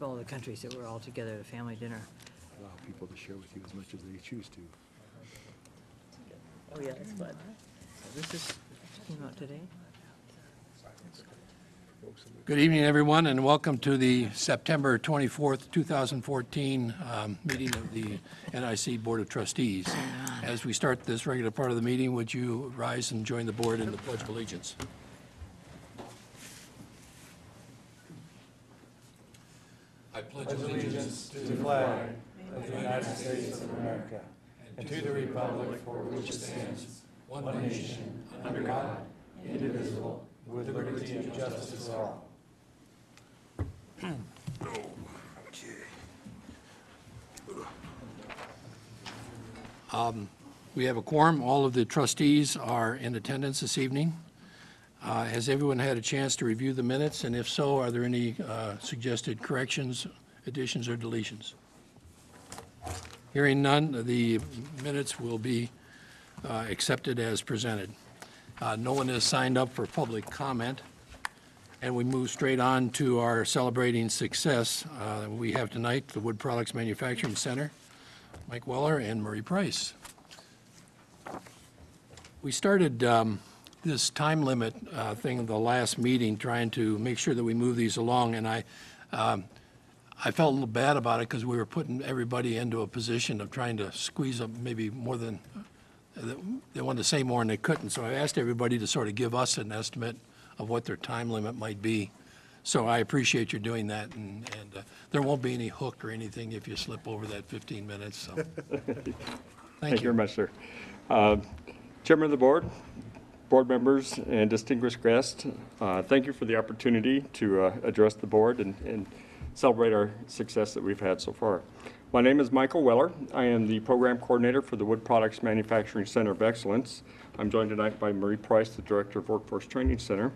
all the countries that were all together at a family dinner. Allow people to share with you as much as they choose to. Oh, yeah, that's fun. So this came out today? Good evening, everyone, and welcome to the September 24th, 2014 meeting of the NIC Board of Trustees. As we start this regular part of the meeting, would you rise and join the board in the Pledge of Allegiance? I pledge allegiance to the flag of the United States of America and to the republic for which it stands, one nation, under God, indivisible, with liberty and justice for all. We have a quorum. All of the trustees are in attendance this evening. Has everyone had a chance to review the minutes? And if so, are there any suggested corrections, additions, or deletions? Hearing none, the minutes will be accepted as presented. No one has signed up for public comment, and we move straight on to our celebrating success. We have tonight the Wood Products Manufacturing Center, Mike Weller and Marie Price. We started this time limit thing the last meeting, trying to make sure that we move these along, and I felt a little bad about it because we were putting everybody into a position of trying to squeeze up maybe more than they wanted to say more and they couldn't. So I asked everybody to sort of give us an estimate of what their time limit might be. So I appreciate you doing that, and there won't be any hook or anything if you slip over that 15 minutes. So thank you Very much, sir. Chairman of the board, board members, and distinguished guests, thank you for the opportunity to address the board and celebrate our success that we've had so far. My name is Michael Weller. I am the program coordinator for the Wood Products Manufacturing Center of Excellence. I'm joined tonight by Marie Price, the director of Workforce Training Center.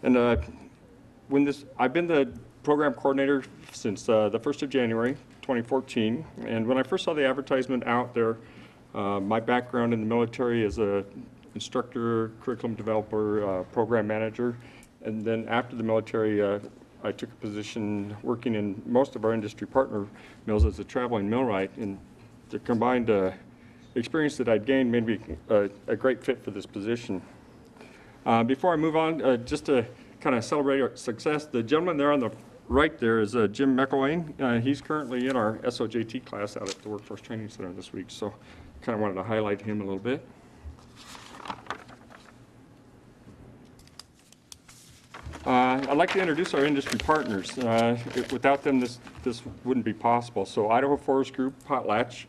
And I've been the program coordinator since the 1st of January, 2014. And when I first saw the advertisement out there, my background in the military is a instructor, curriculum developer, program manager. And then after the military, I took a position working in most of our industry partner mills as a traveling millwright, and the combined experience that I'd gained made me a great fit for this position. Before I move on, just to kind of celebrate our success, the gentleman there on the right there is Jim McElwain. He's currently in our SOJT class out at the Workforce Training Center this week, so kind of wanted to highlight him a little bit. I'd like to introduce our industry partners. Without them, this wouldn't be possible. So Idaho Forest Group, Potlatch,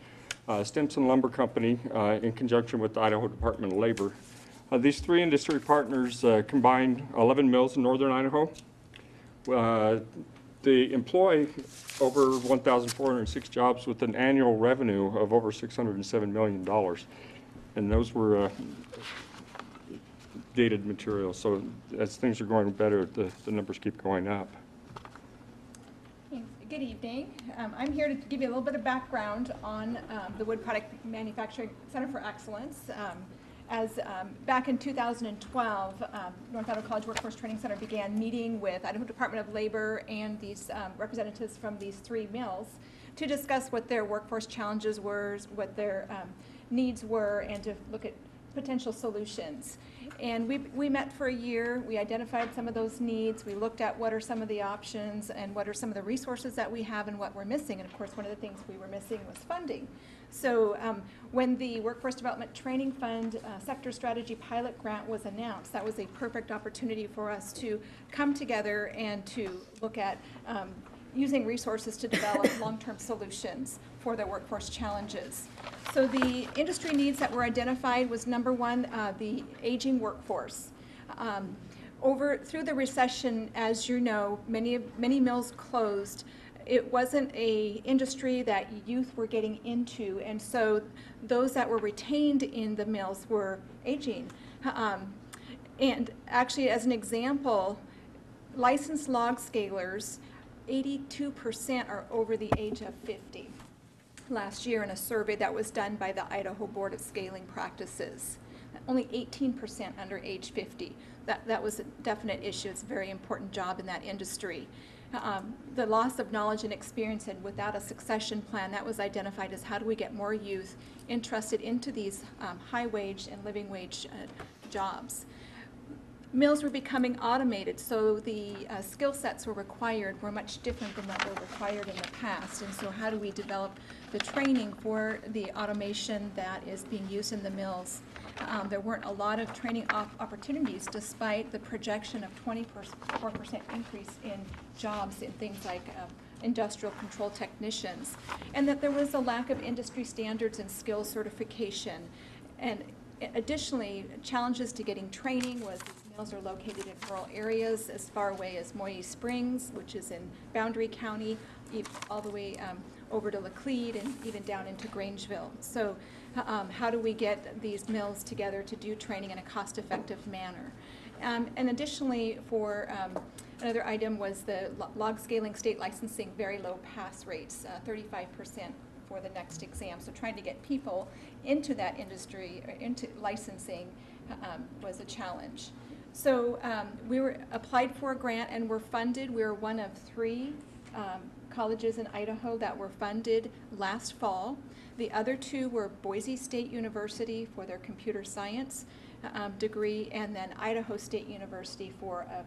Stimson Lumber Company, in conjunction with the Idaho Department of Labor. These three industry partners combined 11 mills in northern Idaho. They employ over 1,406 jobs with an annual revenue of over $607 million. And those were dated material, so as things are going better, the numbers keep going up. Good evening. I'm here to give you a little bit of background on the Wood Product Manufacturing Center for Excellence. Back in 2012, North Idaho College Workforce Training Center began meeting with Idaho Department of Labor and these representatives from these three mills to discuss what their workforce challenges were, what their needs were, and to look at potential solutions. And we met for a year. We identified some of those needs. We looked at what are some of the options and what are some of the resources that we have and what we're missing. And of course, one of the things we were missing was funding. So when the Workforce Development Training Fund Sector Strategy Pilot Grant was announced, that was a perfect opportunity for us to come together and to look at using resources to develop long-term solutions for their workforce challenges. So the industry needs that were identified was number one, the aging workforce. Through the recession, as you know, many mills closed. It wasn't an industry that youth were getting into, and so those that were retained in the mills were aging. And actually, as an example, licensed log scalers, 82% are over the age of 50. Last year in a survey that was done by the Idaho Board of Scaling Practices. only 18% under age 50. That was a definite issue. It's a very important job in that industry. The loss of knowledge and experience, and without a succession plan, that was identified as how do we get more youth entrusted into these high wage and living wage jobs. Mills were becoming automated, so the skill sets were much different than what were required in the past. And so how do we develop the training for the automation that is being used in the mills? There weren't a lot of training opportunities despite the projection of 24% increase in jobs in things like industrial control technicians, and that there was a lack of industry standards and skill certification. And additionally, challenges to getting training was these mills are located in rural areas as far away as Moyie Springs, which is in Boundary County, all the way over to Laclede and even down into Grangeville. So how do we get these mills together to do training in a cost-effective manner? And additionally, for another item was the log scaling state licensing, very low pass rates, 35% for the next exam. So trying to get people into that industry, or into licensing, was a challenge. So we were applied for a grant and were funded. We were one of 3 colleges in Idaho that were funded last fall. The other 2 were Boise State University for their computer science degree, and then Idaho State University for a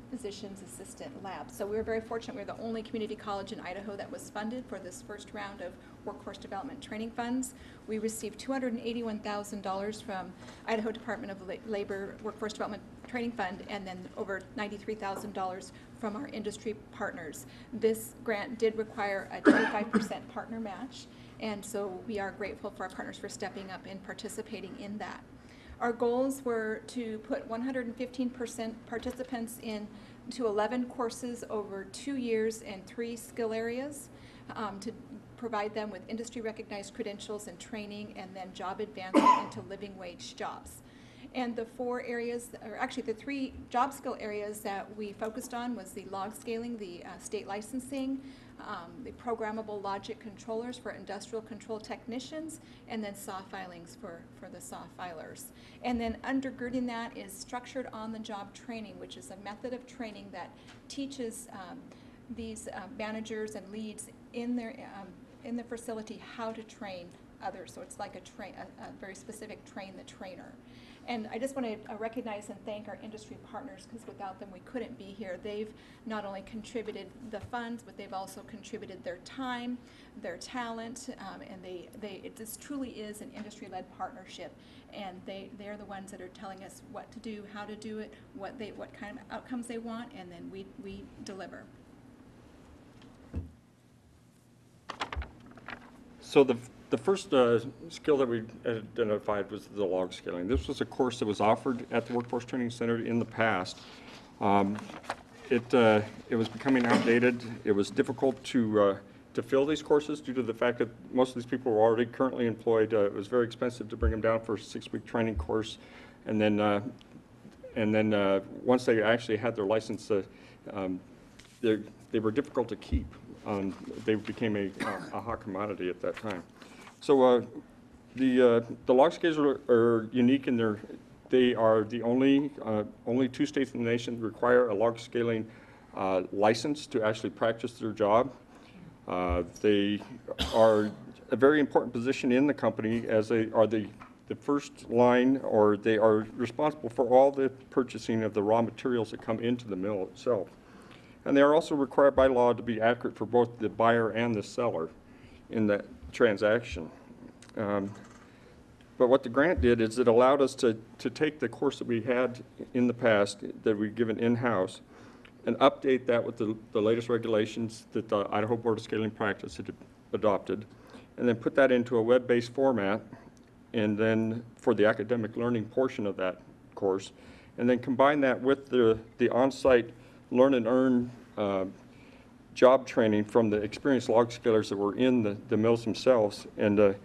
physician's assistant lab. So we were very fortunate. We were the only community college in Idaho that was funded for this first round of workforce development training funds. We received $281,000 from Idaho Department of Labor Workforce Development Training Fund, and then over $93,000 from our industry partners. This grant did require a 25% partner match, and so we are grateful for our partners for stepping up and participating in that. Our goals were to put 115% participants in to 11 courses over 2 years and 3 skill areas, to provide them with industry recognized credentials and training, and then job advancement into living wage jobs. And the 4 areas, or actually the 3 job skill areas that we focused on was the log scaling, the state licensing, the programmable logic controllers for industrial control technicians, and then saw filings for the saw filers. And then undergirding that is structured on-the-job training, which is a method of training that teaches these managers and leads in the facility how to train others. So it's like a very specific train the trainer. And I just want to recognize and thank our industry partners, because without them we couldn't be here. They've not only contributed the funds, but they've also contributed their time, their talent, and this truly is an industry-led partnership. And they're the ones that are telling us what to do, how to do it, what kind of outcomes they want, and then we deliver. So the first skill that we identified was the log scaling. This was a course that was offered at the Workforce Training Center in the past. It was becoming outdated. It was difficult to fill these courses due to the fact that most of these people were already currently employed. It was very expensive to bring them down for a 6-week training course, and then once they actually had their license, they were difficult to keep. They became a hot commodity at that time. So the log scales are unique in they are the only 2 states in the nation that require a log scaling license to actually practice their job. They are a very important position in the company, as they are the first line, or they are responsible for all the purchasing of the raw materials that come into the mill itself. And they are also required by law to be accurate for both the buyer and the seller in that transaction. But what the grant did is it allowed us to take the course that we had in the past that we'd given in-house and update that with the latest regulations that the Idaho Board of Scaling Practice had adopted, and then put that into a web-based format, and then for the academic learning portion of that course, and then combine that with the on-site learn and earn job training from the experienced log scalers that were in the mills themselves, and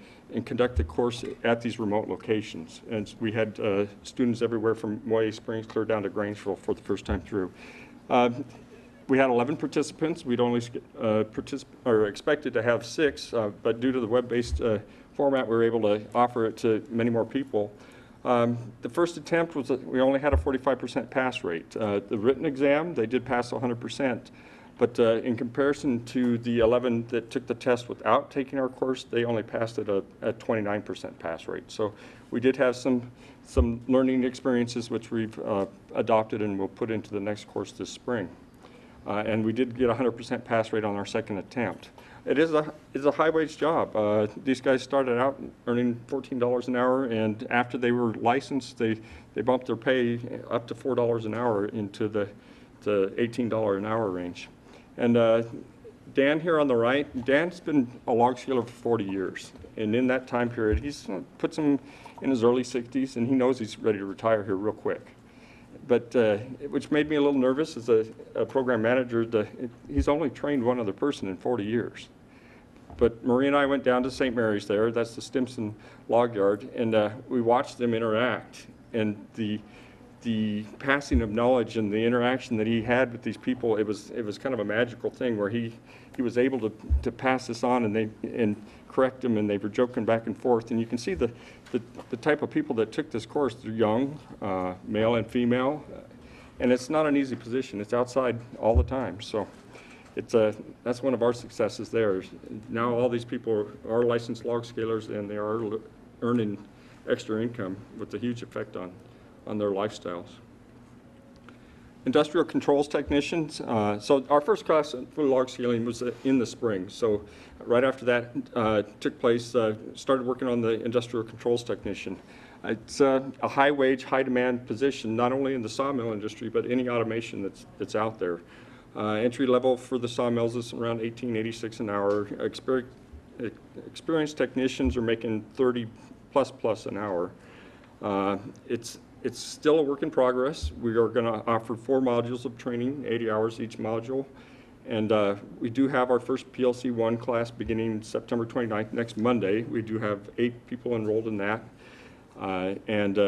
conduct the course at these remote locations. And we had students everywhere from Moyie Springs clear down to Grangeville for the first time through. We had 11 participants. We'd only expected to have 6, but due to the web-based format, we were able to offer it to many more people. The first attempt was, we only had a 45% pass rate. The written exam, they did pass 100%, but in comparison to the 11 that took the test without taking our course, they only passed at a 29% pass rate. So we did have some learning experiences which we've adopted and will put into the next course this spring. And we did get a 100% pass rate on our second attempt. It is a high-wage job. These guys started out earning $14 an hour, and after they were licensed, they bumped their pay up to $4 an hour into the $18 an hour range. And Dan here on the right, Dan's been a log scaler for 40 years. And in that time period, he's puts him in his early 60s, and he knows he's ready to retire here real quick. But which made me a little nervous as a program manager. He's only trained one other person in 40 years. But Marie and I went down to St. Mary's there, that's the Stimson log yard, and we watched them interact. And the passing of knowledge and the interaction that he had with these people, it was kind of a magical thing where he was able to pass this on and correct them, and they were joking back and forth. And you can see the type of people that took this course. They're young, male and female, and it's not an easy position. It's outside all the time. So that's one of our successes there. Now all these people are licensed log scalers, and they are earning extra income with a huge effect on their lifestyles. Industrial controls technicians. So our first class for log scaling was in the spring. So right after that took place, started working on the industrial controls technician. It's a high wage, high demand position, not only in the sawmill industry, but any automation that's out there. Entry level for the sawmills is around $18.86 an hour. Experienced technicians are making $30 plus an hour. It's still a work in progress. We are going to offer 4 modules of training, 80 hours each module. And we do have our first PLC 1 class beginning September 29th, next Monday. We do have 8 people enrolled in that. And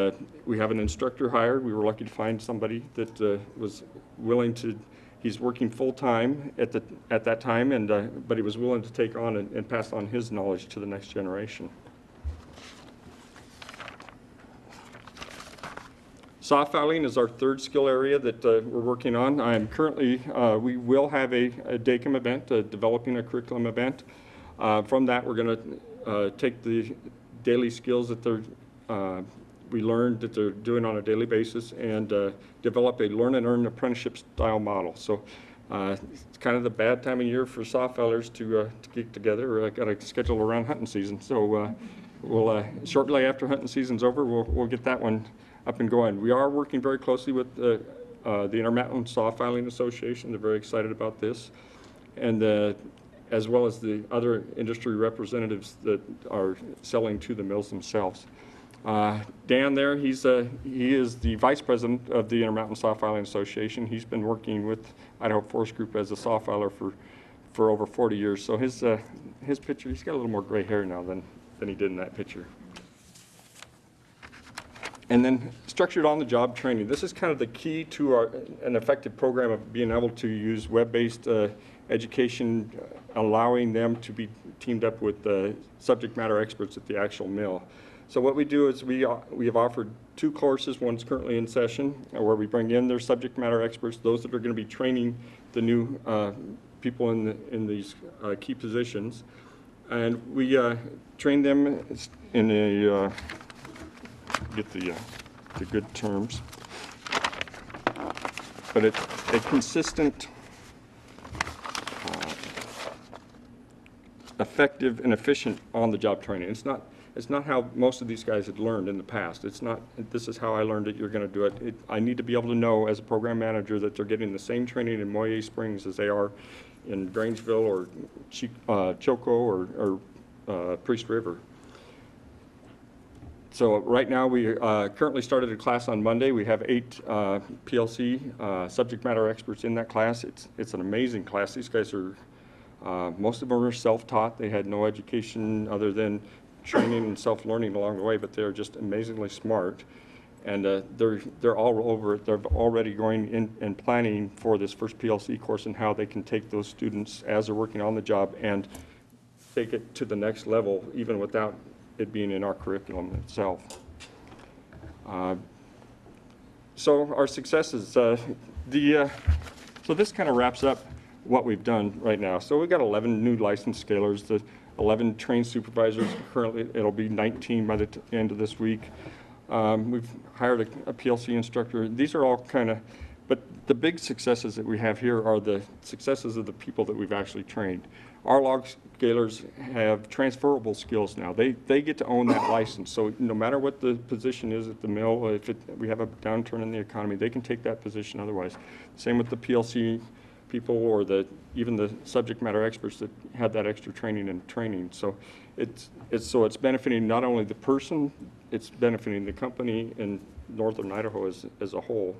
we have an instructor hired. We were lucky to find somebody that was willing to, he's working full-time at that time, but he was willing to take on and pass on his knowledge to the next generation. Saw filing is our third skill area that we're working on. I'm currently, we will have a DACM event, developing a curriculum event. From that, we're going to take the daily skills that we learned that they're doing on a daily basis and develop a learn and earn apprenticeship style model. So it's kind of the bad time of year for saw filers to get together. I got to schedule around hunting season. So we'll shortly after hunting season's over, we'll get that one up and going. We are working very closely with the Intermountain Saw Filing Association. They're very excited about this, and as well as the other industry representatives that are selling to the mills themselves. Dan there, he is the vice president of the Intermountain Saw Filing Association. He's been working with Idaho Forest Group as a saw filer for over 40 years. So his picture, he's got a little more gray hair now than he did in that picture. And then structured on-the-job training. This is kind of the key to an effective program of being able to use web-based education, allowing them to be teamed up with subject matter experts at the actual mill. So what we do is we have offered 2 courses. One's currently in session, where we bring in their subject matter experts, those that are going to be training the new people in these key positions, and we train them in a get the good terms, but it's a consistent, effective and efficient on-the-job training. It's not how most of these guys had learned in the past. It's not, this is how I learned it, you're going to do it. I need to be able to know as a program manager that they're getting the same training in Moyer Springs as they are in Grangeville or Choco or Priest River. So right now we currently started a class on Monday. We have 8 PLC subject matter experts in that class. It's an amazing class. These guys are, most of them are self-taught. They had no education other than training and self-learning along the way, but they're just amazingly smart. And they're all over it. They're already going in and planning for this first PLC course and how they can take those students as they're working on the job and take it to the next level, even without it being in our curriculum itself. So our successes, so this kind of wraps up what we've done right now. So we've got 11 new licensed scalers, the 11 trained supervisors. Currently, it'll be 19 by the end of this week. We've hired a PLC instructor. These are all kind of, but the big successes that we have here are the successes of the people that we've actually trained. Our log scalers have transferable skills now. They get to own that license. So no matter what the position is at the mill, if we have a downturn in the economy, they can take that position otherwise. Same with the PLC people or even the subject matter experts that had that extra training. So it's benefiting not only the person, it's benefiting the company and northern Idaho as a whole.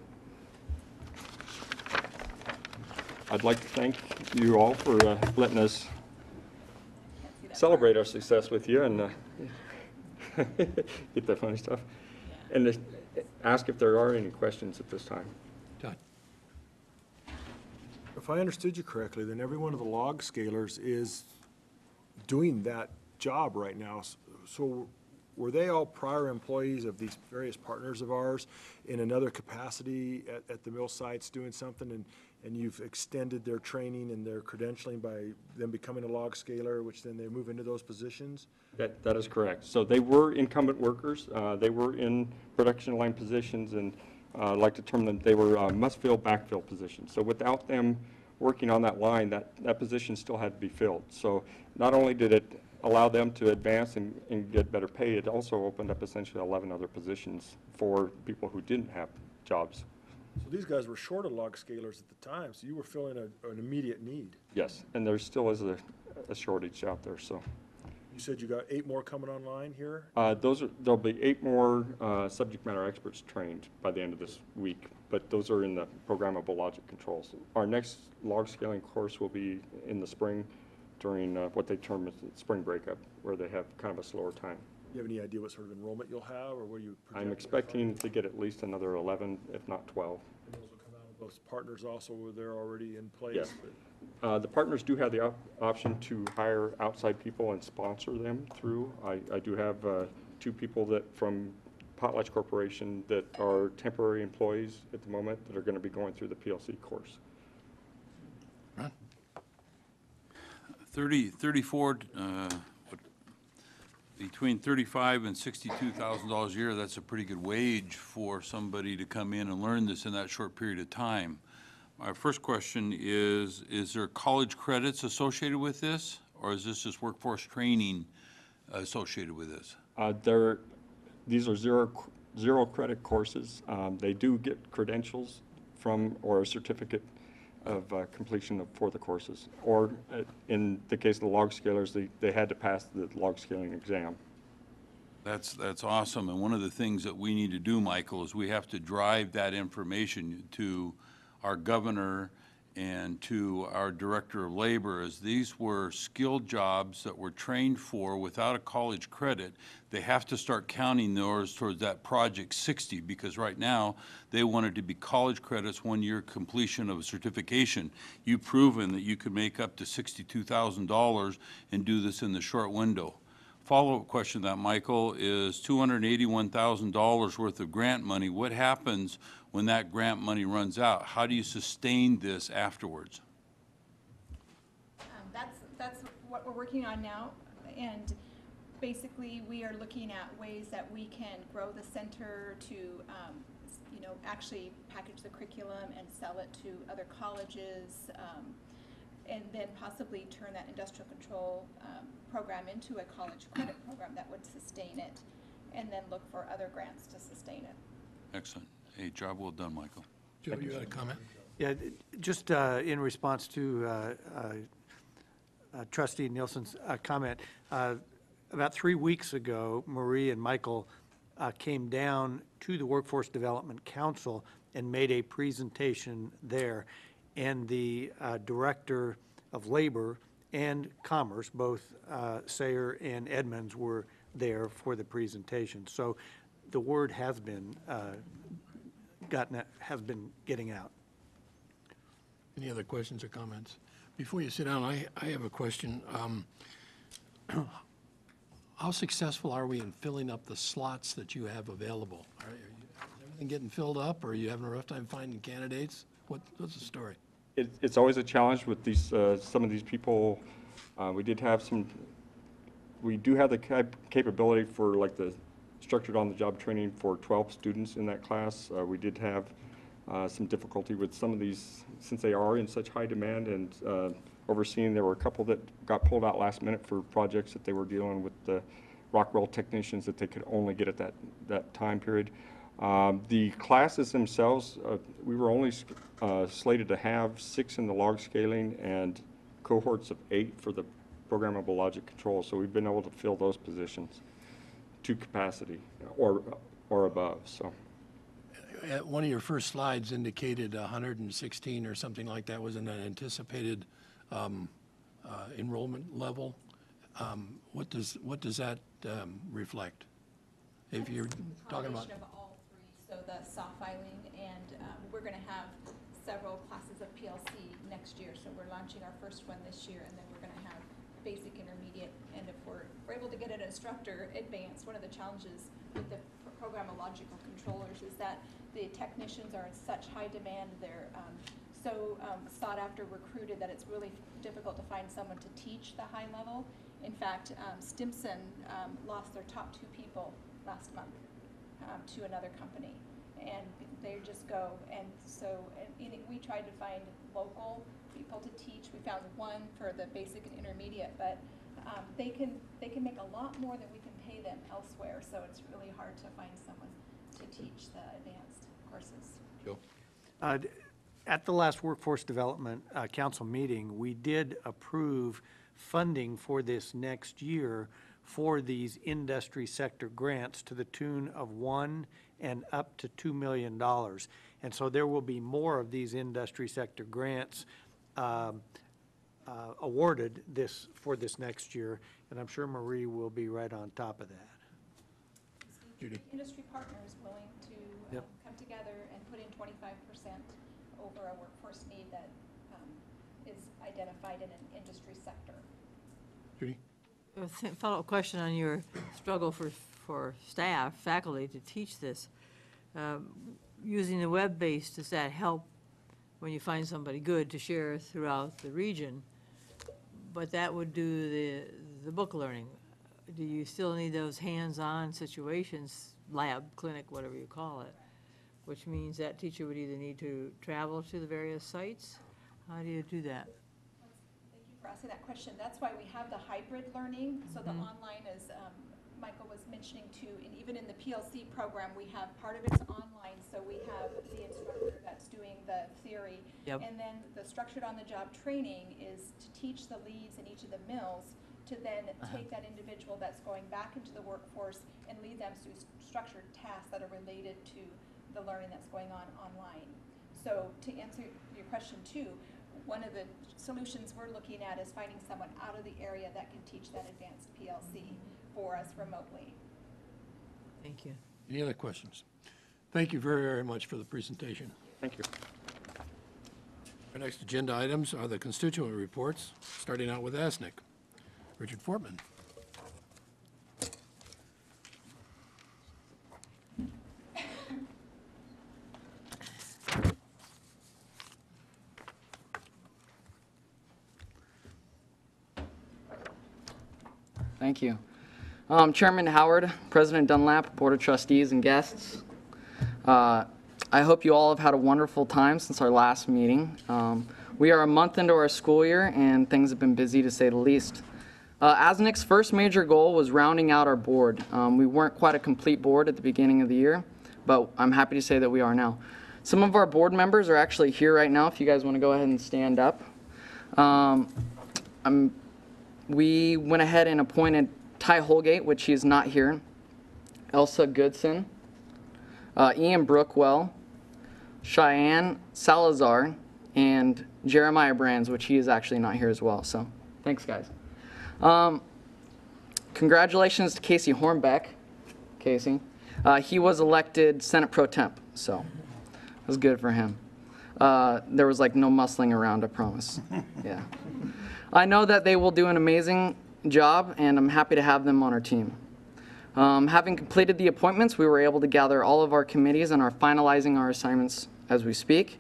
I'd like to thank you all for letting us celebrate our success with you and get that funny stuff. And ask if there are any questions at this time. Todd? If I understood you correctly, then every one of the log scalers is doing that job right now. So were they all prior employees of these various partners of ours in another capacity at the mill sites doing something, and you've extended their training and their credentialing by them becoming a log scaler, which then they move into those positions? That is correct. So they were incumbent workers. They were in production line positions, and I like to term them, they were must-fill, backfill positions. So without them working on that line, that position still had to be filled. So not only did it allow them to advance and get better pay, it also opened up essentially 11 other positions for people who didn't have jobs. So these guys were short of log scalers at the time, so you were filling an immediate need. Yes, and there still is a shortage out there, so. You said you got 8 more coming online here? There'll be 8 more subject matter experts trained by the end of this week, but those are in the programmable logic controls. Our next log scaling course will be in the spring during what they term as spring breakup, where they have kind of a slower time. Do you have any idea what sort of enrollment you'll have, or what you project? I'm expecting to get at least another 11, if not 12. And those will come out of those partners also were there already in place? Yes. The partners do have the option to hire outside people and sponsor them through. I do have 2 people from Potlatch Corporation that are temporary employees at the moment that are going to be going through the PLC course. Ron? 34, between $35,000 and $62,000 a year, that's a pretty good wage for somebody to come in and learn this in that short period of time. My first question is there college credits associated with this, or is this just workforce training associated with this? These are zero credit courses. They do get credentials or a certificate of completion for the courses. Or in the case of the log scalers, they had to pass the log scaling exam. That's awesome. And one of the things that we need to do, Michael, is we have to drive that information to our governor and to our director of labor, as these were skilled jobs that were trained for without a college credit. They have to start counting those towards that Project 60, because right now they wanted to be college credits, 1 year completion of a certification. You've proven that you could make up to $62,000 and do this in the short window. Follow-up question to that, Michael, is $281,000 worth of grant money. What happens when that grant money runs out? How do you sustain this afterwards? That's what we're working on now, and basically we are looking at ways that we can grow the center to actually package the curriculum and sell it to other colleges, and then possibly turn that industrial control program into a college credit program that would sustain it, and then look for other grants to sustain it. Excellent. Hey, job well done, Michael. Joe, you had a comment? Yeah, just in response to Trustee Nielsen's comment, about 3 weeks ago, Marie and Michael came down to the Workforce Development Council and made a presentation there. And the Director of Labor and Commerce, both Sayer and Edmonds, were there for the presentation. So the word has been getting out. Any other questions or comments? Before you sit down, I have a question. How successful are we in filling up the slots that you have available? Everything getting filled up, or are you having a rough time finding candidates? What's the story? It's always a challenge with these, some of these people. We do have the capability for like the structured on-the-job training for 12 students in that class. We did have some difficulty with some of these, since they are in such high demand, and overseeing, there were a couple that got pulled out last minute for projects that they were dealing with the Rockwell technicians that they could only get at that time period. The classes themselves, we were only slated to have 6 in the log scaling and cohorts of 8 for the programmable logic control. So we've been able to fill those positions to capacity or above. So One of your first slides indicated 116 or something like that was an anticipated enrollment level. What does that reflect? If you're talking about Combination of all three, so the soft filing, and we're going to have several classes of PLC next year. So we're launching our first one this year, and then we're going to have basic, intermediate, and if we're able to get an instructor, advanced. One of the challenges with the programmable controllers is that the technicians are in such high demand. They're so sought after, recruited, that it's really difficult to find someone to teach the high level. In fact, Stimson lost their top 2 people last month to another company, and they just go. And so we tried to find local people to teach. We found one for the basic and intermediate, but they can make a lot more than we can pay them elsewhere. So it's really hard to find someone to teach the advanced courses. Joe? At the last Workforce Development Council meeting, we did approve funding for this next year for these industry sector grants to the tune of $1 and up to $2 million. And so there will be more of these industry sector grants awarded for this next year, and I'm sure Marie will be right on top of that. Judy? Industry partners willing to Yep. come together and put in 25% over a workforce need that is identified in an industry sector. Judy? A follow-up question on your struggle for staff, faculty to teach this. Using the web-based, does that help when you find somebody good to share throughout the region? But that would do the book learning. Do you still need those hands-on situations, lab, clinic, whatever you call it, which means that teacher would either need to travel to the various sites? How do you do that? Thank you for asking that question. That's why we have the hybrid learning. So the online, as Michael was mentioning too, and even in the PLC program, we have part of it's online. So we have the instructor that's doing the theory. Yep. And then the structured on-the-job training is to teach the leads in each of the mills to then take that individual that's going back into the workforce and lead them through structured tasks that are related to the learning that's going on online. So to answer your question too, one of the solutions we're looking at is finding someone out of the area that can teach that advanced PLC for us remotely. Thank you. Any other questions? Thank you very, very much for the presentation. thank you. Our next agenda items are the constituent reports, starting out with ASNIC. Richard Fortman. Thank you. Chairman Howard, President Dunlap, Board of Trustees, and guests. I hope you all have had a wonderful time since our last meeting. We are a month into our school year, and things have been busy to say the least. ASNIC's first major goal was rounding out our board. We weren't quite a complete board at the beginning of the year, but I'm happy to say that we are now. Some of our board members are actually here right now, if you guys want to go ahead and stand up. We went ahead and appointed Ty Holgate, which he is not here, Elsa Goodson, Ian Brookwell, Cheyenne Salazar, and Jeremiah Brands, which he is actually not here as well. So thanks, guys. Congratulations to Casey Hornbeck. Casey. He was elected Senate Pro Temp, so it was good for him. There was like no muscling around, I promise. Yeah. I know that they will do an amazing job, and I'm happy to have them on our team. Having completed the appointments, we were able to gather all of our committees and are finalizing our assignments as we speak.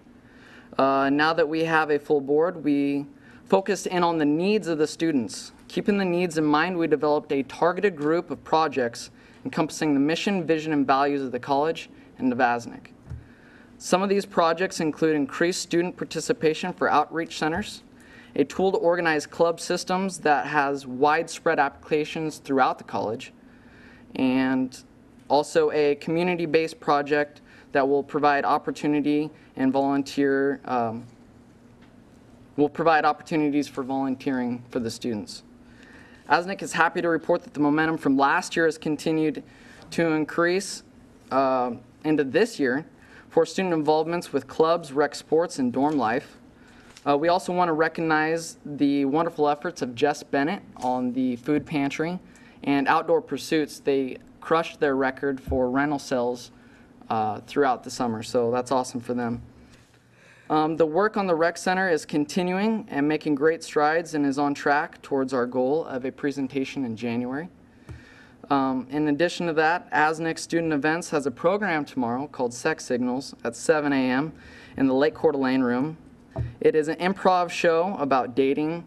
Now that we have a full board, we focused in on the needs of the students. Keeping the needs in mind, we developed a targeted group of projects encompassing the mission, vision, and values of the college and Navasnik. Some of these projects include increased student participation for outreach centers, a tool to organize club systems that has widespread applications throughout the college, and also a community-based project that will provide opportunity and will provide opportunities for volunteering for the students. ASNIC is happy to report that the momentum from last year has continued to increase into this year for student involvements with clubs, rec sports, and dorm life. We also want to recognize the wonderful efforts of Jess Bennett on the food pantry and outdoor pursuits. They crushed their record for rental sales throughout the summer, so that's awesome for them. The work on the rec center is continuing and making great strides and is on track towards our goal of a presentation in January. In addition to that, ASNIC Student Events has a program tomorrow called Sex Signals at 7 a.m. in the Lake Coeur d'Alene room. It is an improv show about dating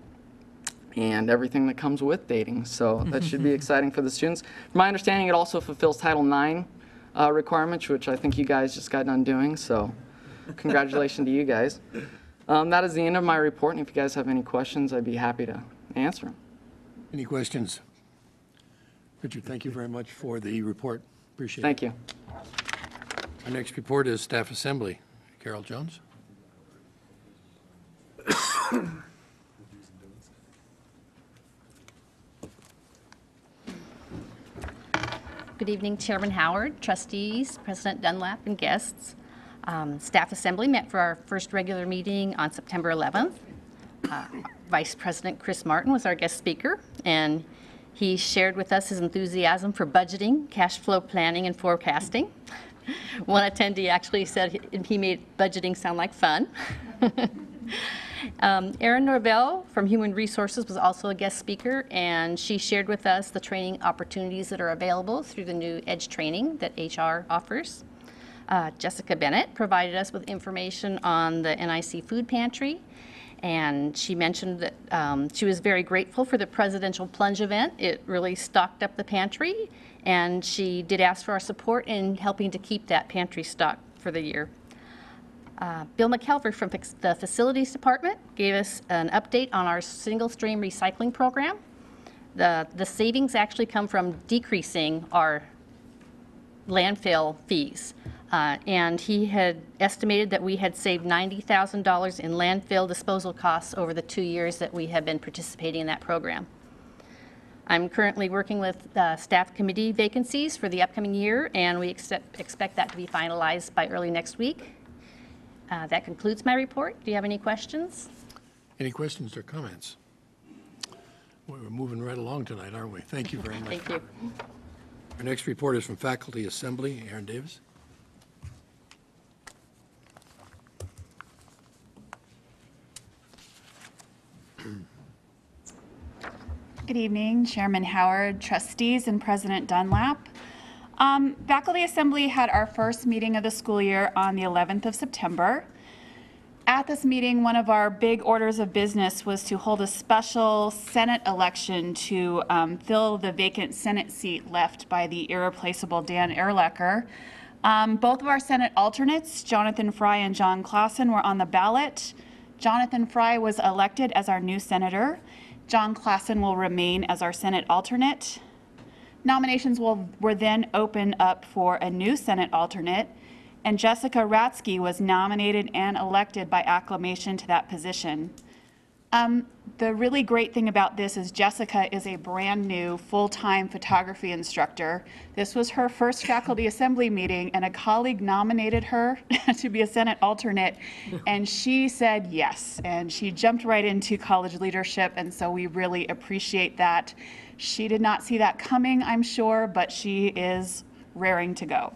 and everything that comes with dating, so that should be exciting for the students. From my understanding, it also fulfills Title IX requirements, which I think you guys just got done doing, so congratulations to you guys. That is the end of my report, and if you guys have any questions, I'd be happy to answer them. Any questions? Richard, thank you very much for the report. Appreciate it. Thank you. Our next report is Staff Assembly. Carol Jones. Good evening, Chairman Howard, trustees, President Dunlap, and guests. Staff Assembly met for our first regular meeting on September 11th. Vice President Chris Martin was our guest speaker, and he shared with us his enthusiasm for budgeting, cash flow planning, and forecasting. One attendee actually said he made budgeting sound like fun. Erin Norvell from Human Resources was also a guest speaker, and she shared with us the training opportunities that are available through the new EDGE training that HR offers. Jessica Bennett provided us with information on the NIC food pantry, and she mentioned that she was very grateful for the presidential plunge event. It really stocked up the pantry, and she did ask for our support in helping to keep that pantry stocked for the year. Bill McKelver from the Facilities Department gave us an update on our single-stream recycling program. The savings actually come from decreasing our landfill fees. And he had estimated that we had saved $90,000 in landfill disposal costs over the 2 years that we have been participating in that program. I'm currently working with staff committee vacancies for the upcoming year, and we expect that to be finalized by early next week. That concludes my report. Do you have any questions? Any questions or comments? We're moving right along tonight, aren't we? Thank you very much. Thank you. Our next report is from Faculty Assembly. Aaron Davis. Good evening, Chairman Howard, trustees, and President Dunlap. Faculty Assembly had our first meeting of the school year on the 11th of September. At this meeting, one of our big orders of business was to hold a special Senate election to fill the vacant Senate seat left by the irreplaceable Dan Ehrlecher. Both of our Senate alternates, Jonathan Fry and John Klassen, were on the ballot. Jonathan Fry was elected as our new senator. John Klassen will remain as our Senate alternate. Nominations were then opened up for a new Senate alternate, and Jessica Ratsky was nominated and elected by acclamation to that position. The really great thing about this is Jessica is a brand new full-time photography instructor. This was her first faculty assembly meeting, and a colleague nominated her to be a Senate alternate, and she said yes, and she jumped right into college leadership, and so we really appreciate that. She did not see that coming, I'm sure, but she is raring to go.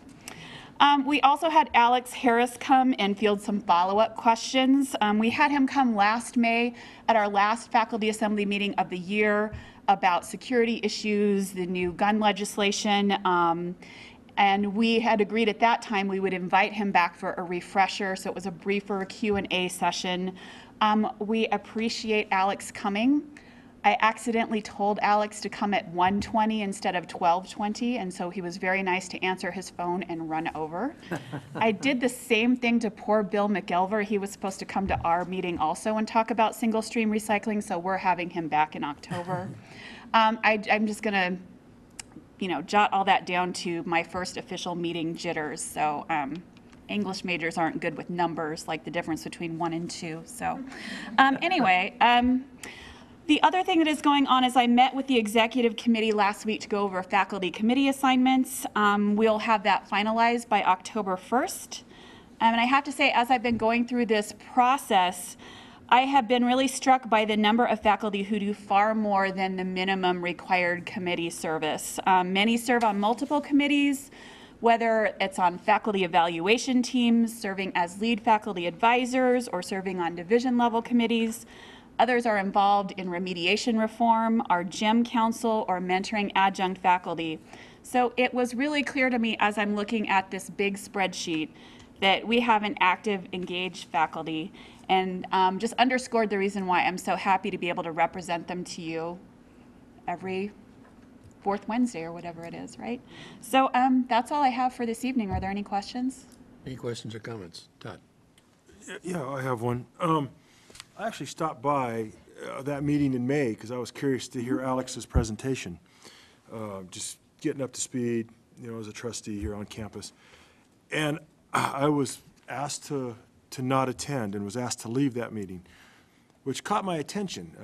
We also had Alex Harris come and field some follow-up questions. We had him come last May at our last faculty assembly meeting of the year about security issues, the new gun legislation, and we had agreed at that time we would invite him back for a refresher, so it was a briefer Q&A session. We appreciate Alex coming. I accidentally told Alex to come at 1:20 instead of 12:20, and so he was very nice to answer his phone and run over. I did the same thing to poor Bill McElver. He was supposed to come to our meeting also and talk about single-stream recycling, so we're having him back in October. I'm just gonna, jot all that down to my first official meeting jitters. So English majors aren't good with numbers, like the difference between 1 and 2. So anyway, the other thing that is going on is I met with the executive committee last week to go over faculty committee assignments. We'll have that finalized by October 1st. And I have to say, as I've been going through this process, I have been really struck by the number of faculty who do far more than the minimum required committee service. Many serve on multiple committees, whether it's on faculty evaluation teams, serving as lead faculty advisors, or serving on division level committees. Others are involved in remediation reform, our GEM council, or mentoring adjunct faculty. So it was really clear to me as I'm looking at this big spreadsheet that we have an active, engaged faculty, and just underscored the reason why I'm so happy to be able to represent them to you every fourth Wednesday or whatever it is, right? So that's all I have for this evening. Are there any questions? Any questions or comments? Todd? Yeah, I have one. I actually stopped by that meeting in May because I was curious to hear Alex's presentation. Just getting up to speed, as a trustee here on campus. And I was asked to not attend and was asked to leave that meeting, which caught my attention.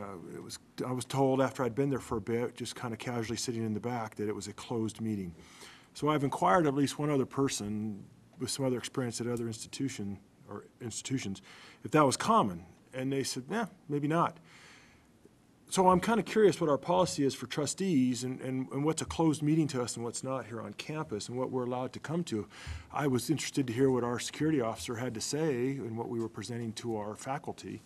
I was told after I'd been there for a bit, just kind of casually sitting in the back, that it was a closed meeting. So I've inquired of at least one other person with some other experience at other institutions if that was common. And they said, maybe not. So I'm kind of curious what our policy is for trustees and what's a closed meeting to us and what's not here on campus and what we're allowed to come to. I was interested to hear what our security officer had to say and what we were presenting to our faculty.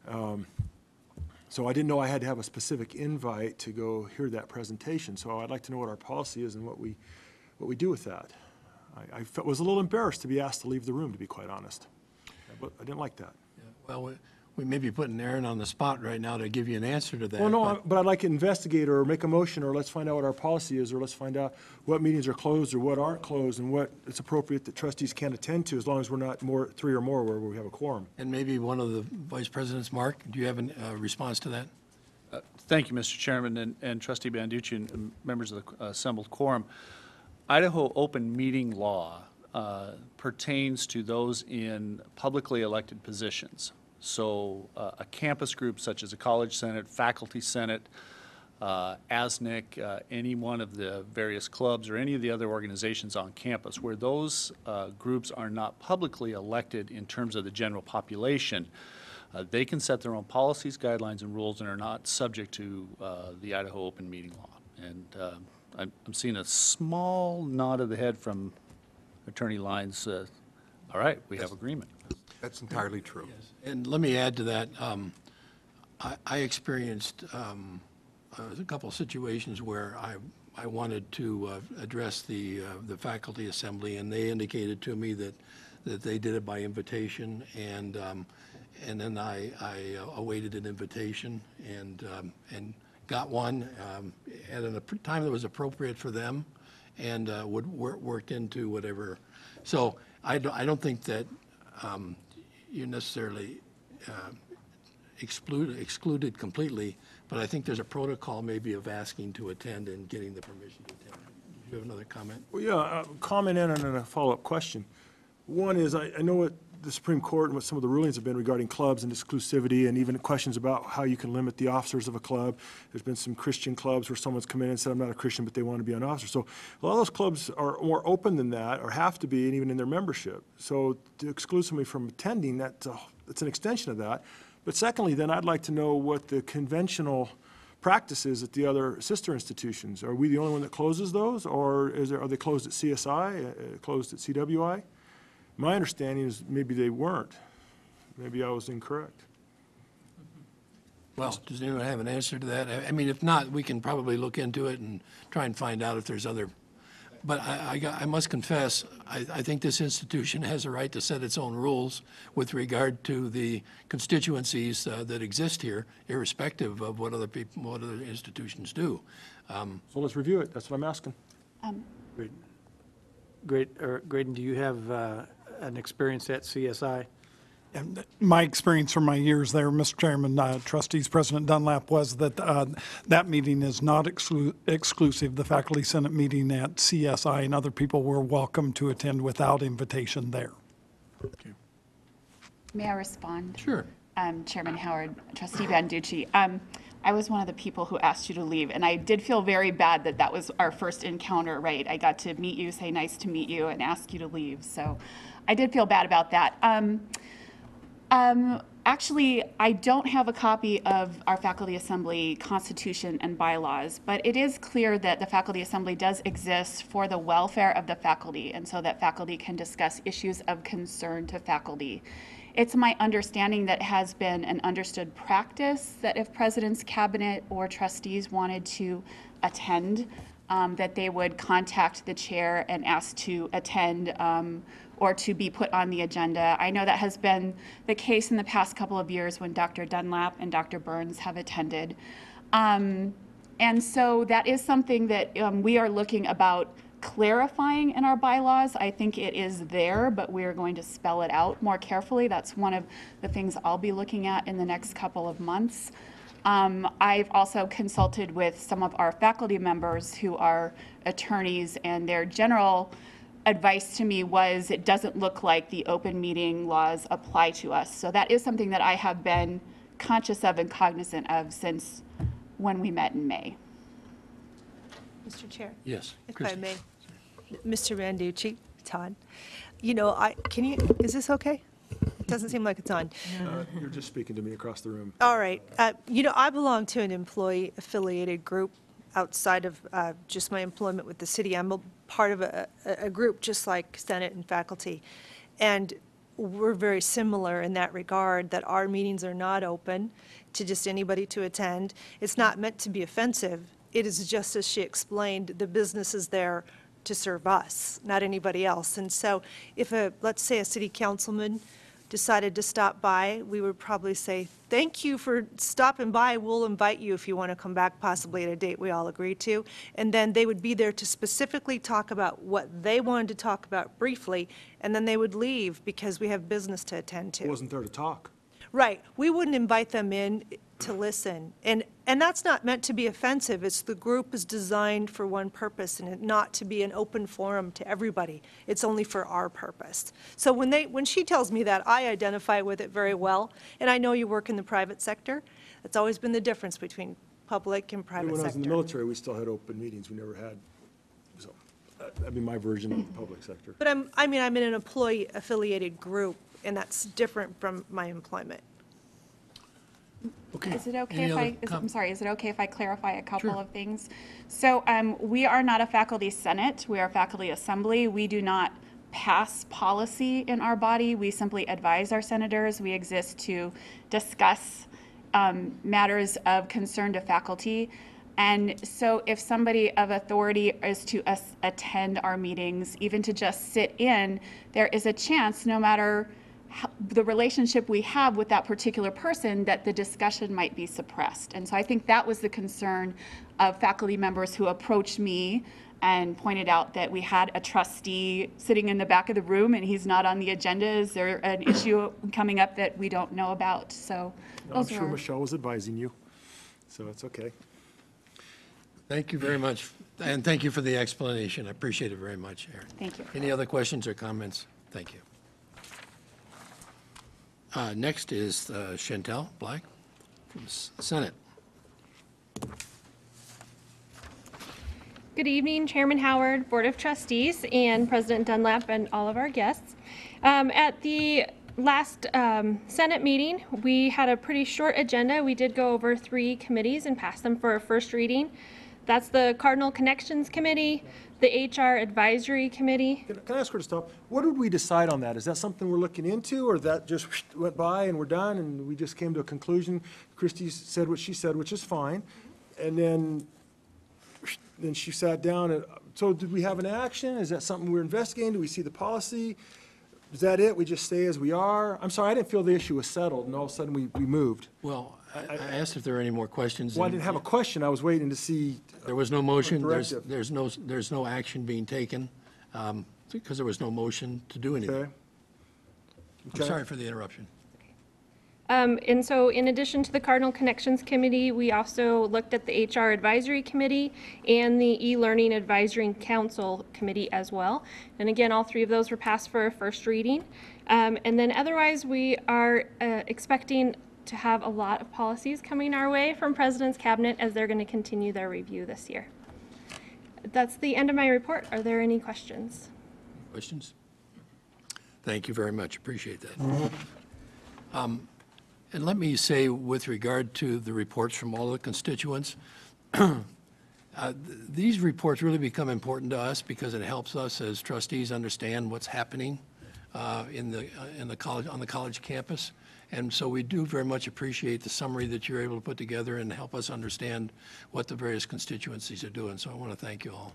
So I didn't know I had to have a specific invite to go hear that presentation. So I'd like to know what our policy is and what we do with that. I was a little embarrassed to be asked to leave the room, to be quite honest. But I didn't like that. Well, we may be putting Aaron on the spot right now to give you an answer to that. Well, no, but I'd like to investigate or make a motion, or let's find out what our policy is, or let's find out what meetings are closed or what aren't closed, and what it's appropriate that trustees can attend to, as long as we're not 3 or more where we have a quorum. And maybe one of the vice presidents, Mark, do you have a response to that? Thank you, Mr. Chairman, and Trustee Banducci and members of the assembled quorum. Idaho open meeting law pertains to those in publicly elected positions. So a campus group such as a college senate, faculty senate, ASNIC, any one of the various clubs or any of the other organizations on campus, where those groups are not publicly elected in terms of the general population, they can set their own policies, guidelines, and rules and are not subject to the Idaho open meeting law. And I'm seeing a small nod of the head from Attorney Lyons. All right, we have agreement. That's entirely true. And let me add to that. I experienced a couple of situations where I wanted to address the faculty assembly, and they indicated to me that they did it by invitation, and then I awaited an invitation and got one at a time that was appropriate for them, and would work into whatever. So I don't think that you're necessarily excluded completely, but I think there's a protocol maybe of asking to attend and getting the permission to attend. Do you have another comment? Well, yeah, comment and a follow-up question. One is, I know what the Supreme Court and what some of the rulings have been regarding clubs and exclusivity, and even questions about how you can limit the officers of a club. There's been some Christian clubs where someone's come in and said, I'm not a Christian, but they want to be an officer. So a lot of those clubs are more open than that, or have to be, and even in their membership. So to exclude somebody from attending, that's an extension of that. But secondly, then I'd like to know what the conventional practices at the other sister institutions. Are we the only one that closes those, or are they closed at CSI, closed at CWI? My understanding is maybe they weren't. Maybe I was incorrect. Well, does anyone have an answer to that? I mean, if not, we can probably look into it and try and find out if there's other. But I must confess, I think this institution has a right to set its own rules with regard to the constituencies that exist here, irrespective of what other people, what other institutions do. So let's review it. That's what I'm asking. Graydon, do you have an experience at CSI? And my experience from my years there, Mr. Chairman, Trustees, President Dunlap, was that that meeting is not exclusive. The Faculty Senate meeting at CSI and other people were welcome to attend without invitation there. Okay. May I respond? Sure. Chairman Howard, Trustee Banducci. I was one of the people who asked you to leave, and I did feel very bad that that was our first encounter, right? I got to meet you, say nice to meet you, and ask you to leave. So I did feel bad about that. Actually, I don't have a copy of our Faculty Assembly Constitution and bylaws, but it is clear that the Faculty Assembly does exist for the welfare of the faculty, and so that faculty can discuss issues of concern to faculty. It's my understanding that has been an understood practice that if President's Cabinet or trustees wanted to attend, that they would contact the chair and ask to attend or to be put on the agenda. I know that has been the case in the past couple of years when Dr. Dunlap and Dr. Burns have attended. And so that is something that we are looking about clarifying in our bylaws. I think it is there, but we're going to spell it out more carefully. That's one of the things I'll be looking at in the next couple of months. I've also consulted with some of our faculty members who are attorneys, and their general advice to me was it doesn't look like the open meeting laws apply to us. So that is something that I have been conscious of and cognizant of since when we met in May. Mr. Chair? Yes. If Christie. I may. Mr. Banducci, Todd, you know, is this okay? It doesn't seem like it's on. You're just speaking to me across the room. All right. You know, I belong to an employee-affiliated group outside of just my employment with the city. I'm a part of a group just like Senate and faculty. And we're very similar in that regard, that our meetings are not open to just anybody to attend. It's not meant to be offensive. It is just as she explained, the business is there to serve us, not anybody else. And so if let's say a city councilman decided to stop by, we would probably say, thank you for stopping by. We'll invite you if you want to come back, possibly at a date we all agree to. And then they would be there to specifically talk about what they wanted to talk about briefly, and then they would leave because we have business to attend to. I wasn't there to talk. Right. We wouldn't invite them in to listen. And that's not meant to be offensive. It's the group is designed for one purpose and not to be an open forum to everybody. It's only for our purpose. So when she tells me that, I identify with it very well. And I know you work in the private sector. That's always been the difference between public and private sector. When I was in the military, we still had open meetings. We never had, so that'd be my version of the public sector. But I'm in an employee-affiliated group, and that's different from my employment. Okay. Is it okay Any if other I'm sorry, is it okay if I clarify a couple Sure. of things? So we are not a faculty senate, we are a faculty assembly. We do not pass policy in our body. We simply advise our senators. We exist to discuss matters of concern to faculty. And so if somebody of authority is to attend our meetings, even to just sit in, there is a chance, no matter the relationship we have with that particular person, that the discussion might be suppressed. And so I think that was the concern of faculty members who approached me and pointed out that we had a trustee sitting in the back of the room and he's not on the agenda. Is there an issue coming up that we don't know about? So I'm sure Michelle was advising you, so it's okay. Thank you very much, and thank you for the explanation. I appreciate it very much, Erin. Thank you. Any other questions or comments? Thank you. Next is Chantel Black from Senate. Good evening, Chairman Howard, Board of Trustees, and President Dunlap, and all of our guests. At the last Senate meeting, we had a pretty short agenda. We did go over 3 committees and pass them for a first reading. That's the Cardinal Connections Committee, the HR Advisory Committee. Can I ask her to stop? What did we decide on that? Is that something we're looking into, or that just went by and we're done and we just came to a conclusion? Christie said what she said, which is fine. And then she sat down and, so did we have an action? Is that something we're investigating? Do we see the policy? Is that it? We just stay as we are? I'm sorry, I didn't feel the issue was settled and all of a sudden we moved. Well, I asked if there were any more questions. Well, I and didn't have a question. I was waiting to see. There was no motion. Directive. There's no action being taken because there was no motion to do anything. Okay. I'm sorry for the interruption. And so in addition to the Cardinal Connections Committee, we also looked at the HR Advisory Committee and the E-Learning Advisory Council Committee as well. And again, all 3 of those were passed for a first reading. And then otherwise, we are expecting to have a lot of policies coming our way from President's Cabinet as they're going to continue their review this year. That's the end of my report. Are there any questions? Questions? Thank you very much. Appreciate that. And let me say, with regard to the reports from all the constituents, these reports really become important to us because it helps us as trustees understand what's happening in the college, on the college campus. And so we do very much appreciate the summary that you're able to put together and help us understand what the various constituencies are doing. So I want to thank you all.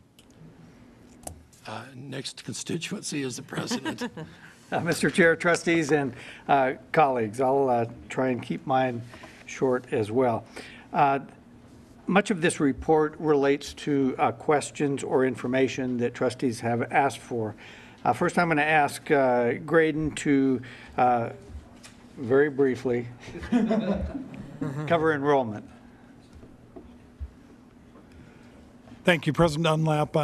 Next constituency is the president. Mr. Chair, trustees, and colleagues, I'll try and keep mine short as well. Much of this report relates to questions or information that trustees have asked for. First, I'm going to ask Graydon to very briefly cover enrollment. Thank you, President Dunlap,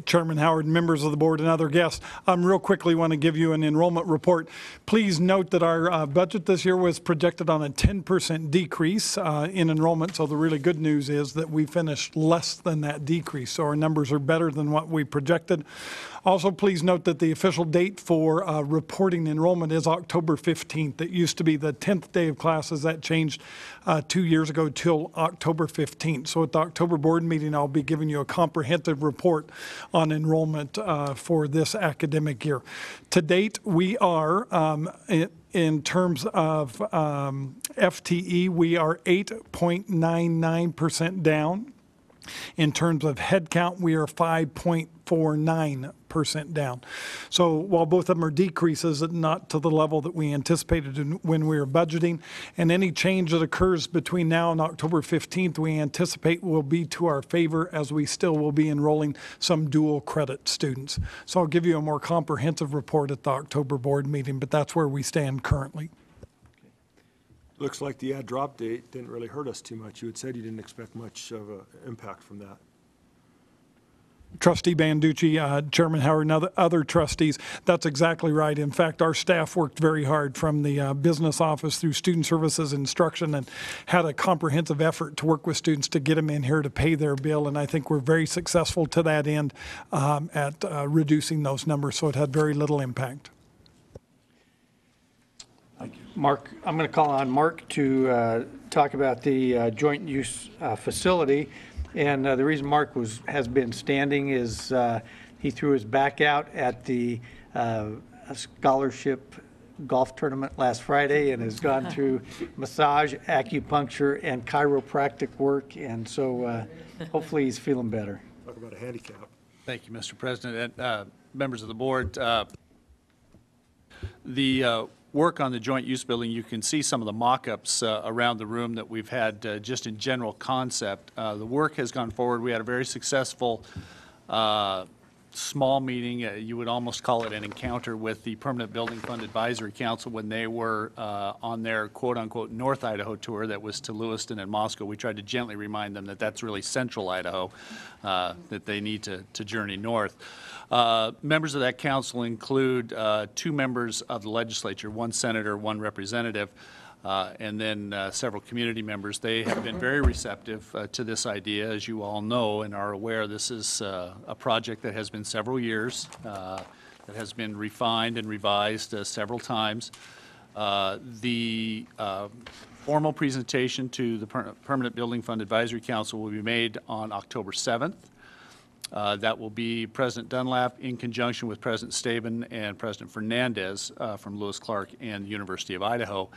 Chairman Howard, members of the board, and other guests. Real quickly want to give you an enrollment report. Please note that our budget this year was projected on a 10% decrease in enrollment. So the really good news is that we finished less than that decrease. So our numbers are better than what we projected. Also, please note that the official date for reporting enrollment is October 15th. It used to be the 10th day of classes. That changed 2 years ago till October 15th. So at the October board meeting, I'll be giving you a comprehensive report on enrollment for this academic year. To date, we are, in terms of FTE, we are 8.99% down. In terms of headcount, we are 5.49% down. So while both of them are decreases, not to the level that we anticipated when we were budgeting, and any change that occurs between now and October 15th, we anticipate will be to our favor as we still will be enrolling some dual credit students. So I'll give you a more comprehensive report at the October board meeting, but that's where we stand currently. Looks like the ad drop date didn't really hurt us too much. You had said you didn't expect much of an impact from that. Trustee Banducci, Chairman Howard, and other trustees, that's exactly right. In fact, our staff worked very hard from the business office through student services instruction and had a comprehensive effort to work with students to get them in here to pay their bill. And I think we're very successful to that end at reducing those numbers, so it had very little impact. Mark, I'm going to call on Mark to talk about the joint use facility. And the reason Mark has been standing is he threw his back out at the scholarship golf tournament last Friday and has gone through massage, acupuncture, and chiropractic work. And so hopefully he's feeling better. Talk about a handicap. Thank you, Mr. President. And members of the board, the work on the joint use building, you can see some of the mock-ups around the room that we've had just in general concept. The work has gone forward. We had a very successful small meeting. You would almost call it an encounter with the Permanent Building Fund Advisory Council when they were on their quote-unquote North Idaho tour that was to Lewiston and Moscow. We tried to gently remind them that that's really central Idaho, that they need to journey north. Members of that council include 2 members of the legislature, 1 senator, 1 representative, and then several community members. They have been very receptive to this idea. As you all know and are aware, this is a project that has been several years, that has been refined and revised several times. The formal presentation to the Permanent Building Fund Advisory Council will be made on October 7th. That will be President Dunlap in conjunction with President Staben and President Fernandez from Lewis Clark and the University of Idaho.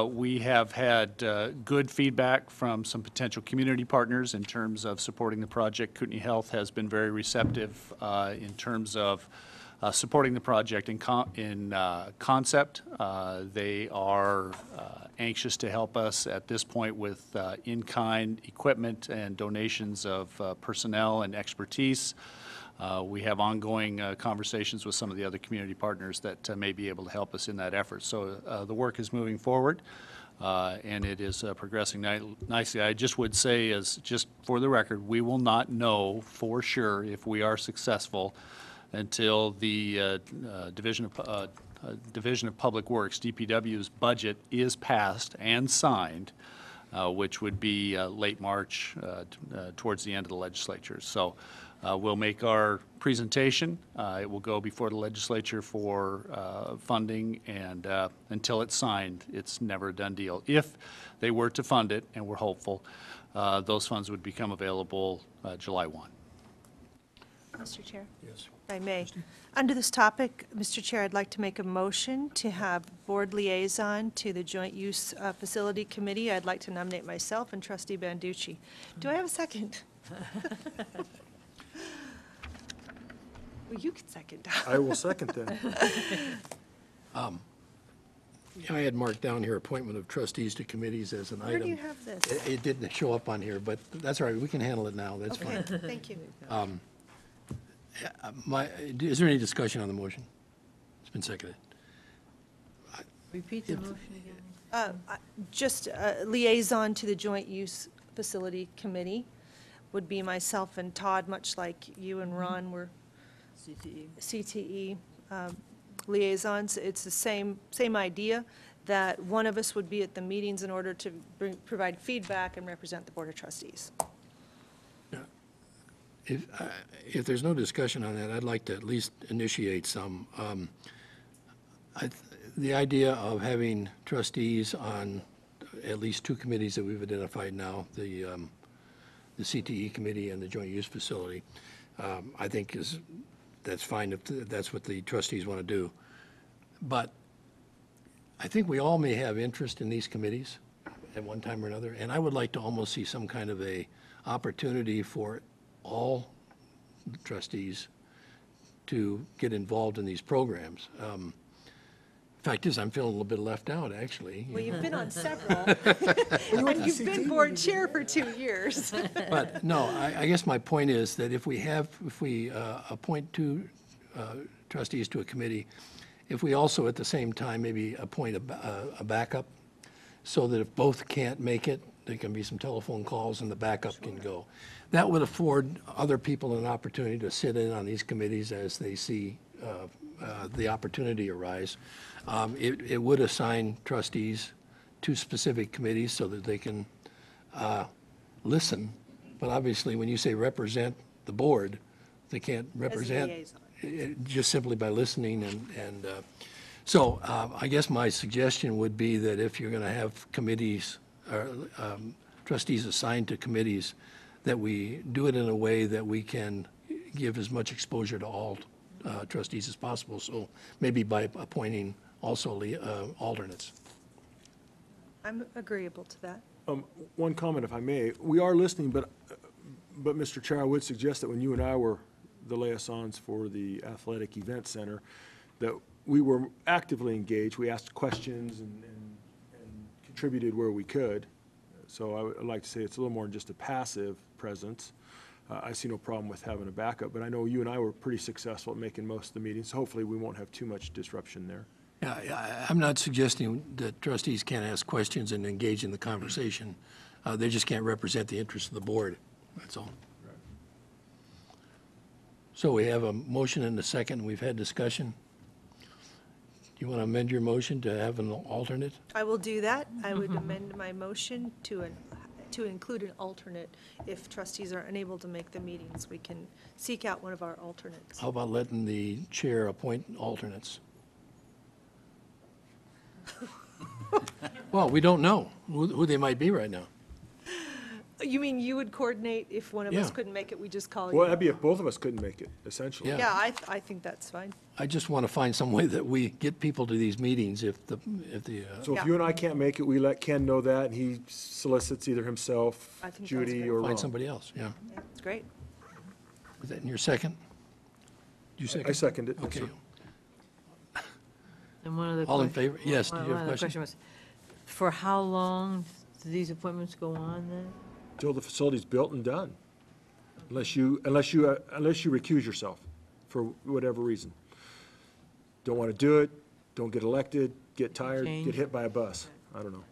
We have had good feedback from some potential community partners in terms of supporting the project. Kootenai Health has been very receptive in terms of supporting the project in concept. They are anxious to help us at this point with in-kind equipment and donations of personnel and expertise. We have ongoing conversations with some of the other community partners that may be able to help us in that effort. So the work is moving forward, and it is progressing nicely. I just would say, as just for the record, we will not know for sure if we are successful until the Division of Public Works, DPW's budget is passed and signed, which would be late March towards the end of the legislature. So we'll make our presentation. It will go before the legislature for funding, and until it's signed, it's never a done deal. If they were to fund it, and we're hopeful, those funds would become available July 1. Mr. Chair? Yes. If I may. Under this topic, Mr. Chair, I'd like to make a motion to have board liaison to the Joint Use Facility Committee. I'd like to nominate myself and Trustee Banducci. Do I have a second? Well, you can second. I will second that. I had marked down here appointment of trustees to committees as an item. Where do you have this? It didn't show up on here, but that's all right. We can handle it now. That's fine. Okay, thank you. Is there any discussion on the motion? It's been seconded. Repeat the motion again. Just liaison to the Joint Use Facility Committee would be myself and Todd, much like you and Ron were CTE liaisons. It's the same idea, that one of us would be at the meetings in order to provide feedback and represent the Board of Trustees. If there's no discussion on that, I'd like to at least initiate some. The idea of having trustees on at least two committees that we've identified now, the CTE committee and the Joint Use Facility, I think that's fine if that's what the trustees want to do. But I think we all may have interest in these committees at one time or another, and I would like to almost see some kind of a opportunity for all trustees to get involved in these programs. Fact is, I'm feeling a little bit left out, actually. Well, you've been on several, and you've been board chair for 2 years. But no, I guess my point is that if we appoint two trustees to a committee, if we also at the same time maybe appoint a backup, so that if both can't make it, there can be some telephone calls and the backup can go. That would afford other people an opportunity to sit in on these committees as they see the opportunity arise. It would assign trustees to specific committees so that they can listen. But obviously, when you say represent the board, they can't represent just simply by listening. So I guess my suggestion would be that if you're going to have committees, or trustees assigned to committees, that we do it in a way that we can give as much exposure to all trustees as possible. So maybe by appointing also alternates. I'm agreeable to that. One comment, if I may. We are listening, but Mr. Chair, I would suggest that when you and I were the liaisons for the Athletic Event Center, that we were actively engaged. We asked questions and contributed where we could. So I would like to say it's a little more than just a passive presence. I see no problem with having a backup, but I know you and I were pretty successful at making most of the meetings, so hopefully we won't have too much disruption there. Yeah, I'm not suggesting that trustees can't ask questions and engage in the conversation. They just can't represent the interests of the board, that's all. Right. So we have a motion and a second. We've had discussion. Do you want to amend your motion to have an alternate? I will do that. I would amend my motion to include an alternate. If trustees are unable to make the meetings, we can seek out one of our alternates. How about letting the chair appoint alternates? Well, we don't know who they might be right now. You mean you would coordinate if one of us Yeah. couldn't make it, we just call Well, you? that'd be if both of us couldn't make it, essentially. Yeah. Yeah, I think that's fine. I just want to find some way that we get people to these meetings if the, So if Yeah. you and I can't make it, we let Ken know that, and he solicits either himself, I think that's Judy, great. or Ron. find somebody else, yeah. Yeah, it's great. Was that in your second? You second? I second it. yes, Okay. sir. And one other All in question- favor? Yes, did you have a one other question? was, for how long do these appointments go on then? Till the facility's built and done. Unless you recuse yourself for whatever reason. Don't want to do it, don't get elected, get tired, Change. get hit by a bus. I don't know.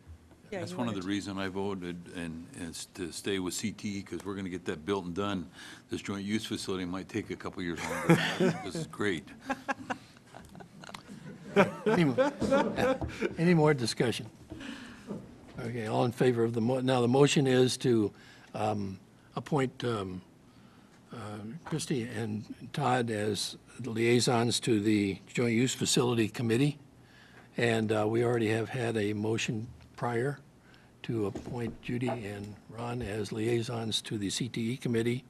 Yeah, That's you one of wanted the reasons I voted and is to stay with CTE, because we're going to get that built and done. This joint use facility might take a couple years longer. This is great. Any more discussion? Okay, all in favor of the, now the motion is to appoint Christie and Todd as the liaisons to the Joint Use Facility Committee. And we already have had a motion prior to appoint Judy and Ron as liaisons to the CTE Committee.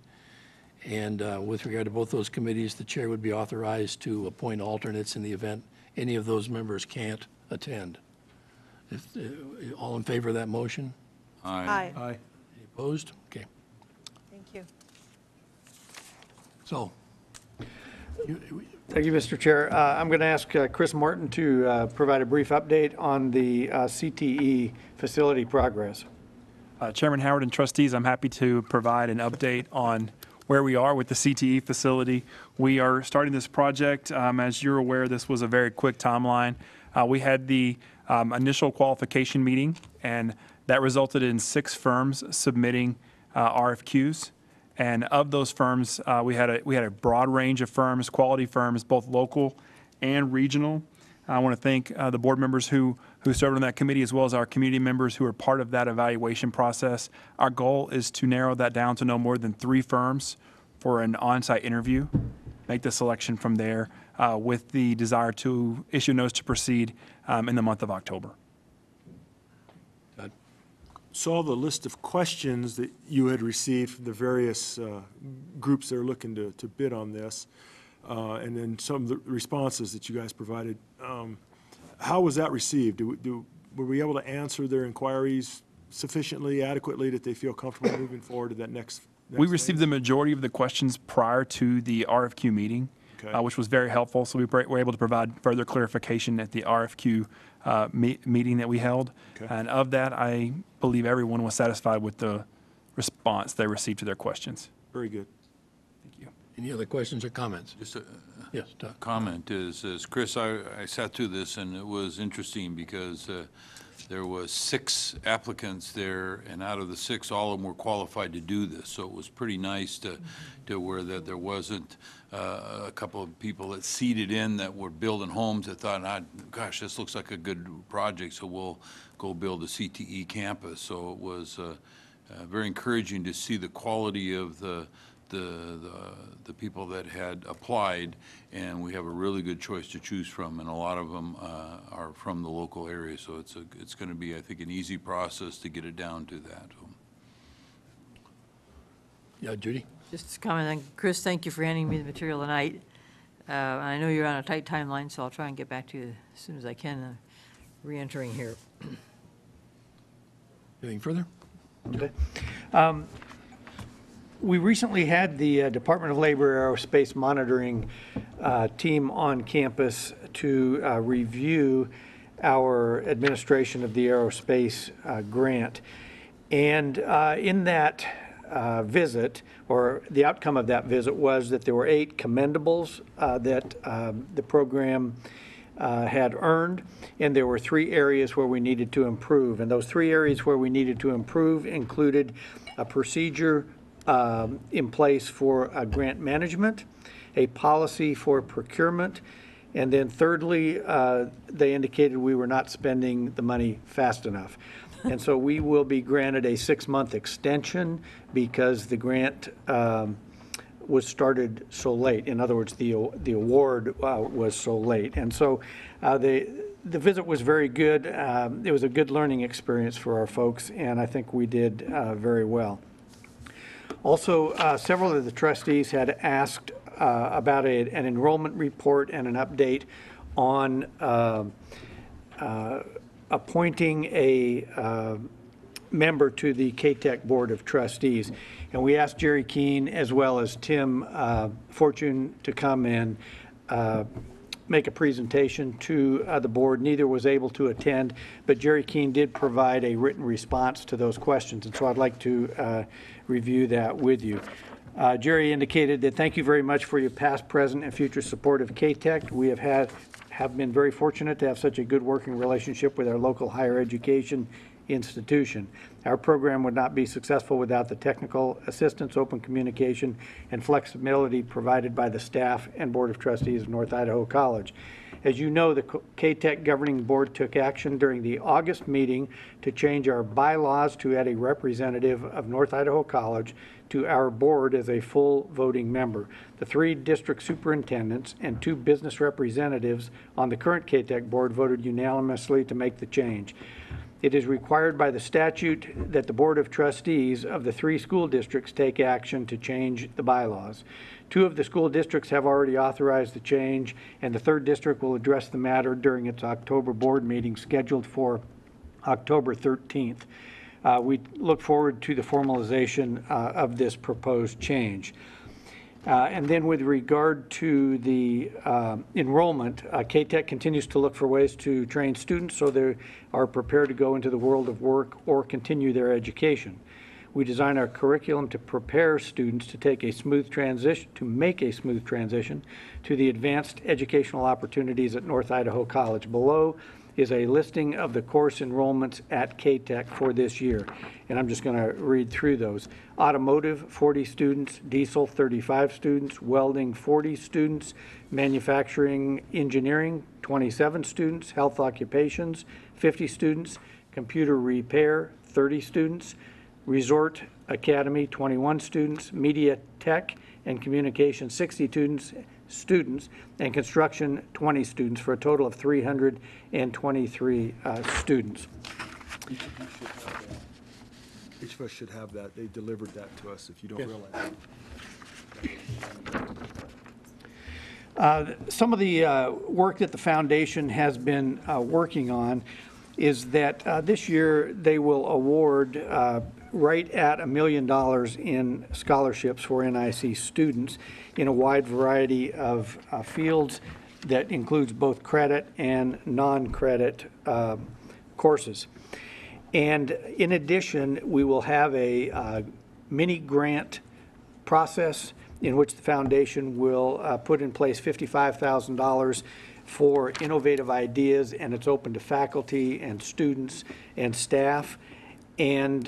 And with regard to both those committees, the chair would be authorized to appoint alternates in the event any of those members can't attend. If, all in favor of that motion? Aye, Aye. Any opposed? Okay, thank you. so. Thank you, Mr. Chair. I'm going to ask Chris Martin to provide a brief update on the CTE facility progress. Chairman Howard and trustees, I'm happy to provide an update on where we are with the CTE facility. We are starting this project. As you're aware, this was a very quick timeline. We had the initial qualification meeting, and that resulted in 6 firms submitting RFQs. And of those firms, we had a broad range of firms, quality firms, both local and regional. I want to thank the board members who served on that committee, as well as our community members who are part of that evaluation process. Our goal is to narrow that down to no more than 3 firms for an on-site interview, make the selection from there, with the desire to issue notice to proceed in the month of October. Saw the list of questions that you had received from the various groups that are looking to bid on this, and then some of the responses that you guys provided. How was that received? Were we able to answer their inquiries sufficiently, adequately, that they feel comfortable moving forward to that next We phase? received the majority of the questions prior to the RFQ meeting, Okay. which was very helpful. So we were able to provide further clarification at the RFQ meeting that we held. Okay. And of that, I believe everyone was satisfied with the response they received to their questions. Very good. Thank you. Any other questions or comments? Just a Yes, Todd. comment is Chris, I sat through this, and it was interesting because there was 6 applicants there, and out of the 6, all of them were qualified to do this. So it was pretty nice to where that there wasn't a couple of people that seeded in that were building homes that thought, gosh, this looks like a good project, so we'll go build a CTE campus. So it was very encouraging to see the quality of the people that had applied, and we have a really good choice to choose from, and a lot of them are from the local area, so it's going to be, I think, an easy process to get it down to that. Yeah, Judy? Just a comment, and Chris, thank you for handing me the material tonight. I know you're on a tight timeline, so I'll try and get back to you as soon as I can, re-entering here. Anything further? Okay. We recently had the Department of Labor Aerospace Monitoring team on campus to review our administration of the aerospace grant. And in that visit, or the outcome of that visit, was that there were 8 commendables that the program had earned, and there were 3 areas where we needed to improve. And those 3 areas where we needed to improve included a procedure in place for grant management, a policy for procurement, and then thirdly, they indicated we were not spending the money fast enough. And so we will be granted a 6-month extension because the grant was started so late. In other words, the award was so late. And so the visit was very good. It was a good learning experience for our folks, and I think we did very well. Also, several of the trustees had asked about an enrollment report and an update on appointing a member to the KTEC Board of Trustees. And we asked Jerry Keene as well as Tim Fortune to come and make a presentation to the board. Neither was able to attend, but Jerry Keene did provide a written response to those questions, and so I'd like to review that with you. Jerry indicated that thank you very much for your past, present, and future support of KTEC. We have been very fortunate to have such a good working relationship with our local higher education institution. Our program would not be successful without the technical assistance, open communication, and flexibility provided by the staff and Board of Trustees of North Idaho College. As you know, the KTEC Governing Board took action during the August meeting to change our bylaws to add a representative of North Idaho College to our board as a full voting member. The 3 district superintendents and 2 business representatives on the current KTEC board voted unanimously to make the change. It is required by the statute that the Board of Trustees of the 3 school districts take action to change the bylaws. 2 of the school districts have already authorized the change, and the 3rd district will address the matter during its October board meeting scheduled for October 13th. We look forward to the formalization of this proposed change. And then with regard to the enrollment, KTEC continues to look for ways to train students so they are prepared to go into the world of work or continue their education. We design our curriculum to prepare students to make a smooth transition to the advanced educational opportunities at North Idaho College. Below is a listing of the course enrollments at KTEC for this year, and I'm just going to read through those. Automotive, 40 students, diesel, 35 students, welding, 40 students, manufacturing engineering, 27 students, health occupations, 50 students, computer repair, 30 students, resort academy, 21 students, media tech and communication, 60 students, and construction, 20 students, for a total of 323 students. Each of us should have that. They delivered that to us, if you don't realize it. Some of the work that the foundation has been working on is that this year they will award right at $1 million in scholarships for NIC students in a wide variety of fields that includes both credit and non-credit courses. And in addition, we will have a mini grant process in which the foundation will put in place $55,000 for innovative ideas, and it's open to faculty and students and staff. And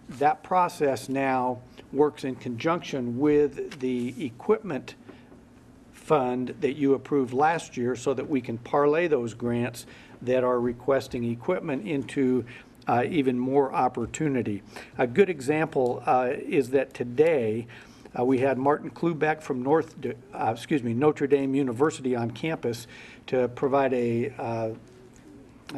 that process now works in conjunction with the equipment fund that you approved last year so that we can parlay those grants that are requesting equipment into even more opportunity. A good example is that today we had Martin Klubeck from Notre Dame University on campus to provide I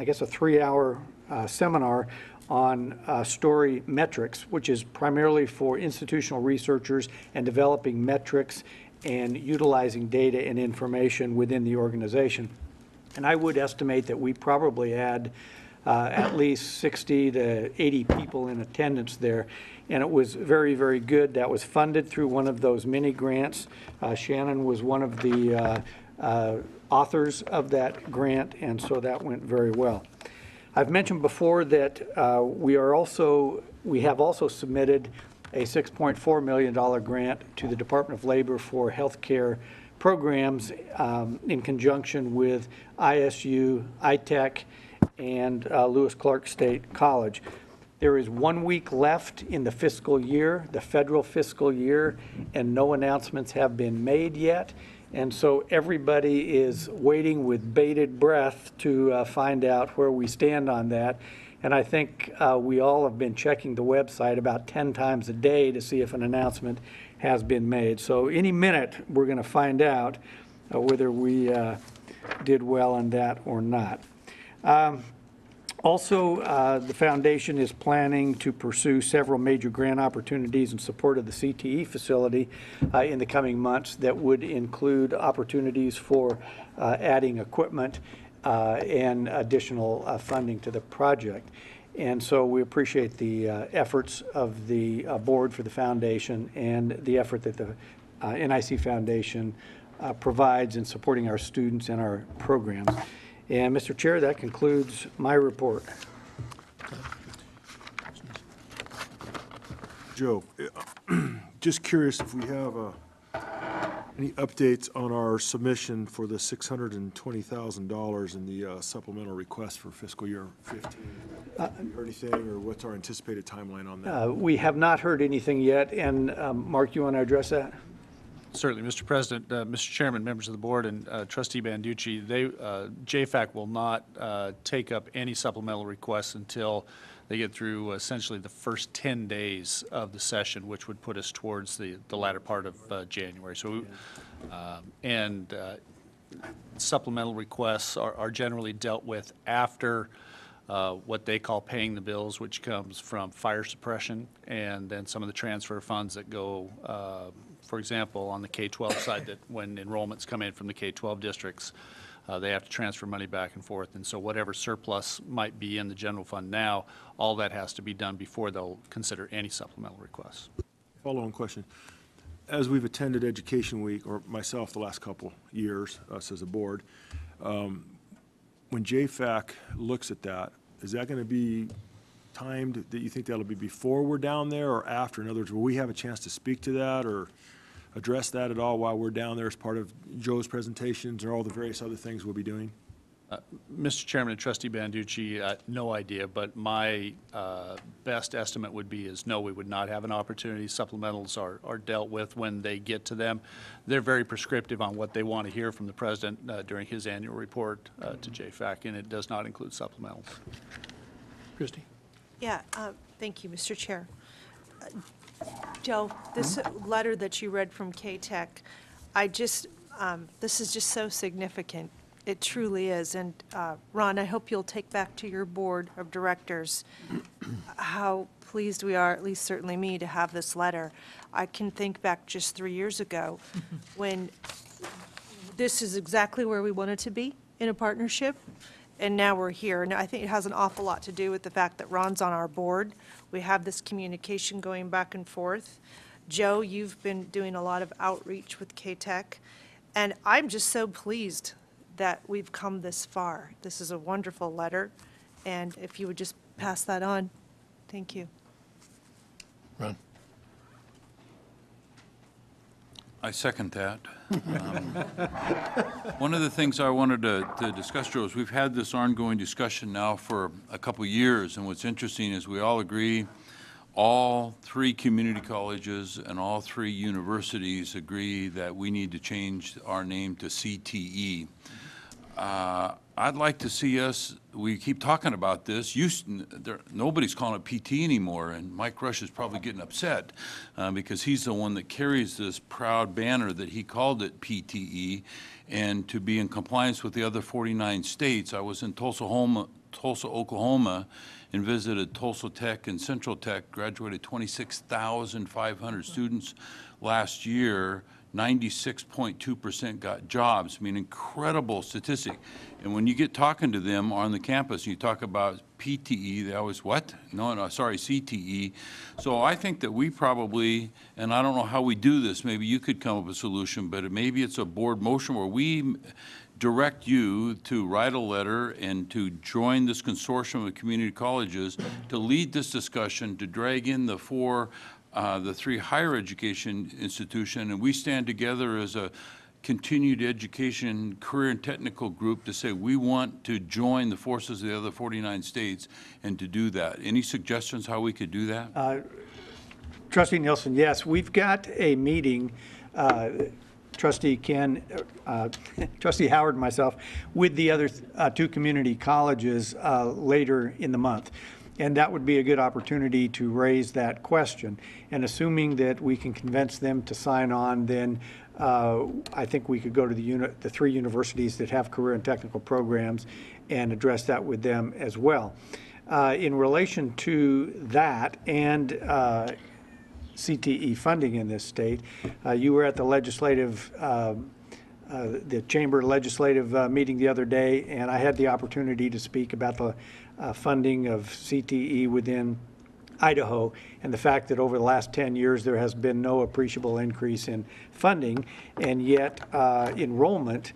guess a 3-hour seminar on story metrics, which is primarily for institutional researchers and developing metrics and utilizing data and information within the organization. And I would estimate that we probably had at least 60 to 80 people in attendance there. And it was very, very good. That was funded through one of those mini grants. Shannon was one of the authors of that grant, and so that went very well. I've mentioned before that we have also submitted a $6.4 million grant to the Department of Labor for healthcare programs in conjunction with ISU, ITech, and Lewis Clark State College. There is 1 week left in the fiscal year, the federal fiscal year, and no announcements have been made yet. And so everybody is waiting with bated breath to find out where we stand on that. And I think we all have been checking the website about 10 times a day to see if an announcement has been made. So any minute, we're going to find out whether we did well on that or not. Also, the foundation is planning to pursue several major grant opportunities in support of the CTE facility in the coming months that would include opportunities for adding equipment and additional funding to the project. And so we appreciate the efforts of the board for the foundation and the effort that the NIC Foundation provides in supporting our students and our programs. And Mr. Chair, that concludes my report. Joe, just curious if we have any updates on our submission for the $620,000 in the supplemental request for fiscal year 15? Have you heard anything, or what's our anticipated timeline on that? We have not heard anything yet, and Mark, you want to address that? Certainly, Mr. President, Mr. Chairman, members of the board, and Trustee Banducci, JFAC will not take up any supplemental requests until they get through essentially the first 10 days of the session, which would put us towards the latter part of January. So, supplemental requests are generally dealt with after what they call paying the bills, which comes from fire suppression, and then some of the transfer funds that go, for example, on the K-12 side, that when enrollments come in from the K-12 districts, they have to transfer money back and forth. And so whatever surplus might be in the general fund now, all that has to be done before they'll consider any supplemental requests. Follow-on question. As we've attended Education Week, or myself the last couple years, us as a board, when JFAC looks at that, is that going to be timed, that you think that'll be before we're down there or after? In other words, will we have a chance to speak to that or address that at all while we're down there as part of Joe's presentations or all the various other things we'll be doing? Mr. Chairman and Trustee Banducci, no idea, but my best estimate would be is no, we would not have an opportunity. Supplementals are dealt with when they get to them. They're very prescriptive on what they want to hear from the President during his annual report to JFAC, and it does not include supplementals. Christie? Yeah, thank you, Mr. Chair. Joe, this letter that you read from K-Tech, this is just so significant. It truly is. And Ron, I hope you'll take back to your board of directors how pleased we are, at least certainly me, to have this letter. I can think back just 3 years ago when this is exactly where we wanted to be in a partnership. And now we're here. And I think it has an awful lot to do with the fact that Ron's on our board. We have this communication going back and forth. Joe, you've been doing a lot of outreach with K-Tech. And I'm just so pleased that we've come this far. This is a wonderful letter. And if you would just pass that on, thank you. Ron? I second that. One of the things I wanted to discuss, Joe, is we've had this ongoing discussion now for a couple years, and what's interesting is we all agree, all 3 community colleges and all 3 universities agree that we need to change our name to CTE. I'd like to see us, we keep talking about this, nobody's calling it PT anymore, and Mike Rush is probably getting upset because he's the one that carries this proud banner that he called it PTE, and to be in compliance with the other 49 states. I was in Tulsa, Oklahoma, and visited Tulsa Tech and Central Tech, graduated 26,500 students last year. 96.2% got jobs. I mean, incredible statistic. And when you get talking to them on the campus, you talk about PTE, they always, what? No, sorry, CTE. So I think that we probably, and I don't know how we do this, maybe you could come up with a solution, but maybe it's a board motion where we direct you to write a letter and to join this consortium of community colleges to lead this discussion, to drag in the 3 higher education institutions, and we stand together as a continued education, career and technical group to say we want to join the forces of the other 49 states and to do that. Any suggestions how we could do that? Trustee Nielsen, yes, we've got a meeting, Trustee Ken, Trustee Howard and myself, with the other 2 community colleges later in the month. And that would be a good opportunity to raise that question. And assuming that we can convince them to sign on, then I think we could go to the 3 universities that have career and technical programs and address that with them as well. In relation to that and CTE funding in this state, you were at the the Chamber Legislative meeting the other day, and I had the opportunity to speak about the funding of CTE within Idaho, and the fact that over the last 10 years there has been no appreciable increase in funding, and yet enrollment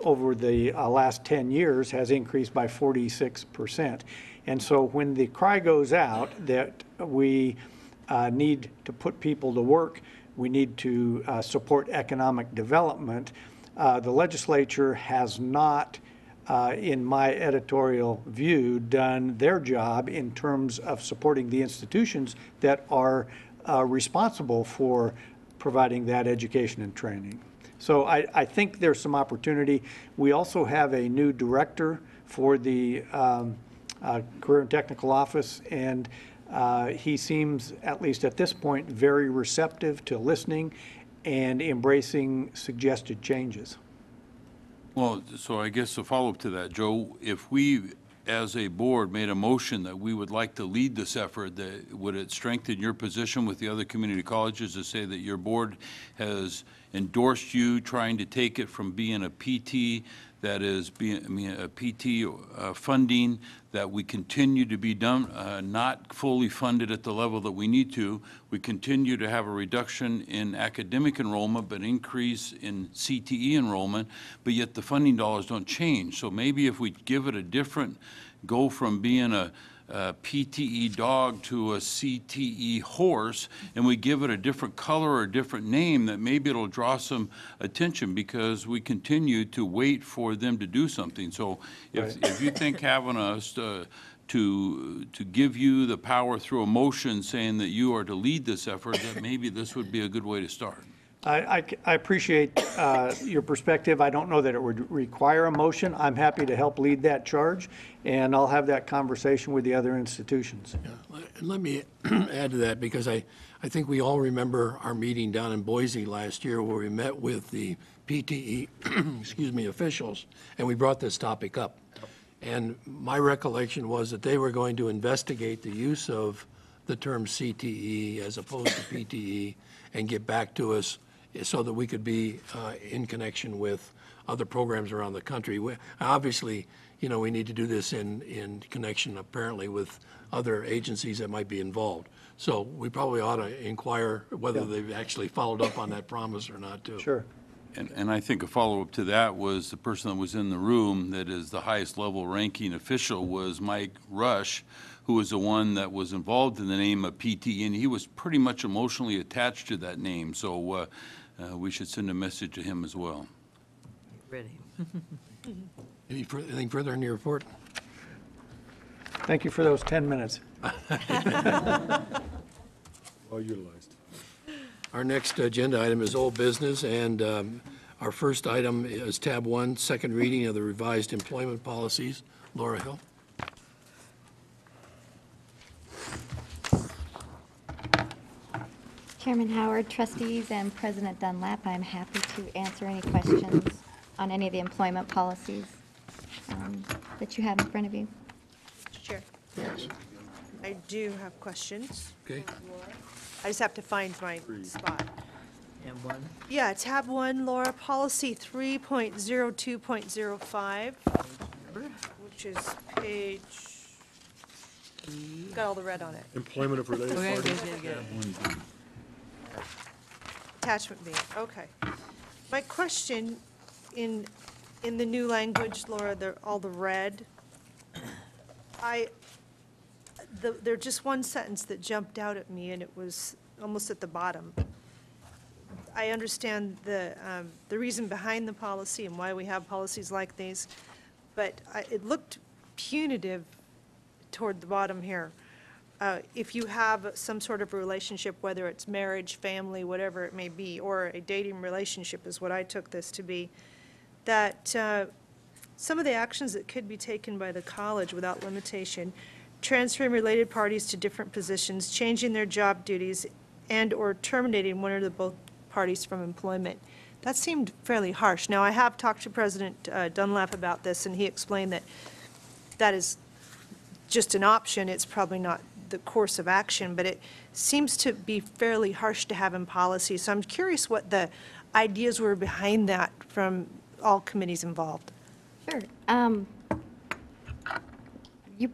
over the last 10 years has increased by 46%. And so when the cry goes out that we need to put people to work, we need to support economic development, the legislature has not, in my editorial view, done their job in terms of supporting the institutions that are responsible for providing that education and training. So I think there's some opportunity. We also have a new director for the Career and Technical Office, and he seems, at least at this point, very receptive to listening and embracing suggested changes. Well, so I guess a follow-up to that, Joe, if we, as a board, made a motion that we would like to lead this effort, would it strengthen your position with the other community colleges to say that your board has endorsed you trying to take it from being a PT that is a PT funding that we continue to be not fully funded at the level that we need to. We continue to have a reduction in academic enrollment, but increase in CTE enrollment, but yet the funding dollars don't change. So maybe if we give it a different, go from being a PTE dog to a CTE horse, and we give it a different color or a different name, that maybe it'll draw some attention, because we continue to wait for them to do something. So if you think having us to give you the power through a motion saying that you are to lead this effort, that maybe this would be a good way to start. I appreciate your perspective. I don't know that it would require a motion. I'm happy to help lead that charge, and I'll have that conversation with the other institutions. Yeah. Let me add to that, because I think we all remember our meeting down in Boise last year where we met with the PTE officials, and we brought this topic up. And my recollection was that they were going to investigate the use of the term CTE as opposed to PTE and get back to us so that we could be in connection with other programs around the country. Obviously, we need to do this in connection, apparently, with other agencies that might be involved. So we probably ought to inquire whether they've actually followed up on that promise or not, too. Sure. And I think a follow-up to that was the person that was in the room that is the highest level ranking official was Mike Rush, who was the one that was involved in the name of PT, and he was pretty much emotionally attached to that name. So we should send a message to him as well. Ready. Anything further in your report? Thank you for those 10 minutes. Well utilized. Our next agenda item is old business, and our first item is tab 1, second reading of the revised employment policies. Laura Hill. Chairman Howard, trustees, and President Dunlap, I'm happy to answer any questions on any of the employment policies that you have in front of you. Mr. Chair. I do have questions. Okay. I just have to find my spot. And one. Yeah, tab 1, Laura, policy 3.02.05, which is page, got all the red on it. Employment of related Okay, parties. good. Attachment B, okay. My question in the new language, Laura, all the red, there's just one sentence that jumped out at me, and it was almost at the bottom. I understand the reason behind the policy and why we have policies like these, but it looked punitive toward the bottom here. If you have some sort of relationship, whether it's marriage, family, whatever it may be, or a dating relationship is what I took this to be, that some of the actions that could be taken by the college without limitation, transferring related parties to different positions, changing their job duties, and/or terminating one or both parties from employment. That seemed fairly harsh. Now, I have talked to President Dunlap about this, and he explained that that is just an option. It's probably not the course of action, but it seems to be fairly harsh to have in policy. So I'm curious what the ideas were behind that from all committees involved. Sure.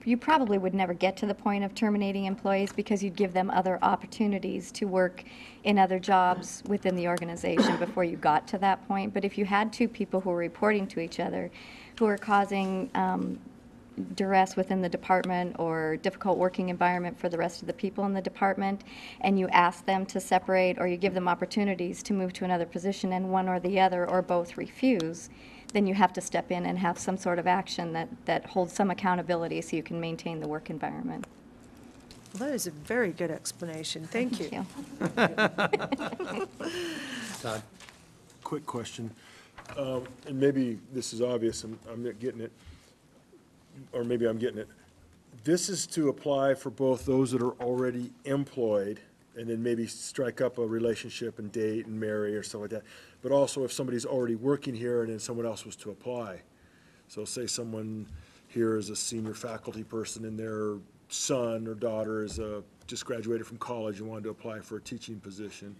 You probably would never get to the point of terminating employees because you'd give them other opportunities to work in other jobs within the organization before you got to that point. But if you had two people who were reporting to each other, who are causing duress within the department or difficult working environment for the rest of the people in the department, and you ask them to separate or you give them opportunities to move to another position and one or the other or both refuse, then you have to step in and have some sort of action that holds some accountability so you can maintain the work environment. Well, that is a very good explanation. Thank you. Todd? Quick question, and maybe this is obvious, and I'm not getting it, or maybe I'm getting it. This is to apply for both those that are already employed and then maybe strike up a relationship and date and marry or stuff like that. But also if somebody's already working here and then someone else was to apply. So say someone here is a senior faculty person and their son or daughter is just graduated from college and wanted to apply for a teaching position,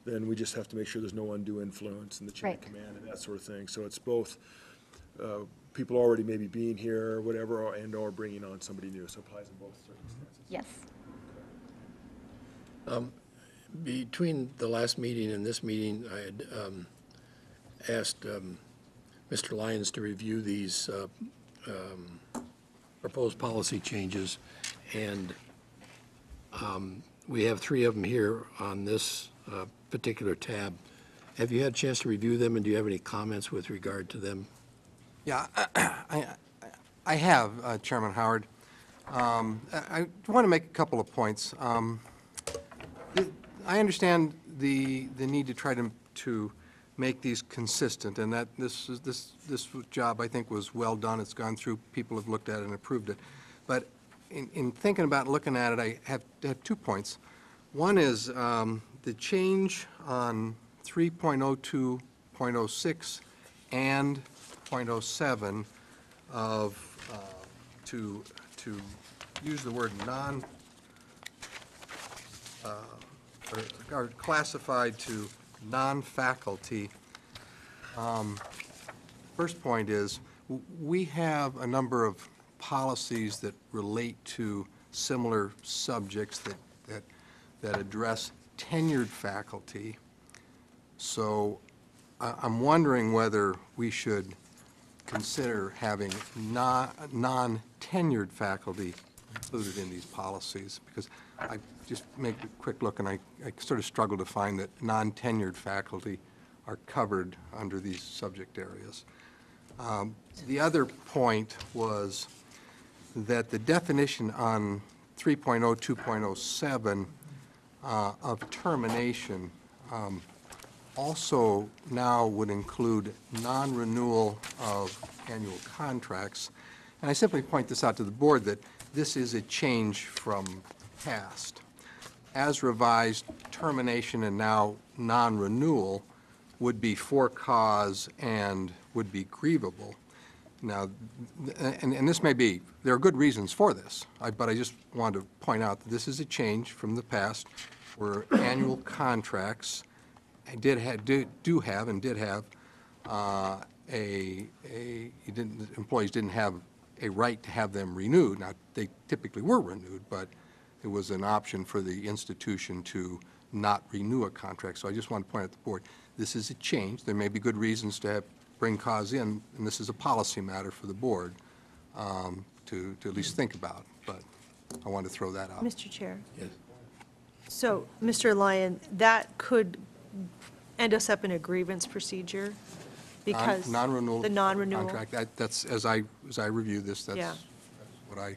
then we just have to make sure there's no undue influence in the chain of command and that sort of thing. So it's both people already maybe being here or whatever, and or bringing on somebody new. So it applies in both circumstances. Yes. Between the last meeting and this meeting, I had asked Mr. Lyons to review these proposed policy changes, and we have 3 of them here on this particular tab. Have you had a chance to review them, and do you have any comments with regard to them? Yeah, I have, Chairman Howard. I want to make a couple of points. I understand the need to try to make these consistent, and that this job, I think, was well done. It's gone through, people have looked at it and approved it. But in thinking about looking at it, I have 2 points. One is the change on 3.02.06 and 0.07 of, to use the word are classified to non-faculty. First point is, we have a number of policies that relate to similar subjects that address tenured faculty. So I'm wondering whether we should consider having non-tenured faculty included in these policies, because I just make a quick look and I sort of struggle to find that non-tenured faculty are covered under these subject areas. The other point was that the definition on 3.02.07 of termination also now would include non-renewal of annual contracts. And I simply point this out to the board that this is a change from past. As revised, termination and now non-renewal would be for cause and would be grievable. Now, and this may be, there are good reasons for this, but I just want to point out that this is a change from the past where annual contracts do have employees didn't have a right to have them renewed. Now, they typically were renewed, but it was an option for the institution to not renew a contract. So I just want to point out to the board, this is a change. There may be good reasons to bring cause in, and this is a policy matter for the board to at least think about, but I want to throw that out. Mr. Chair. Yes. So, Mr. Lyon, that could end us up in a grievance procedure because Non-renewal the non-renewal. contract, that's, as I review this, that's Yeah. what I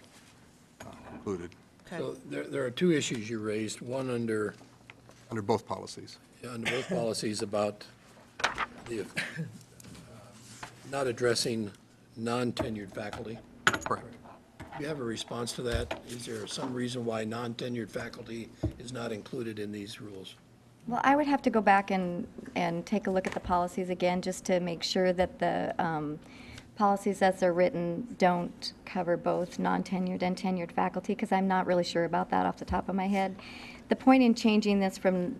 included. Okay. So there are 2 issues you raised, one under both policies. Yeah, under both policies about the not addressing non-tenured faculty. Correct. Do you have a response to that? Is there some reason why non-tenured faculty is not included in these rules? Well, I would have to go back and take a look at the policies again, just to make sure that the policies as they're written don't cover both non-tenured and tenured faculty, because I'm not really sure about that off the top of my head. The point in changing this from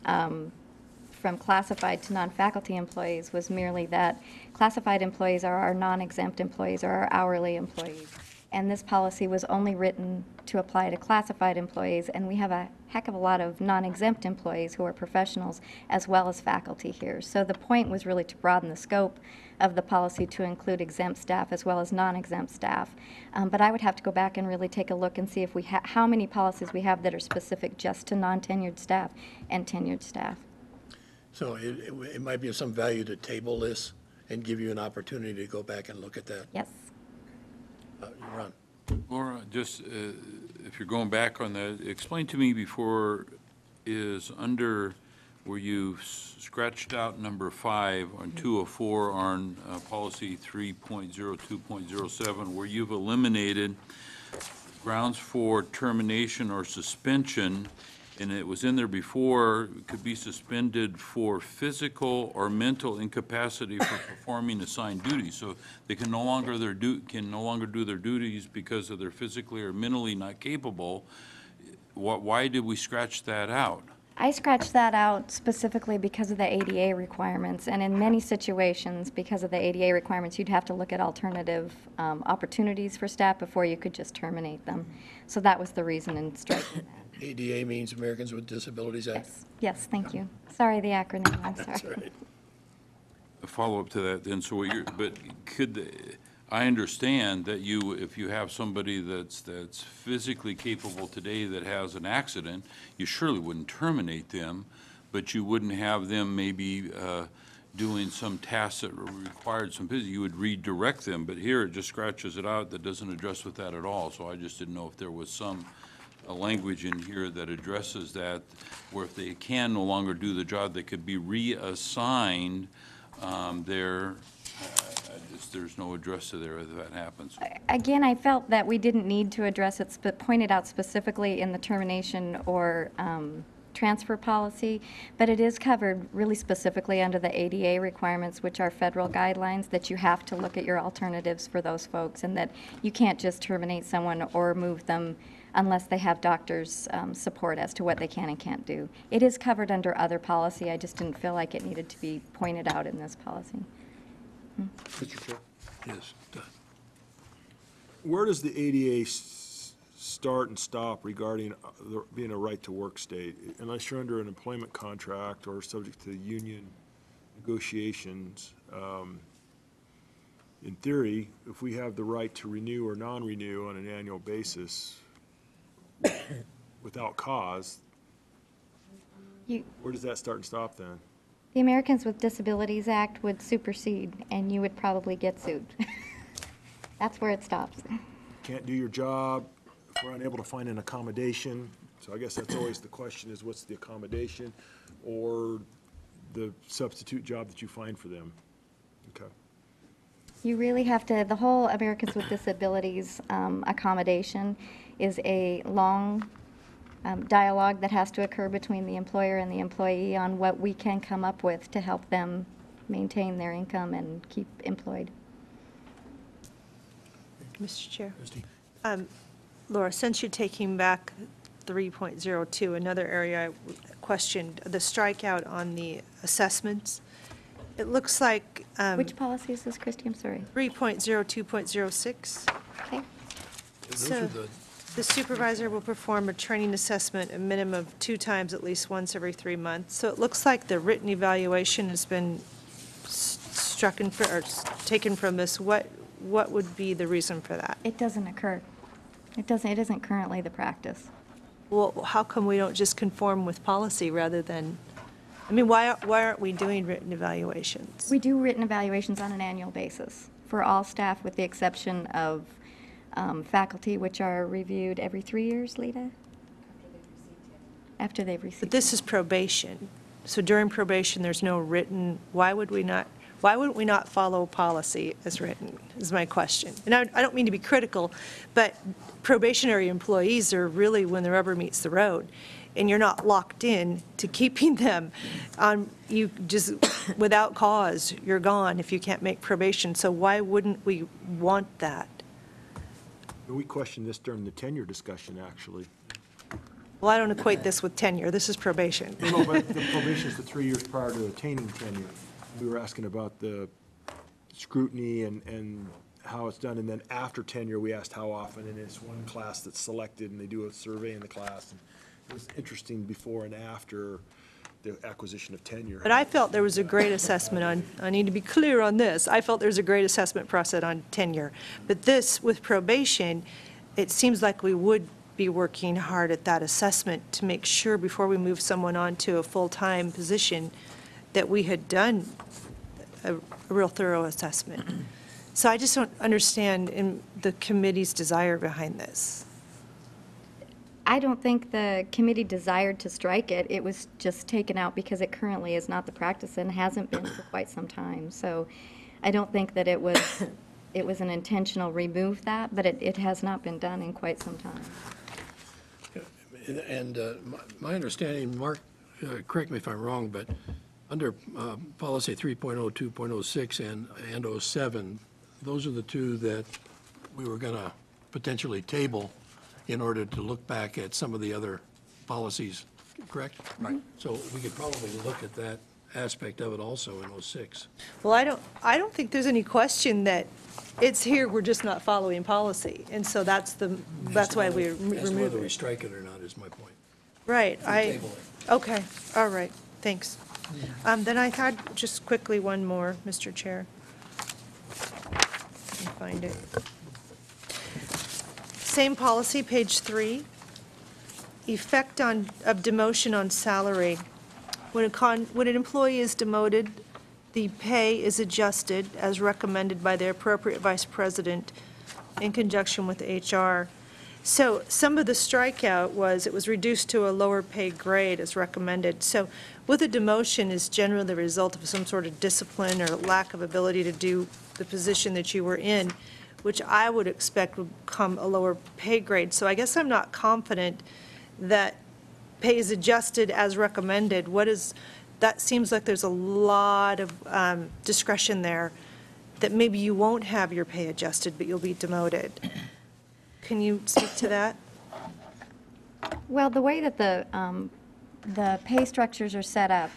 classified to non-faculty employees was merely that classified employees are our non-exempt employees or our hourly employees. And this policy was only written to apply to classified employees, and we have a heck of a lot of non-exempt employees who are professionals as well as faculty here. So the point was really to broaden the scope of the policy to include exempt staff as well as non-exempt staff. But I would have to go back and really take a look and see if we how many policies we have that are specific just to non-tenured staff and tenured staff. So it might be of some value to table this and give you an opportunity to go back and look at that. Yes. You're on. Laura, just if you're going back on that, explain to me before is under where you scratched out number 5 on 204 on policy 3.02.07, where you've eliminated grounds for termination or suspension, and it was in there before, could be suspended for physical or mental incapacity for performing assigned duties. So they can no longer do their duties because of they're physically or mentally not capable. Why did we scratch that out? I scratched that out specifically because of the ADA requirements, and in many situations, because of the ADA requirements, you'd have to look at alternative opportunities for staff before you could just terminate them. So that was the reason in striking that. ADA means Americans with Disabilities Act? Yes, thank you. Sorry, the acronym, I'm sorry. That's right. A follow-up to that then, so I understand that if you have somebody that's physically capable today that has an accident, you surely wouldn't terminate them, but you wouldn't have them maybe doing some tasks that required some physical, you would redirect them, but here it just scratches it out, that doesn't address with that at all, so I just didn't know if there was some language in here that addresses that, where if they can no longer do the job, they could be reassigned there's no address to there if that happens. Again, I felt that we didn't need to address it, but pointed out specifically in the termination or transfer policy, but it is covered really specifically under the ADA requirements, which are federal guidelines, that you have to look at your alternatives for those folks, and that you can't just terminate someone or move them unless they have doctors' support as to what they can and can't do. It is covered under other policy. I just didn't feel like it needed to be pointed out in this policy. Mr. Chair? Yes. Where does the ADA start and stop regarding being a right-to-work state? Unless you're under an employment contract or subject to union negotiations, in theory, if we have the right to renew or non-renew on an annual basis without cause, where does that start and stop then? The Americans with Disabilities Act would supersede, and you would probably get sued. That's where it stops. Can't do your job if we're unable to find an accommodation. So I guess that's always the question, is what's the accommodation or the substitute job that you find for them? Okay. You really have to, the whole Americans with Disabilities accommodation is a long dialogue that has to occur between the employer and the employee on what we can come up with to help them maintain their income and keep employed. Mr. Chair. Laura, since you're taking back 3.02, another area I questioned, the strikeout on the assessments, it looks like... Which policy is this, Christy? I'm sorry. 3.02.06. Okay. So the supervisor will perform a training assessment a minimum of 2 times, at least once every 3 months. So it looks like the written evaluation has been taken from this. What would be the reason for that? It doesn't occur. It isn't currently the practice. Well, how come we don't just conform with policy rather than, I mean, why aren't we doing written evaluations? We do written evaluations on an annual basis for all staff with the exception of faculty, which are reviewed every 3 years, Lita? After they've received. But this is probation. So during probation, there's no written, why would we not Why wouldn't we not follow policy as written, is my question. And I don't mean to be critical, but probationary employees are really when the rubber meets the road, and you're not locked in to keeping them on, you just, without cause, you're gone if you can't make probation. So why wouldn't we want that? We questioned this during the tenure discussion, actually. Well, I don't equate this with tenure. This is probation. No, but the probation is the 3 years prior to attaining tenure. We were asking about the scrutiny and how it's done, and then after tenure, we asked how often, and it's one class that's selected, and they do a survey in the class. And it was interesting before and after the acquisition of tenure. But I felt there was a great assessment on, I need to be clear on this, I felt there's a great assessment process on tenure. But this, with probation, it seems like we would be working hard at that assessment to make sure before we move someone on to a full-time position that we had done a real thorough assessment. So I just don't understand in the committee's desire behind this. I don't think the committee desired to strike it. It was just taken out because it currently is not the practice and hasn't been for quite some time. So I don't think that it was an intentional remove that, but it has not been done in quite some time. And my understanding, Mark, correct me if I'm wrong, but under policy 3.02, 0.06, and 07, those are the two that we were going to potentially table in order to look back at some of the other policies, correct? Right. So we could probably look at that aspect of it also in 06. Well, I don't think there's any question that it's here, we're just not following policy. And so that's why we As to removed whether we it. strike it or not is my point. Right, Table it. okay, all right, thanks. Then I had just quickly one more, Mr. Chair. Let me find it. Same policy, page 3. Effect of demotion on salary. When an employee is demoted, the pay is adjusted as recommended by the appropriate vice president in conjunction with HR. So some of the strikeout was it was reduced to a lower pay grade as recommended. So with a demotion is generally the result of some sort of discipline or lack of ability to do the position that you were in, which I would expect would come a lower pay grade. So I guess I'm not confident that pay is adjusted as recommended. That seems like there's a lot of discretion there that maybe you won't have your pay adjusted, but you'll be demoted. Can you speak to that? Well, the way that the pay structures are set up,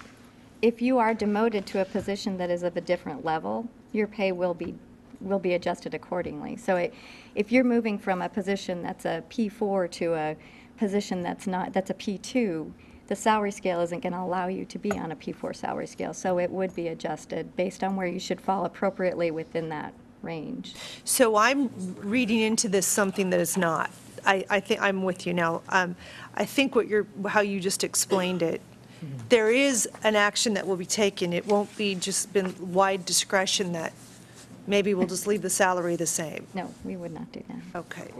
if you are demoted to a position that is of a different level, your pay will be adjusted accordingly. So if you're moving from a position that's a P4 to a position that's a P2, the salary scale isn't going to allow you to be on a P4 salary scale. So it would be adjusted based on where you should fall appropriately within that range. So I'm reading into this something that is not. I think I'm with you now. I think how you just explained it, there is an action that will be taken. It won't be just been wide discretion that maybe we'll just leave the salary the same. No, we would not do that. Okay.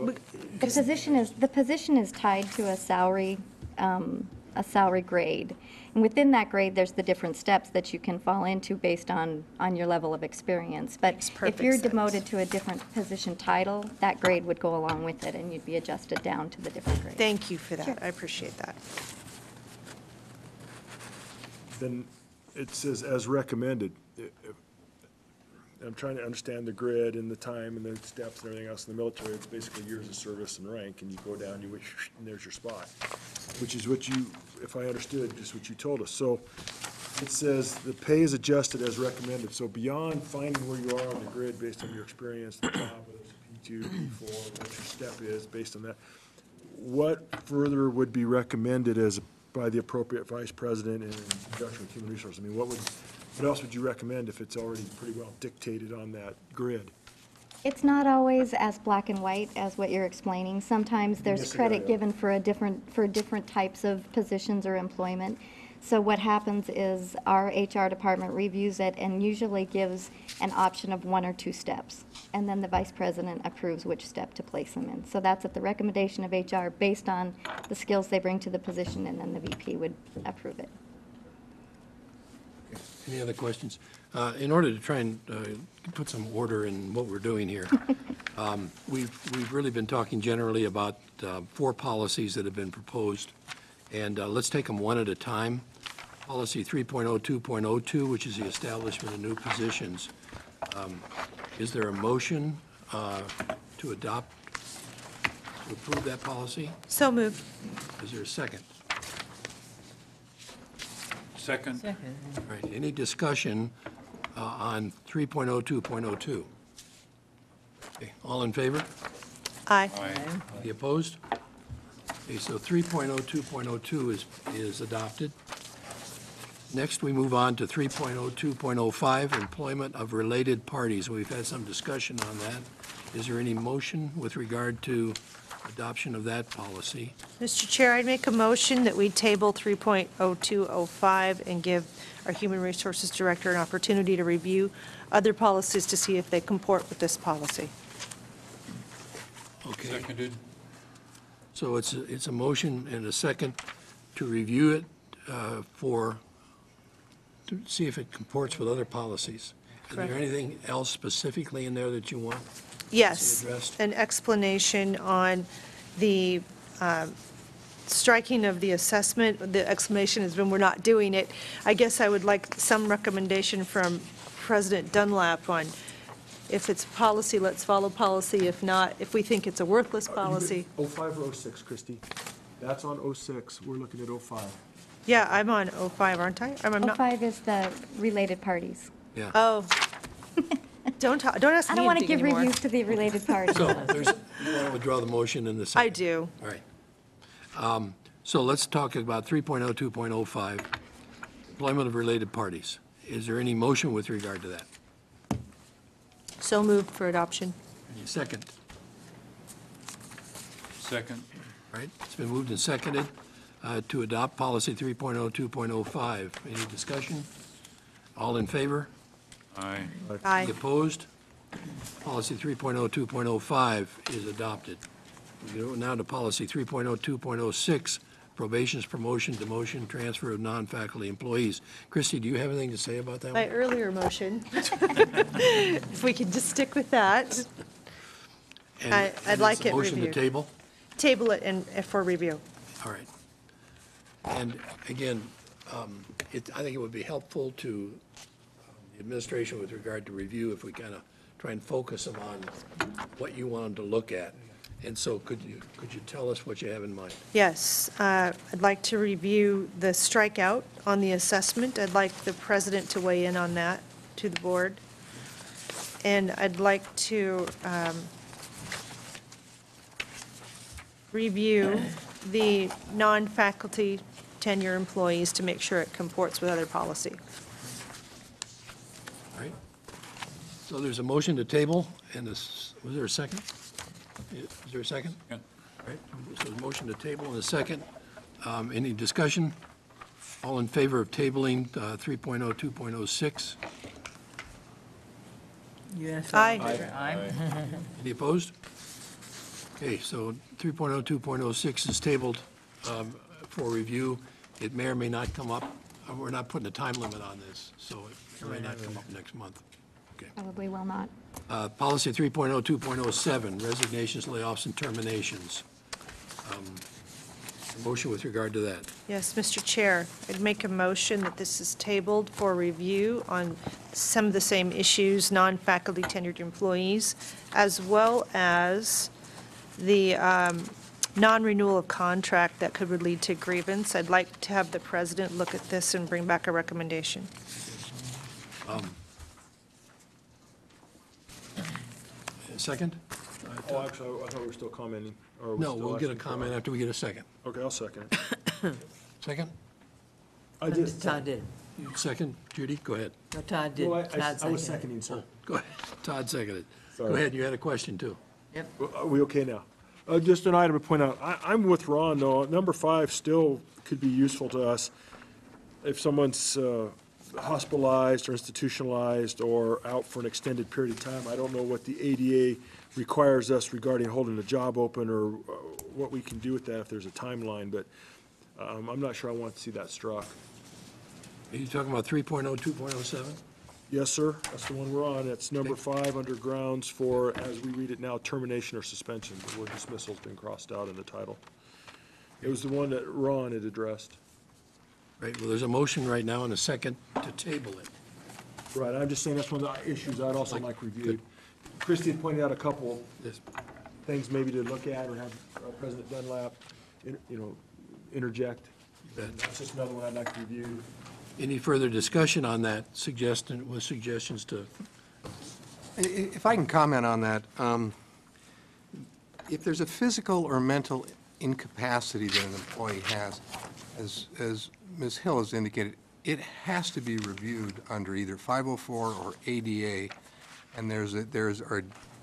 The position is tied to a salary grade. And within that grade, there's the different steps that you can fall into based on your level of experience. But if you're demoted to a different position title, that grade would go along with it, and you'd be adjusted down to the different grade. Thank you for that. Sure. I appreciate that. Then it says as recommended. I'm trying to understand the grid and the time and the steps and everything else. In the military, it's basically years of service and rank, and you go down, and there's your spot, which is what you, if I understood, just what you told us. So it says the pay is adjusted as recommended. So beyond finding where you are on the grid based on your experience, the job, whether it's P2, P4, what your step is based on that, what further would be recommended by the appropriate vice president in conjunction with human resources? I mean, what else would you recommend if it's already pretty well dictated on that grid? It's not always as black and white as what you're explaining. Sometimes there's credit given for different types of positions or employment. So what happens is our HR department reviews it and usually gives an option of 1 or 2 steps. And then the vice president approves which step to place them in. So that's at the recommendation of HR based on the skills they bring to the position, and then the VP would approve it. Any other questions? In order to try and put some order in what we're doing here, we've really been talking generally about 4 policies that have been proposed, and let's take them one at a time. Policy 3.02.02, which is the establishment of new positions. Is there a motion to adopt, to approve that policy? So moved. Is there a second? Second? All right, any discussion on 3.02.02? Okay, all in favor? Aye. Any opposed? Okay, so 3.02.02 is adopted. Next, we move on to 3.02.05, employment of related parties. We've had some discussion on that. Is there any motion with regard to adoption of that policy? Mr. Chair, I'd make a motion that we table 3.0205 and give our Human Resources Director an opportunity to review other policies to see if they comport with this policy. Okay, Seconded? so it's a motion and a second to review it to see if it comports with other policies. Is there Correct. anything else specifically in there that you want? Yes, addressed? an explanation on the striking of the assessment. The explanation has been we're not doing it. I guess I would like some recommendation from President Dunlap on if it's policy, let's follow policy. If not, if we think it's a worthless policy. 05 or 06, Christie? That's on 06. We're looking at 05. Yeah, I'm on 05, aren't I? I'm not. 05 is the related parties. Yeah. Oh. Don't ask me I don't want to anything give anymore. reviews to the related parties. So you want to withdraw the motion in the second? I do. All right. So let's talk about 3.02.05, employment of related parties. Is there any motion with regard to that? So moved for adoption. Any second? Second? All right, it's been moved and seconded to adopt policy 3.02.05. Any discussion? All in favor? Aye. Aye. Any opposed? Policy 3.02.05 is adopted. We go now to policy 3.02.06, probations, promotion, demotion, transfer of non-faculty employees. Christie, do you have anything to say about that My one? earlier motion, if we could just stick with that. And- I'd and like it's a it motion to reviewed. table? Table it and for review. All right. And again, I think it would be helpful to the administration with regard to review if we kind of try and focus them on what you want them to look at. And so could you tell us what you have in mind? Yes, I'd like to review the strikeout on the assessment. I'd like the president to weigh in on that to the board. And I'd like to review the non-faculty tenure employees to make sure it comports with other policy. All right? So there's a motion to table, and was there a second? Is there a second? Yeah. All right, so there's a motion to table and a second. Any discussion? All in favor of tabling 3.02.06? Yes. Aye. Any opposed? Okay, so 3.02.06 is tabled for review. It may or may not come up. We're not putting a time limit on this, so it may not come up next month. Okay. Probably will not. Policy 3.02.07, resignations, layoffs, and terminations. Motion with regard to that. Yes, Mr. Chair, I'd make a motion that this is tabled for review on some of the same issues, non-faculty tenured employees, as well as the non-renewal of contract that could lead to grievance. I'd like to have the president look at this and bring back a recommendation. Second? Oh, actually, I thought we were still commenting. Or are we No, still we'll get a asking for- comment after we get a second. Okay, I'll second it. Second? I did. Todd did. You second, Judy? Go ahead. No, Todd did. Well, Todd I was seconded. seconding, sir. Go ahead. Todd seconded. Go Sorry. ahead, you had a question, too. Well, are we okay now? Just an item to point out. I'm with Ron, though. Number 5 still could be useful to us. If someone's hospitalized or institutionalized or out for an extended period of time, I don't know what the ADA requires us regarding holding a job open or what we can do with that if there's a timeline, but I'm not sure I want to see that struck. Are you talking about 3.0, 2.07? Yes, sir, that's the one we're on. It's number 5 under grounds for, as we read it now, termination or suspension. The word dismissal's been crossed out in the title. It was the one that Ron had addressed. Right, well, there's a motion right now and a second to table it. Right, I'm just saying that's one of the issues I'd also like reviewed. Christie had pointed out a couple things maybe to look at or have President Dunlap, interject. That's just another one I'd like to review. Any further discussion on that suggestion, with suggestions to, If I can comment on that, if there's a physical or mental incapacity that an employee has, as Ms. Hill has indicated, it has to be reviewed under either 504 or ADA, and there's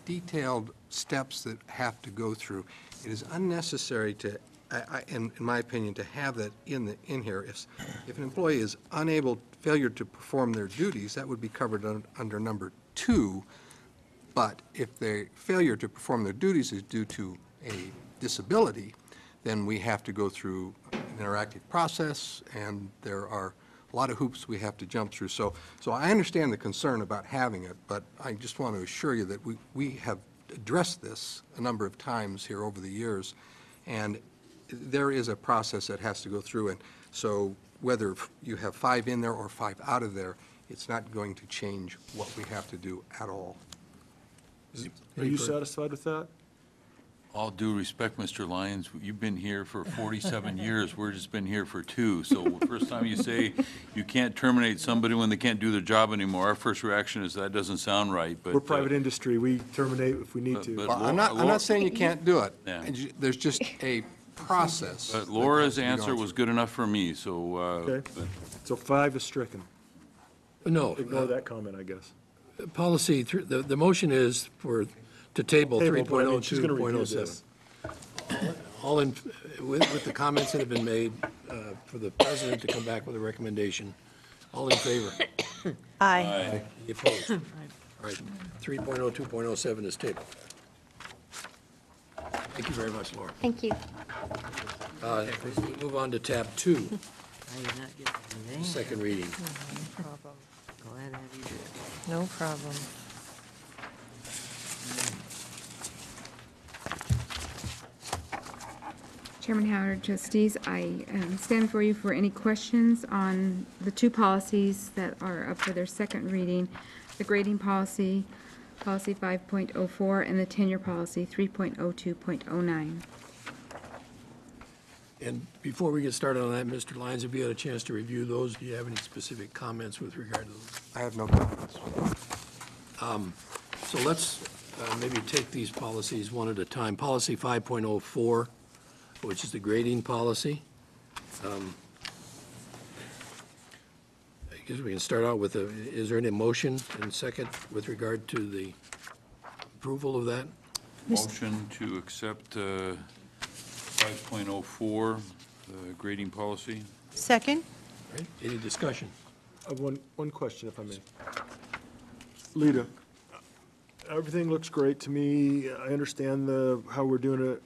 detailed steps that have to go through. It is unnecessary to, in my opinion, to have that in here. If an employee is failure to perform their duties, that would be covered under number 2. But if their failure to perform their duties is due to a disability, then we have to go through an interactive process, and there are a lot of hoops we have to jump through. So I understand the concern about having it, but I just want to assure you that we have addressed this a number of times here over the years, and there is a process that has to go through. And so whether you have 5 in there or 5 out of there, it's not going to change what we have to do at all. Are you satisfied with that? All due respect, Mr. Lyons, you've been here for 47 years. We've just been here for 2. So the first time you say you can't terminate somebody when they can't do their job anymore, our first reaction is that doesn't sound right. But We're private industry. We terminate if we need to. but Well, I'm not saying you can't do it. Yeah. There's just a process. But Laura's answer was good enough for me, so. Okay. So 5 is stricken. no. Ignore that comment, I guess. Policy, the motion is to table Table, but I 3.0, mean, she's gonna review 2.07. this. All in, with the comments that have been made, for the president to come back with a recommendation. All in favor? Aye. Any opposed? All right, 3.0, 2.07 is tabled. Thank you very much, Laura. Thank you. We move on to tab 2, I did not get the name. second reading. No problem. Glad to have you do it. No problem. Chairman Howard, trustees, I stand before you for any questions on the 2 policies that are up for their second reading, the grading policy, policy 5.04, and the tenure policy 3.02.09. And before we get started on that, Mr. Lyons, have you had a chance to review those? Do you have any specific comments with regard to those? I have no comments. So let's maybe take these policies one at a time. Policy 5.04, which is the grading policy. I guess we can start out with, is there any motion and second with regard to the approval of that? Motion to accept 5.04, the grading policy. Second? All right, any discussion? I have one question, if I may. Lita, everything looks great to me. I understand how we're doing it,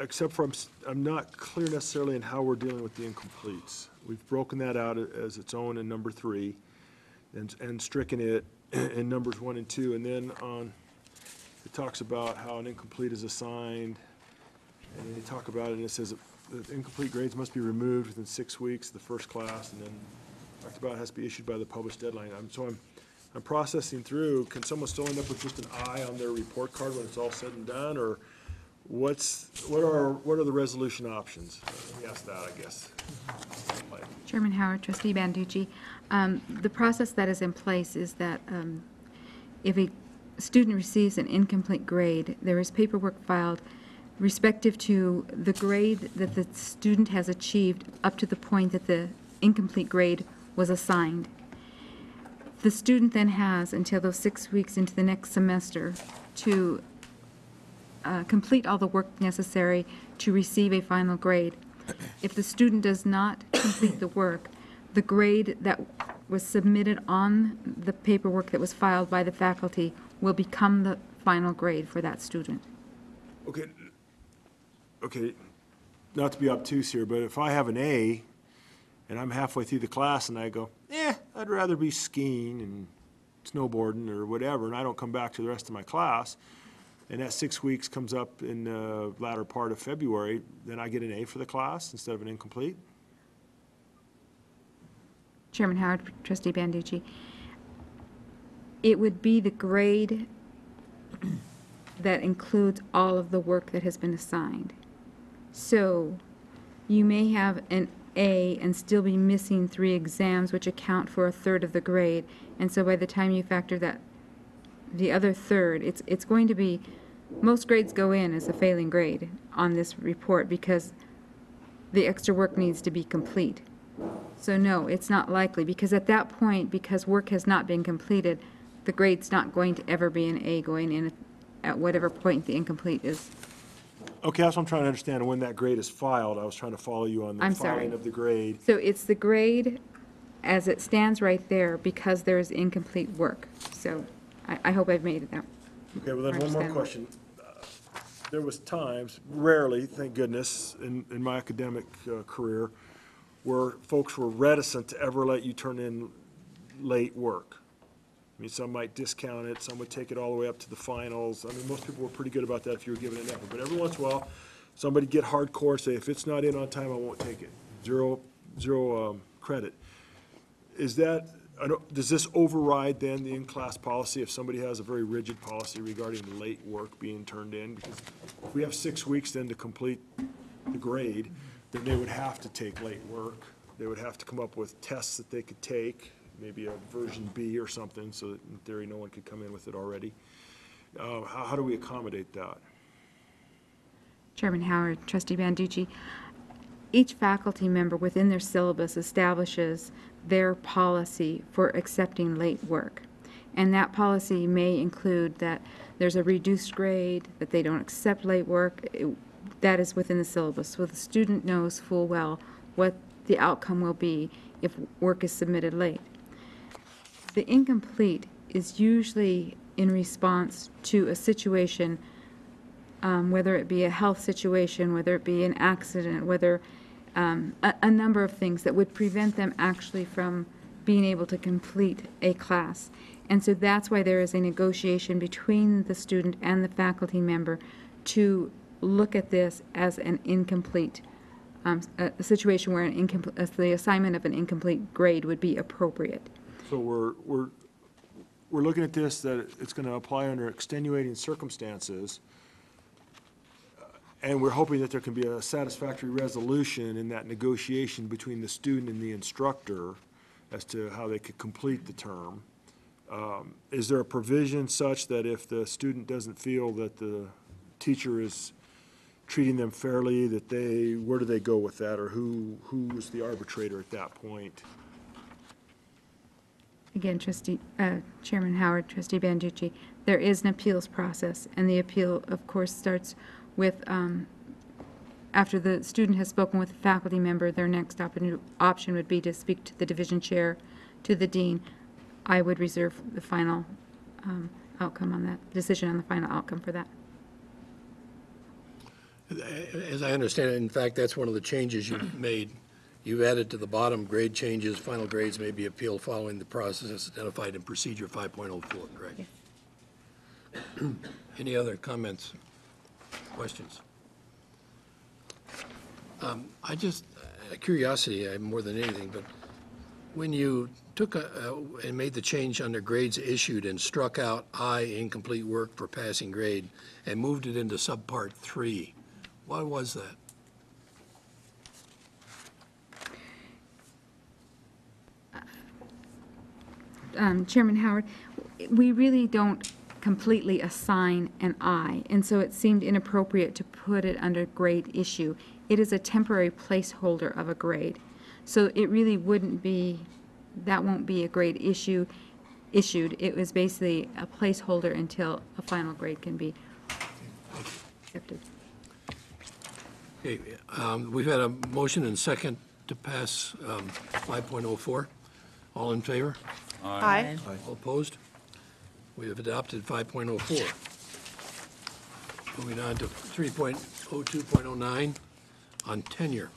except for I'm not clear necessarily in how we're dealing with the incompletes. We've broken that out as its own in number 3 and stricken it in numbers 1 and 2. And then it talks about how an incomplete is assigned. And then they talk about it, and it says that incomplete grades must be removed within 6 weeks of the first class, and then talked about it has to be issued by the published deadline. I'm processing through. Can someone still end up with just an I on their report card when it's all said and done, or what are the resolution options? Let me ask that, I guess. Chairman Howard, trustee Banducci, the process that is in place is that if a student receives an incomplete grade, there is paperwork filed respective to the grade that the student has achieved up to the point that the incomplete grade was assigned. The student then has until those 6 weeks into the next semester to complete all the work necessary to receive a final grade. If the student does not complete the work, the grade that was submitted on the paperwork that was filed by the faculty will become the final grade for that student. Okay, not to be obtuse here, but if I have an A and I'm halfway through the class and I go, I'd rather be skiing and snowboarding or whatever, and I don't come back to the rest of my class, and that 6 weeks comes up in the latter part of February, then I get an A for the class instead of an incomplete? Chairman Howard, Trustee Banducci, it would be the grade that includes all of the work that has been assigned. So you may have an A and still be missing 3 exams, which account for a third of the grade. And so by the time you factor that, the other third, it's going to be, most grades go in as a failing grade on this report because the extra work needs to be complete. So no, it's not likely, because at that point, because work has not been completed, the grade's not going to ever be an A going in at whatever point the incomplete is. Okay, that's what I'm trying to understand. When that grade is filed, I was trying to follow you on the I'm sorry. filing of the grade. So it's the grade as it stands right there because there is incomplete work. So I hope I've made it out. Okay, well then one more Understandable. question. There was times, rarely, thank goodness, in my academic career, where folks were reticent to ever let you turn in late work. I mean, some might discount it, some would take it all the way up to the finals. I mean, most people were pretty good about that if you were giving an effort. But every once in a while, somebody get hardcore and say, if it's not in on time, I won't take it. Zero credit. Is that, does this override then the in-class policy if somebody has a very rigid policy regarding late work being turned in? Because if we have 6 weeks then to complete the grade, then they would have to take late work. They would have to come up with tests that they could take, maybe a version B or something, so that in theory no one could come in with it already. How do we accommodate that? Chairman Howard, Trustee Banducci, each faculty member within their syllabus establishes their policy for accepting late work. And that policy may include that there's a reduced grade, that they don't accept late work. That is within the syllabus. So the student knows full well what the outcome will be if work is submitted late. The incomplete is usually in response to a situation, whether it be a health situation, whether it be an accident, whether a number of things that would prevent them actually from being able to complete a class. And so that's why there is a negotiation between the student and the faculty member to look at this as an incomplete, a situation where the assignment of an incomplete grade would be appropriate. So we're looking at this, that it's going to apply under extenuating circumstances, and we're hoping that there can be a satisfactory resolution in that negotiation between the student and the instructor as to how they could complete the term. Is there a provision such that if the student doesn't feel that the teacher is treating them fairly, that where do they go with that, or who's the arbitrator at that point? Again, Chairman Howard, Trustee Banducci, there is an appeals process, and the appeal, of course, starts with, after the student has spoken with the faculty member, their next option would be to speak to the division chair, to the dean. I would reserve the final outcome on that, decision on the final outcome for that. As I understand it, in fact, that's one of the changes you've made. You've added to the bottom, grade changes, final grades may be appealed following the process identified in procedure 5.04, correct? Yes. Any other comments, questions? I just, curiosity more than anything, but when you took and made the change under grades issued and struck out I, incomplete work for passing grade, and moved it into subpart 3, why was that? Chairman Howard, we really don't completely assign an I, and so it seemed inappropriate to put it under grade issue. It is a temporary placeholder of a grade. So it really wouldn't be, that won't be a grade issued. It was basically a placeholder until a final grade can be accepted. Okay, we've had a motion and second to pass 5.04. All in favor? Aye. All opposed? We have adopted 5.04. Moving on to 3.02.09 on tenure.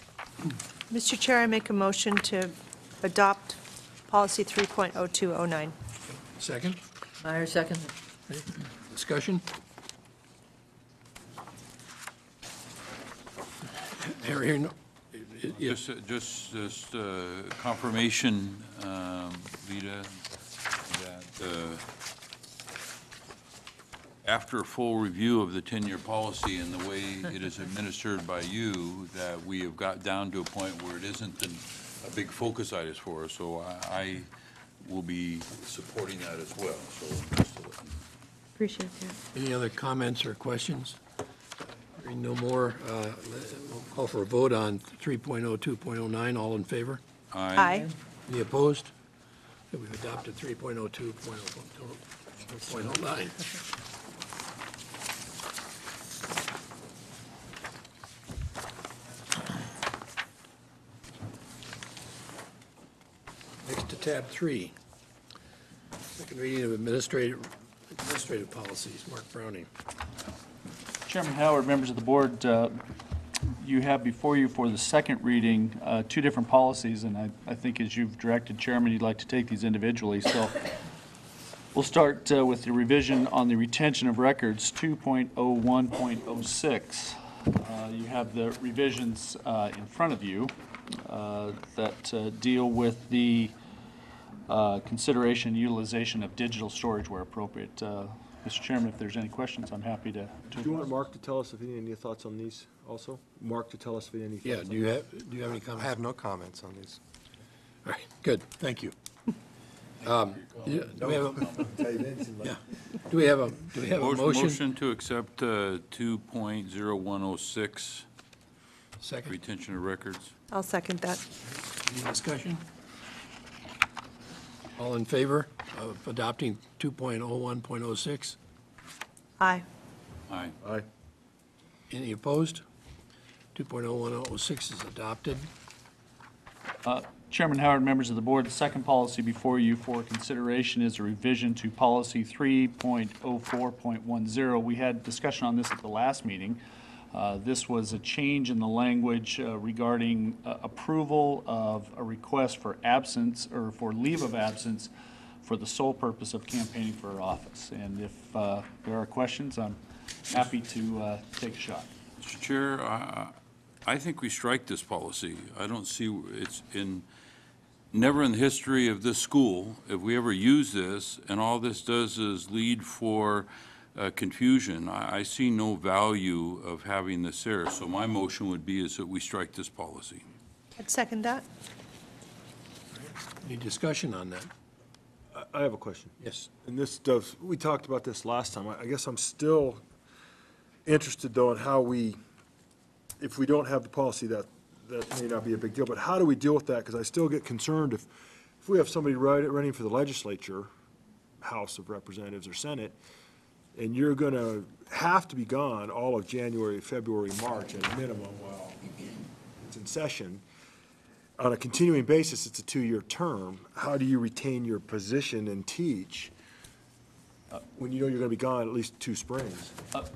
Mr. Chair, I make a motion to adopt policy 3.0209. Second? Meyer, second. Discussion? Hearing, yes. Just confirmation, Vita, that after a full review of the 10-year policy and the way it is administered by you, that we have got down to a point where it isn't a big focus item for us. So I will be supporting that as well. So just to let you know. Appreciate that. Any other comments or questions? Hearing no more, we'll call for a vote on 3.02.09. All in favor? Aye. Any opposed? Okay, we've adopted 3.02.09. Next to tab 3. Second reading of administrative policies. Mark Browning. Chairman Howard, members of the board, you have before you for the second reading two different policies, and I think as you've directed, Chairman, you'd like to take these individually. So we'll start with the revision on the retention of records, 2.01.06. You have the revisions in front of you that deal with the consideration and utilization of digital storage where appropriate. Mr. Chairman, if there's any questions, I'm happy to. Do you want Mark to tell us if he had any thoughts on these also? Mark to tell us if he had any thoughts? Yeah, do you have any comments? I have no comments on these. All right, good, thank you. Do we have a motion? Motion to accept 2.0106, Second. retention of records. I'll second that. Any discussion? All in favor of adopting 2.01.06? Aye. Aye. Aye. Any opposed? 2.0106 is adopted. Chairman Howard, members of the board, the second policy before you for consideration is a revision to policy 3.04.10. We had discussion on this at the last meeting. This was a change in the language regarding approval of a request for absence or for leave of absence for the sole purpose of campaigning for office. And if there are questions, I'm happy to take a shot. Mr. Chair, I think we strike this policy. I don't see, never in the history of this school, if we ever use this, and all this does is lead for confusion, I see no value of having this there. So my motion would be is that we strike this policy. I'd second that. Any discussion on that? I have a question. Yes. And this does, we talked about this last time. I guess I'm still interested though in how we, if we don't have the policy, that may not be a big deal, but how do we deal with that? Because I still get concerned if we have somebody running for the legislature, House of Representatives or Senate, and you're going to have to be gone all of January, February, March at a minimum while it's in session. On a continuing basis, it's a 2-year term. How do you retain your position and teach when you know you're going to be gone at least 2 springs?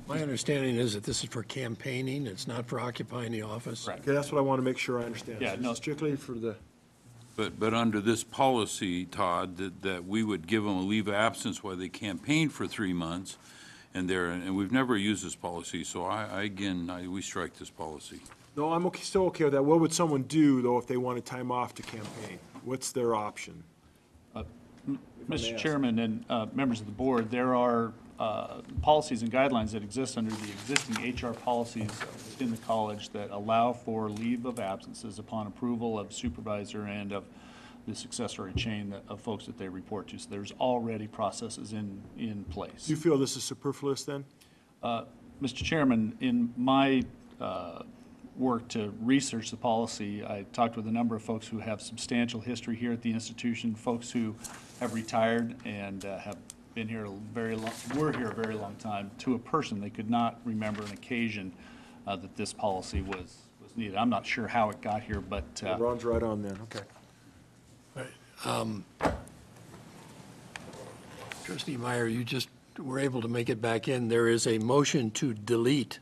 My understanding is that this is for campaigning, it's not for occupying the office. Okay, that's what I want to make sure I understand. Yeah, no. Strictly for the, But under this policy, Todd, that we would give them a leave of absence while they campaign for 3 months, and we've never used this policy, so we strike this policy. no, I'm still okay with that. What would someone do, though, if they wanted time off to campaign? What's their option? Mr. Chairman and members of the board, there are policies and guidelines that exist under the existing HR policies within the college that allow for leave of absences upon approval of supervisor and of the successory chain of folks that they report to. So there's already processes in place. Do you feel this is superfluous then? Mr. Chairman, in my work to research the policy, I talked with a number of folks who have substantial history here at the institution, folks who have retired and have been here were here a very long time. To a person, they could not remember an occasion that this policy was needed. I'm not sure how it got here, but Ron's right on then, okay. Trustee Meyer, you just were able to make it back in. There is a motion to delete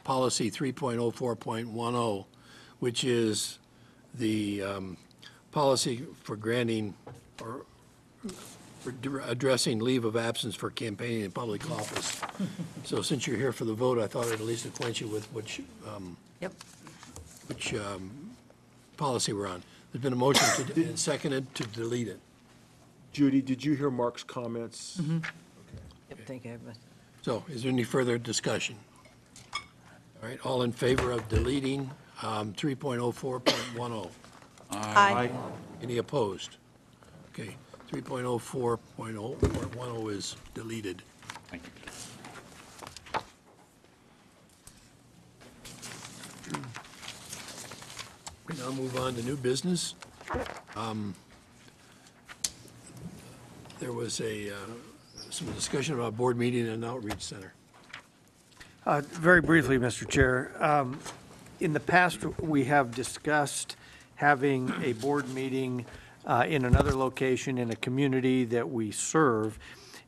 policy 3.04.10, which is the policy for granting or for addressing leave of absence for campaigning in public office. So since you're here for the vote, I thought I'd at least acquaint you with which policy we're on. There's been a motion and seconded to delete it. Judy, did you hear Mark's comments? Yep, thank you. So is there any further discussion? All right, all in favor of deleting 3.04.10? Aye. Any opposed? Okay, 3.04.10 is deleted. Thank you. We now move on to new business. There was some discussion about board meeting and outreach center. Very briefly, Mr. Chair. In the past, we have discussed having a board meeting in another location in a community that we serve.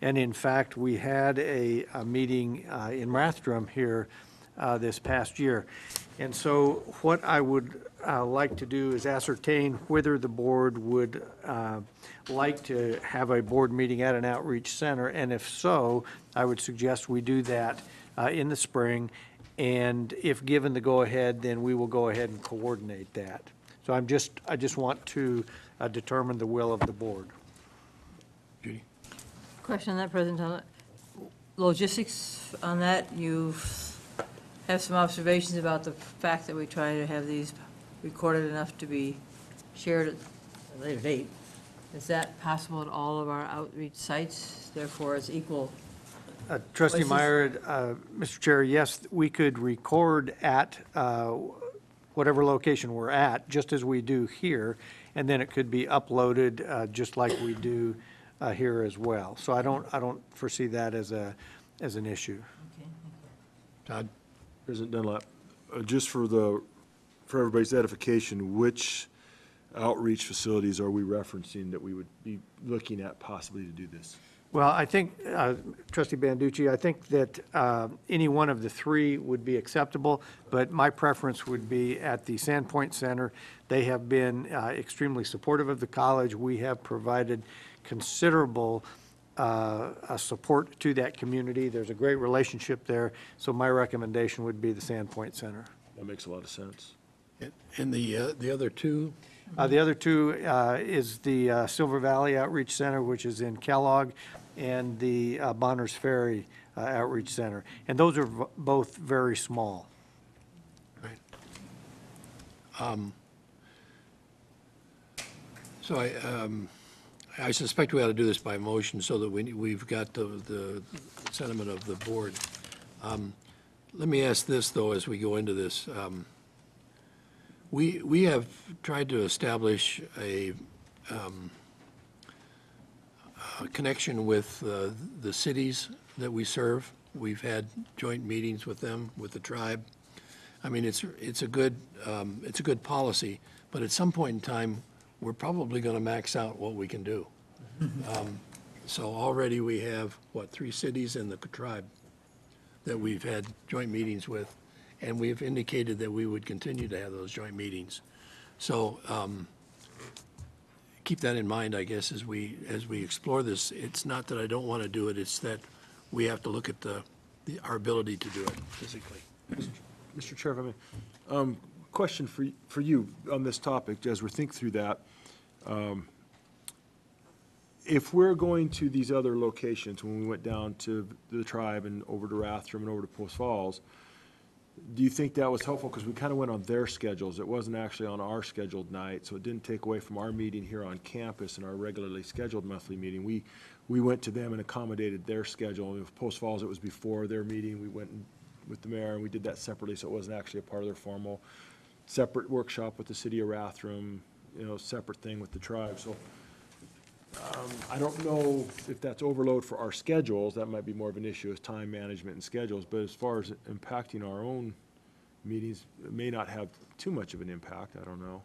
And in fact, we had a meeting in Rathdrum here this past year. And so what I would like to do is ascertain whether the board would like to have a board meeting at an outreach center. And if so, I would suggest we do that in the spring. And if given the go-ahead, then we will go ahead and coordinate that. So I just want to determine the will of the board. Judy? Question on that, President Dunlap. Logistics on that, you have some observations about the fact that we try to have these recorded enough to be shared at a later date. Is that possible at all of our outreach sites? Therefore, it's equal. Trustee places? Meyer, Mr. Chair, yes, we could record at whatever location we're at, just as we do here, and then it could be uploaded just like we do here as well. So I don't foresee that as an issue. Todd? President Dunlap, just for everybody's edification, which outreach facilities are we referencing that we would be looking at possibly to do this? Well, I think, Trustee Banducci, I think that any one of the three would be acceptable, but my preference would be at the Sandpoint Center. They have been extremely supportive of the college. We have provided considerable support to that community. There's a great relationship there, so my recommendation would be the Sandpoint Center. That makes a lot of sense. And the other two? The other two is the Silver Valley Outreach Center, which is in Kellogg, and the Bonners Ferry Outreach Center. And those are both very small. Right. So I suspect we ought to do this by motion so that we've got the sentiment of the board. Let me ask this, though, as we go into this. We have tried to establish a connection with the cities that we serve. We've had joint meetings with them, with the tribe. I mean, it's a good policy, but at some point in time, we're probably going to max out what we can do. So already we have, 3 cities in the tribe that we've had joint meetings with, and we've indicated that we would continue to have those joint meetings. So keep that in mind, I guess, as we explore this. It's not that I don't want to do it, it's that we have to look at our ability to do it physically. Mr. Chair, if I may, question for you on this topic, as we're thinking through that. If we're going to these other locations, when we went down to the tribe and over to Rathdrum and over to Post Falls, do you think that was helpful? Because we kind of went on their schedules. It wasn't actually on our scheduled night, so it didn't take away from our meeting here on campus and our regularly scheduled monthly meeting. We went to them and accommodated their schedule. And with Post Falls, it was before their meeting. We went with the mayor and we did that separately, so it wasn't actually a part of their formal separate workshop with the city of Rathdrum, separate thing with the tribe. So I don't know if that's overload for our schedules. That might be more of an issue as time management and schedules. But as far as impacting our own meetings, it may not have too much of an impact. I don't know.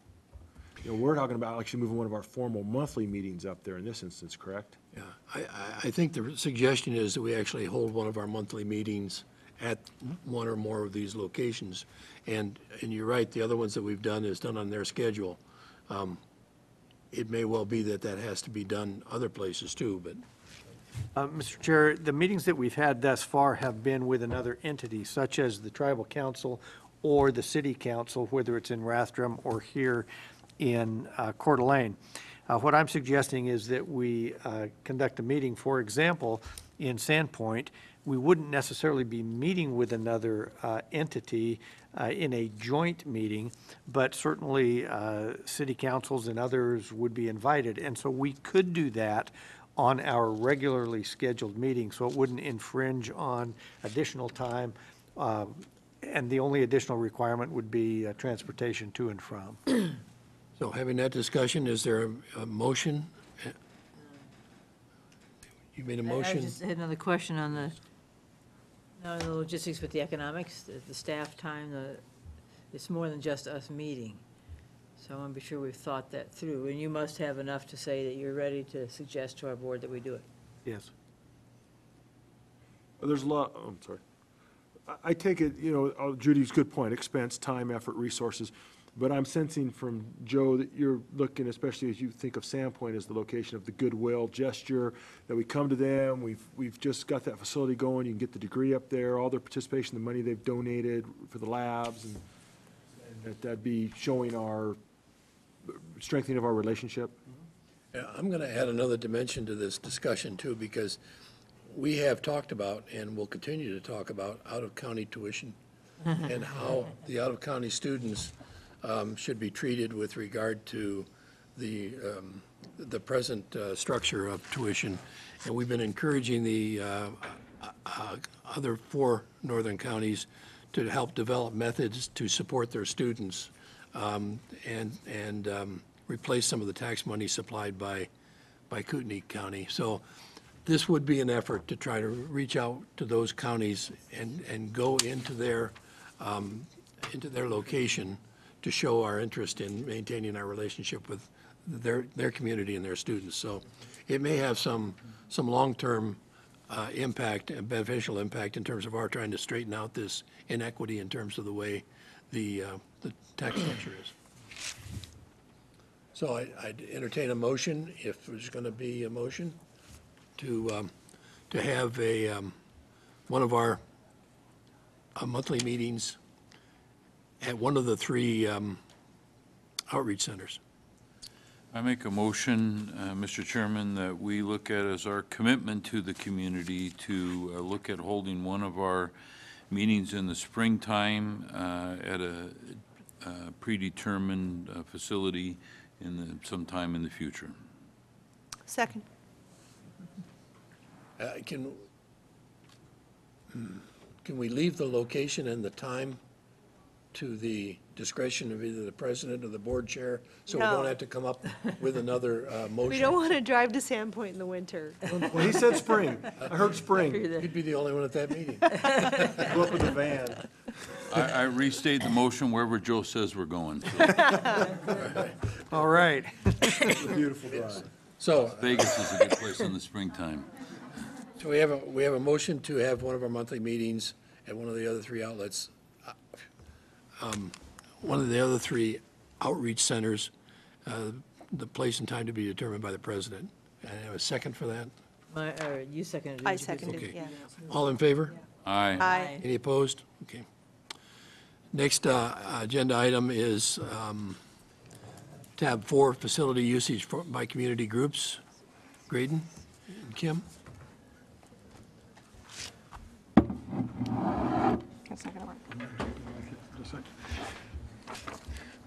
We're talking about actually moving one of our formal monthly meetings up there in this instance, correct? Yeah, I think the suggestion is that we actually hold one of our monthly meetings at one or more of these locations. And you're right, the other ones that we've done is done on their schedule. It may well be that that has to be done other places too, but. Mr. Chair, the meetings that we've had thus far have been with another entity, such as the tribal council or the city council, whether it's in Rathdrum or here in Coeur d'Alene. What I'm suggesting is that we conduct a meeting, for example, in Sandpoint. We wouldn't necessarily be meeting with another entity in a joint meeting, but certainly city councils and others would be invited. And so we could do that on our regularly scheduled meeting, so it wouldn't infringe on additional time. And the only additional requirement would be transportation to and from. So having that discussion, is there a motion? You made a I motion? just had another question on the, not on the logistics, but the economics, the staff time, it's more than just us meeting. So I want to be sure we've thought that through. And you must have enough to say that you're ready to suggest to our board that we do it. Yes. There's a lot, oh, I'm sorry. I take it, Judy's good point, expense, time, effort, resources. But I'm sensing from Joe that you're looking, especially as you think of Sandpoint as the location of the goodwill gesture, that we come to them, we've just got that facility going, you can get the degree up there, all their participation, the money they've donated for the labs, and that'd be showing our strengthening of our relationship. Yeah, I'm going to add another dimension to this discussion too, because we have talked about and will continue to talk about out-of-county tuition and how the out-of-county students should be treated with regard to the present structure of tuition. And we've been encouraging the other 4 northern counties to help develop methods to support their students and replace some of the tax money supplied by Kootenai County. So this would be an effort to try to reach out to those counties and go into their location to show our interest in maintaining our relationship with their community and their students. So it may have some long-term impact and beneficial impact in terms of our trying to straighten out this inequity in terms of the way the tax structure is. So I'd entertain a motion, if there's going to be a motion, to have one of our monthly meetings at one of the 3 outreach centers. I make a motion, Mr. Chairman, that we look at as our commitment to the community to look at holding one of our meetings in the springtime at a predetermined facility sometime in the future. Second. Can we leave the location and the time to the discretion of either the president or the board chair, so we don't No. have to come up with another motion? We don't want to drive to Sandpoint in the winter. Well, he said spring. I heard spring. You'd be the only one at that meeting. Go up with the van. I restate the motion wherever Joe says we're going. So All right. It's a beautiful drive. So, Vegas is a good place in the springtime. so we have a motion to have one of our monthly meetings at one of the other 3 outlets, one of the other 3 outreach centers, the place and time to be determined by the president. And I have a second for that? You seconded it. I didn't you? seconded, Okay. yeah. All in favor? Aye. Aye. Any opposed? Okay. Next agenda item is tab 4, facility usage by community groups. Graydon and Kim? That's not going to work.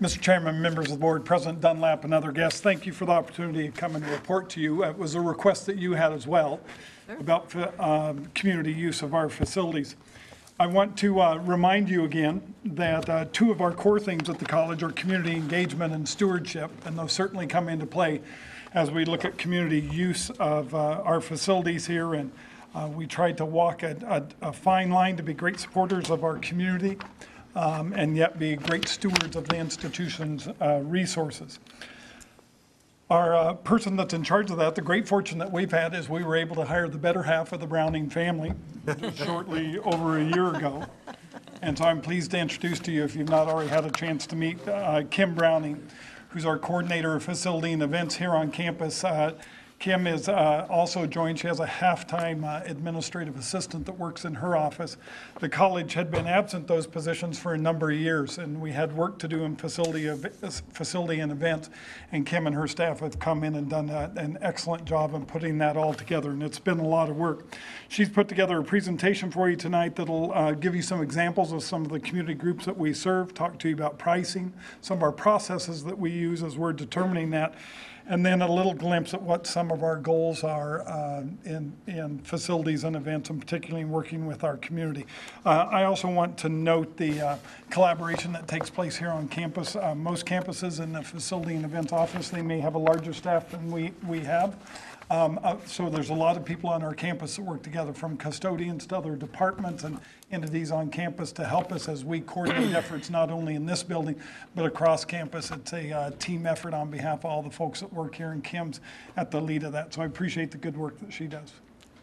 Mr. Chairman, members of the board, President Dunlap, and other guests, thank you for the opportunity to come and report to you. It was a request that you had as well about community use of our facilities. I want to remind you again that 2 of our core themes at the college are community engagement and stewardship, and those certainly come into play as we look at community use of our facilities here. And we tried to walk a fine line to be great supporters of our community, and yet be great stewards of the institution's resources. Our person that's in charge of that, the great fortune that we've had is we were able to hire the better half of the Browning family shortly over a year ago. And so I'm pleased to introduce to you, if you've not already had a chance to meet, Kim Browning, who's our coordinator of facility and events here on campus. Kim is also joined. She has a half-time administrative assistant that works in her office. The college had been absent those positions for a number of years, and we had work to do in facility and events. And Kim and her staff have come in and done an excellent job in putting that all together, and it's been a lot of work. She's put together a presentation for you tonight that'll give you some examples of some of the community groups that we serve, talk to you about pricing, some of our processes that we use as we're determining that, and then a little glimpse at what some of our goals are in facilities and events, and particularly in working with our community. I also want to note the collaboration that takes place here on campus. Most campuses in the facility and events office, they may have a larger staff than we have. So there's a lot of people on our campus that work together, from custodians to other departments and entities on campus, to help us as we coordinate efforts not only in this building but across campus. It's a team effort on behalf of all the folks that work here, and Kim's at the lead of that. So I appreciate the good work that she does.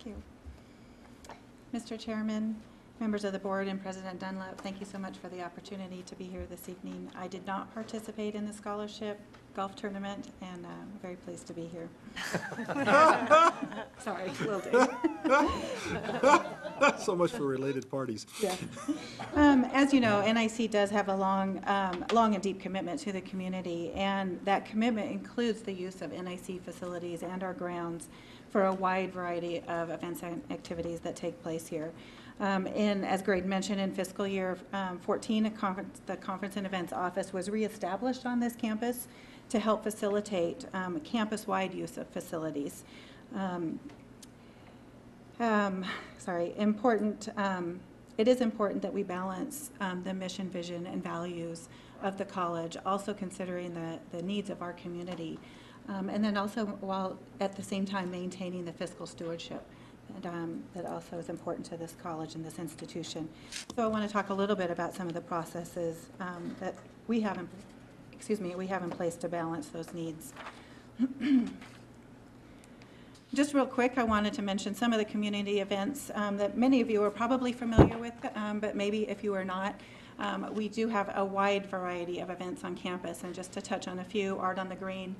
Thank you. Mr. Chairman, members of the board, and President Dunlap, thank you so much for the opportunity to be here this evening. I did not participate in the scholarship golf tournament, and I'm very pleased to be here. Sorry, will do. So much for related parties. Yeah. As you know, NIC does have a long and deep commitment to the community, and that commitment includes the use of NIC facilities and our grounds for a wide variety of events and activities that take place here. And as Greg mentioned, in fiscal year 14, the Conference and Events Office was reestablished on this campus to help facilitate campus-wide use of facilities. It is important that we balance the mission, vision, and values of the college, also considering the needs of our community, and then also while at the same time maintaining the fiscal stewardship that also is important to this college and this institution. So I want to talk a little bit about some of the processes that we have in place to balance those needs. Just real quick, I wanted to mention some of the community events that many of you are probably familiar with, but maybe if you are not, we do have a wide variety of events on campus. And just to touch on a few, Art on the Green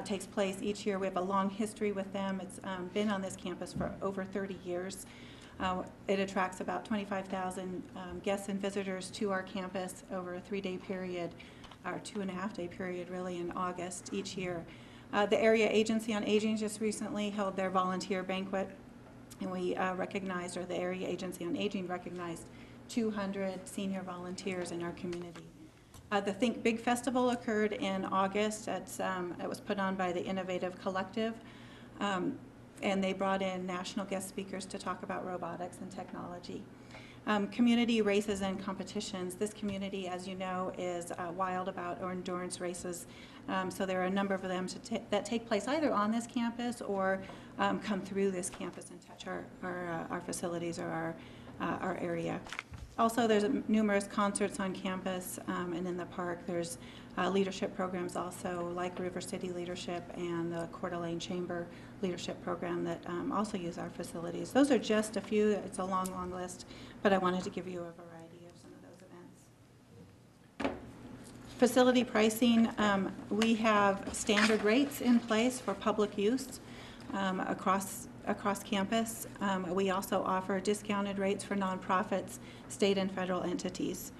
takes place each year. We have a long history with them. It's been on this campus for over 30 years. It attracts about 25,000 guests and visitors to our campus over a 3-day period, or 2.5-day period really, in August each year. The Area Agency on Aging just recently held their volunteer banquet, and we recognized, or the Area Agency on Aging recognized 200 senior volunteers in our community. The Think Big Festival occurred in August. It was put on by the Innovative Collective, and they brought in national guest speakers to talk about robotics and technology. Community races and competitions. This community, as you know, is wild about endurance races. So there are a number of them that take place either on this campus or come through this campus and touch our facilities or our area. Also, there's numerous concerts on campus and in the park. There's leadership programs also, like River City Leadership and the Coeur d'Alene Chamber Leadership Program that also use our facilities. Those are just a few. It's a long, long list, but I wanted to give you a variety of some of those events. Facility pricing, we have standard rates in place for public use across campus. We also offer discounted rates for nonprofits, state and federal entities.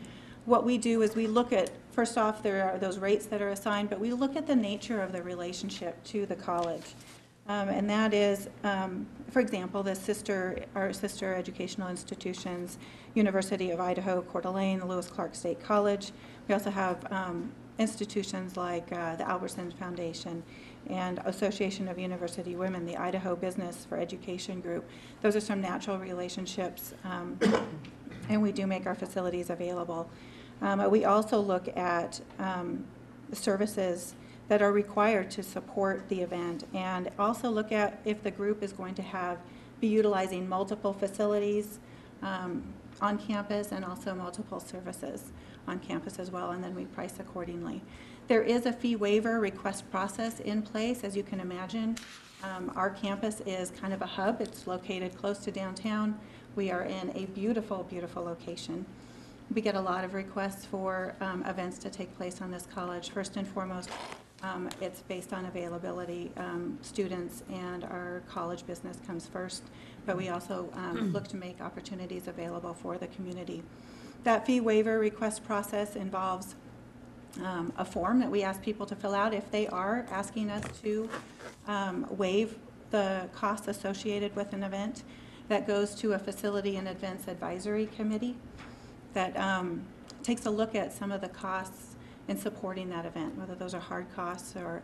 What we do is we look at, first off, there are those rates that are assigned, but we look at the nature of the relationship to the college. And that is, for example, our sister educational institutions, University of Idaho, Coeur d'Alene, Lewis Clark State College. We also have institutions like the Albertson Foundation and Association of University Women, the Idaho Business for Education Group. Those are some natural relationships, and we do make our facilities available. We also look at services that are required to support the event, and also look at if the group is going to be utilizing multiple facilities on campus and also multiple services on campus as well, and then we price accordingly. There is a fee waiver request process in place, as you can imagine. Our campus is kind of a hub. It's located close to downtown. We are in a beautiful, beautiful location. We get a lot of requests for events to take place on this college. First and foremost, it's based on availability. Students and our college business comes first, but we also look to make opportunities available for the community. That fee waiver request process involves a form that we ask people to fill out if they are asking us to waive the costs associated with an event. That goes to a facility and events advisory committee that takes a look at some of the costs in supporting that event, whether those are hard costs or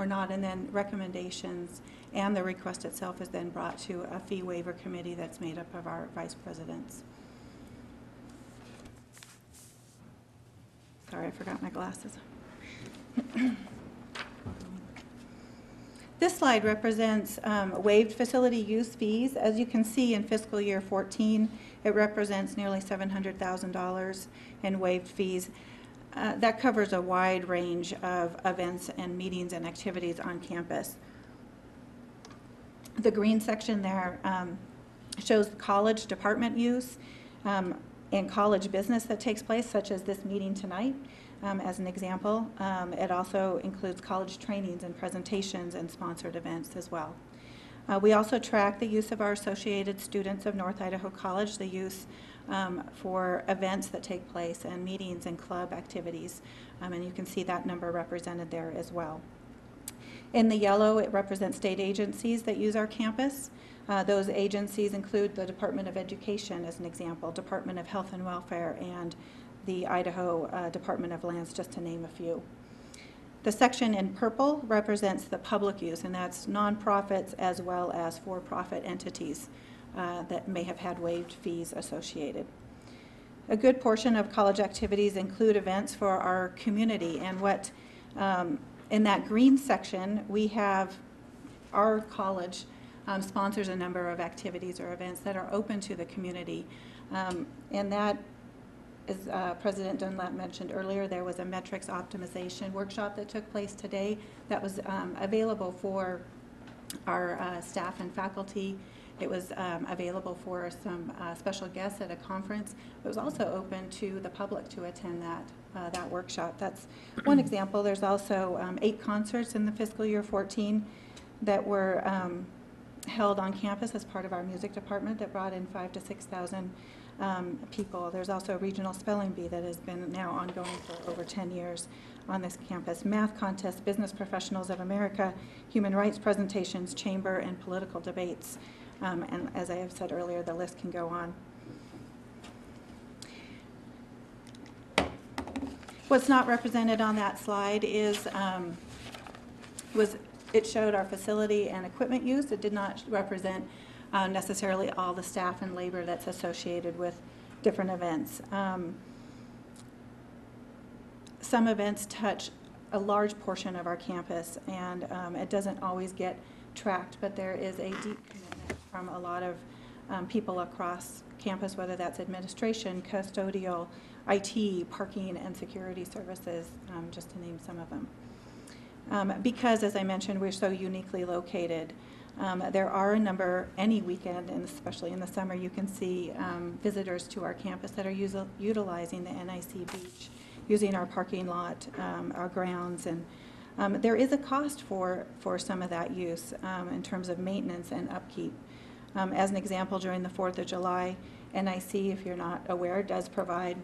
not, and then recommendations, and the request itself is then brought to a fee waiver committee that's made up of our vice presidents. Sorry, I forgot my glasses. This slide represents waived facility use fees. As you can see in fiscal year 14, it represents nearly $700,000 in waived fees. That covers a wide range of events and meetings and activities on campus. The green section there shows college department use and college business that takes place, such as this meeting tonight. As an example, it also includes college trainings and presentations and sponsored events as well. We also track the use of our associated students of North Idaho College, the use for events that take place and meetings and club activities. And you can see that number represented there as well. In the yellow, it represents state agencies that use our campus. Those agencies include the Department of Education, as an example, Department of Health and Welfare, and the Idaho Department of Lands, just to name a few. The section in purple represents the public use, and that's nonprofits as well as for-profit entities that may have had waived fees associated. A good portion of college activities include events for our community, and what in that green section, we have our college sponsors a number of activities or events that are open to the community, and that, as President Dunlap mentioned earlier, there was a metrics optimization workshop that took place today that was available for our staff and faculty. It was available for some special guests at a conference. It was also open to the public to attend that workshop. That's one example. There's also 8 concerts in the fiscal year 14 that were held on campus as part of our music department that brought in 5,000 to 6,000 people. There's also a regional spelling bee that has been now ongoing for over 10 years on this campus. Math contests, Business Professionals of America, human rights presentations, chamber and political debates. And as I have said earlier, the list can go on. What's not represented on that slide is it showed our facility and equipment use. It did not represent necessarily all the staff and labor that's associated with different events. Some events touch a large portion of our campus, and it doesn't always get tracked, but there is a deep commitment from a lot of people across campus, whether that's administration, custodial, IT, parking, and security services, just to name some of them. Because, as I mentioned, we're so uniquely located, there are a number, any weekend, and especially in the summer, you can see visitors to our campus that are utilizing the NIC beach, using our parking lot, our grounds, and there is a cost for some of that use in terms of maintenance and upkeep. As an example, during the 4th of July, NIC, if you're not aware, does provide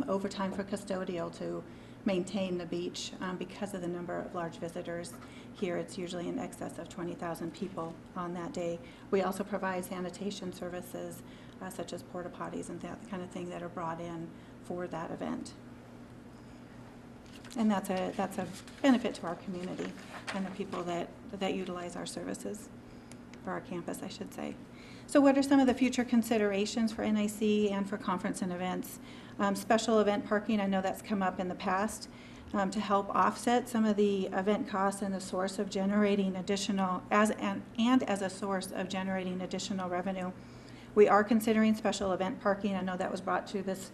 overtime for custodial to maintain the beach because of the number of large visitors. Here it's usually in excess of 20,000 people on that day. We also provide sanitation services such as porta potties and that kind of thing that are brought in for that event. And that's a benefit to our community and the people that utilize our services, or our campus, I should say. So what are some of the future considerations for NIC and for conference and events? Special event parking, I know that's come up in the past, to help offset some of the event costs and the source of generating additional, as a source of generating additional revenue. We are considering special event parking. I know that was brought to this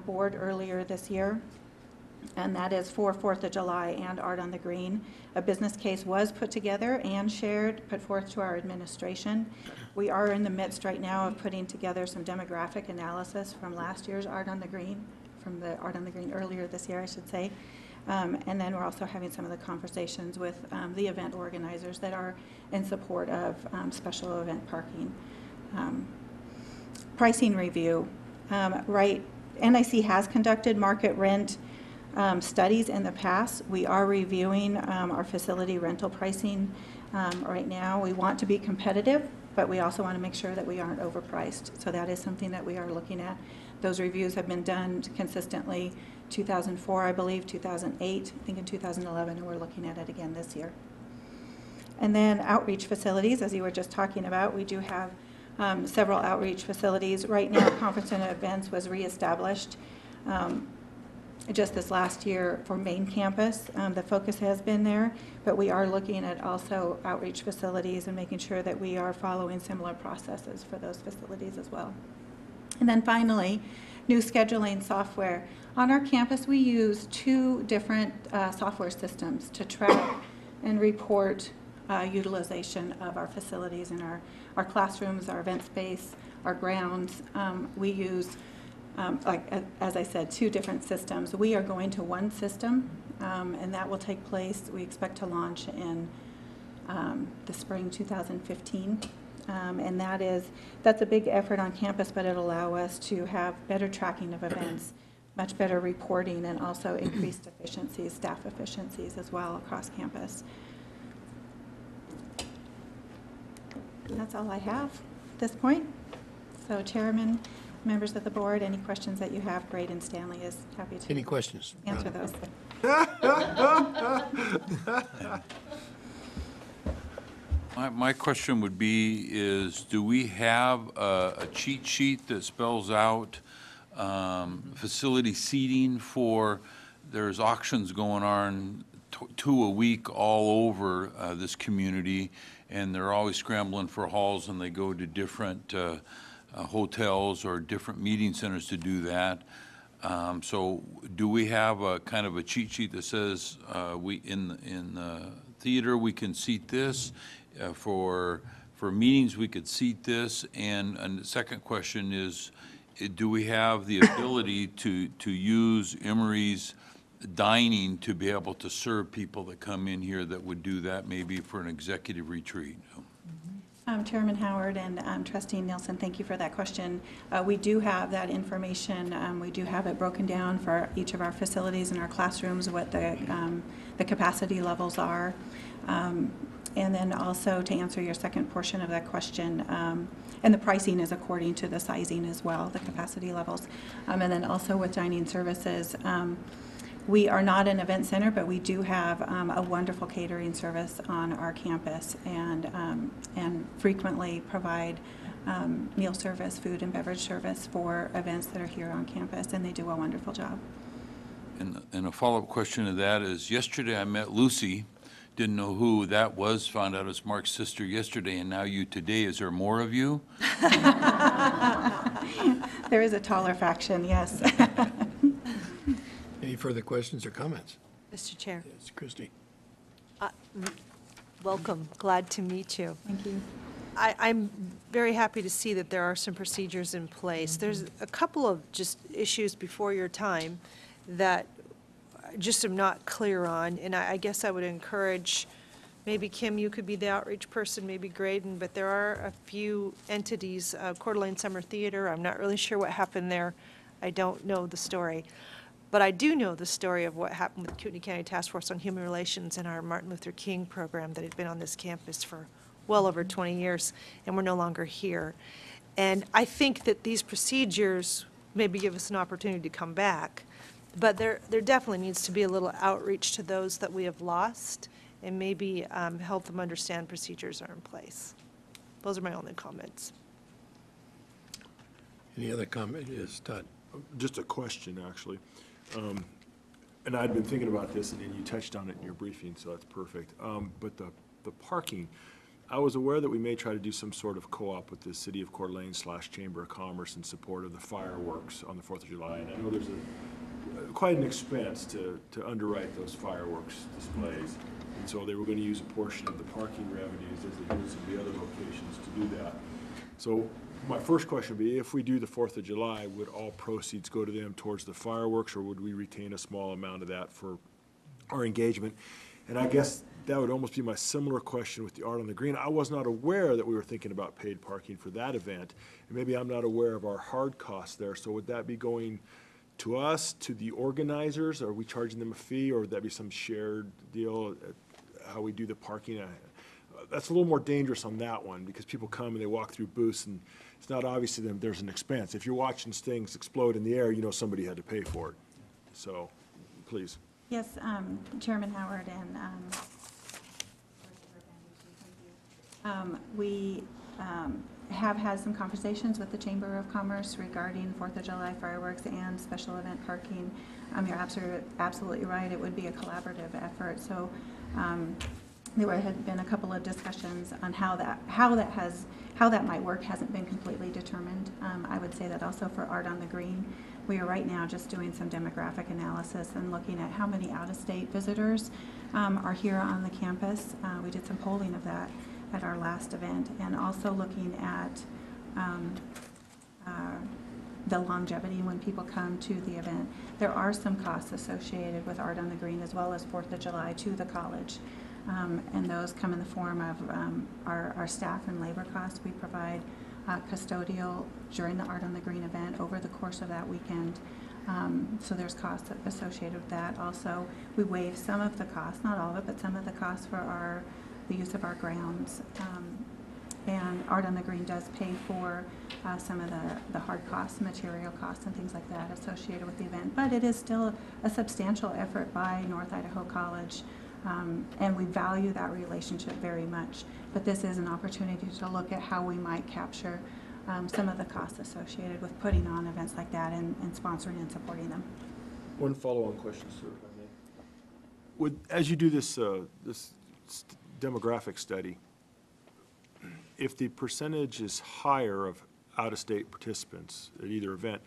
board earlier this year. and that is for 4th of July and Art on the Green. A business case was put together and shared, put forth to our administration. We are in the midst right now of putting together some demographic analysis from last year's Art on the Green, from the Art on the Green earlier this year, I should say. And then we're also having some of the conversations with the event organizers that are in support of special event parking. Pricing review, right, NIC has conducted market rent studies in the past. We are reviewing our facility rental pricing right now. We want to be competitive, but we also want to make sure that we aren't overpriced. So that is something that we are looking at. Those reviews have been done consistently 2004, I believe, 2008, I think in 2011, and we're looking at it again this year. And then outreach facilities, as you were just talking about, we do have several outreach facilities. Right now, Conference and Events was reestablished just this last year for main campus. The focus has been there, but we are looking at also outreach facilities and making sure that we are following similar processes for those facilities as well. And then finally, new scheduling software. On our campus, we use 2 different software systems to track and report utilization of our facilities in our classrooms, our event space, our grounds. We use, as I said, 2 different systems. We are going to one system, and that will take place, we expect to launch in the spring 2015. And that's a big effort on campus, but it'll allow us to have better tracking of events, much better reporting, and also increased efficiencies, staff efficiencies as well across campus. And that's all I have at this point. So Chairman, members of the board, any questions that you have, Braden Stanley is happy to Any questions? answer those. My question would be is, do we have a cheat sheet that spells out facility seating for, there's auctions going on 2 a week all over this community, and they're always scrambling for halls, and they go to different hotels or different meeting centers to do that. So do we have a kind of a cheat sheet that says in the theater we can seat this, for meetings we could seat this? And the second question is, do we have the ability to use Emory's dining to be able to serve people that come in here that would do that maybe for an executive retreat? Chairman Howard and Trustee Nielsen, thank you for that question. We do have that information. We do have it broken down for each of our facilities and our classrooms, what the capacity levels are. And then also to answer your second portion of that question, and the pricing is according to the sizing as well, the capacity levels. And then also with dining services, we are not an event center, but we do have a wonderful catering service on our campus, and frequently provide meal service, food and beverage service for events that are here on campus, and they do a wonderful job. And a follow-up question to that is, yesterday I met Lucy, didn't know who that was, found out it's Mark's sister yesterday, and now you today. Is there more of you? There is a taller faction, yes. Any further questions or comments? Mr. Chair. Yes, Christie. Welcome. Glad to meet you. Thank you. I'm very happy to see that there are some procedures in place. There's a couple of just issues before your time that I just am not clear on, and I guess I would encourage, maybe Kim, you could be the outreach person, maybe Graydon, but there are a few entities, Coeur d'Alene Summer Theater, I'm not really sure what happened there. I don't know the story. But I do know the story of what happened with the Kootenai County Task Force on Human Relations and our Martin Luther King program that had been on this campus for well over 20 years, and we're no longer here. And I think that these procedures maybe give us an opportunity to come back, but there definitely needs to be a little outreach to those that we have lost, and maybe help them understand procedures are in place. Those are my only comments. Any other comment? Yes, Todd. Just a question, actually. And I'd been thinking about this, and you touched on it in your briefing, so that's perfect. But the parking, I was aware that we may try to do some sort of co-op with the City of Coeur d'Alene / Chamber of Commerce in support of the fireworks on the 4th of July. And I know there's quite an expense to underwrite those fireworks displays. And so they were going to use a portion of the parking revenues as they did some of the other locations to do that. So my first question would be, if we do the 4th of July, would all proceeds go to them towards the fireworks, or would we retain a small amount of that for our engagement? And I guess that would almost be my similar question with the Art on the Green. I was not aware that we were thinking about paid parking for that event, and maybe I'm not aware of our hard costs there. So would that be going to us, to the organizers? Are we charging them a fee, or would that be some shared deal, how we do the parking? That's a little more dangerous on that one, because people come and they walk through booths, and it's not obvious to them there's an expense. If you're watching things explode in the air, you know somebody had to pay for it. So, please. Yes, Chairman Howard and we have had some conversations with the Chamber of Commerce regarding 4th of July fireworks and special event parking. You're absolutely right. It would be a collaborative effort. So there had been a couple of discussions on how that might work. Hasn't been completely determined. I would say that also for Art on the Green, we are right now just doing some demographic analysis and looking at how many out-of-state visitors are here on the campus. We did some polling of that at our last event, and also looking at the longevity when people come to the event. There are some costs associated with Art on the Green as well as 4th of July to the college. And those come in the form of our staff and labor costs. We provide custodial during the Art on the Green event over the course of that weekend. So there's costs associated with that. Also, we waive some of the costs, not all of it, but some of the costs for the use of our grounds. And Art on the Green does pay for some of the hard costs, material costs and things like that associated with the event. But it is still a substantial effort by North Idaho College. And we value that relationship very much. But this is an opportunity to look at how we might capture some of the costs associated with putting on events like that and sponsoring and supporting them. One follow-on question, sir, if I may. As you do this demographic study, if the percentage is higher of out-of-state participants at either event,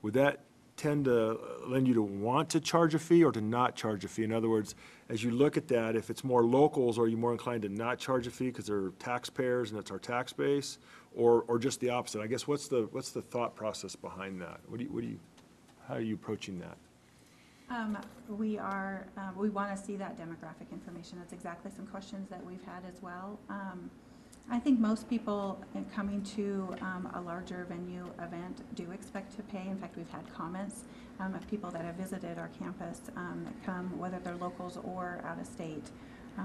would that tend to lend you to want to charge a fee or to not charge a fee? In other words, as you look at that, if it's more locals, are you more inclined to not charge a fee because they're taxpayers and it's our tax base, or just the opposite? I guess what's the thought process behind that? How are you approaching that? We want to see that demographic information. That's exactly some questions that we've had as well. I think most people coming to a larger venue event do expect to pay. In fact, we've had comments of people that have visited our campus that come, whether they're locals or out of state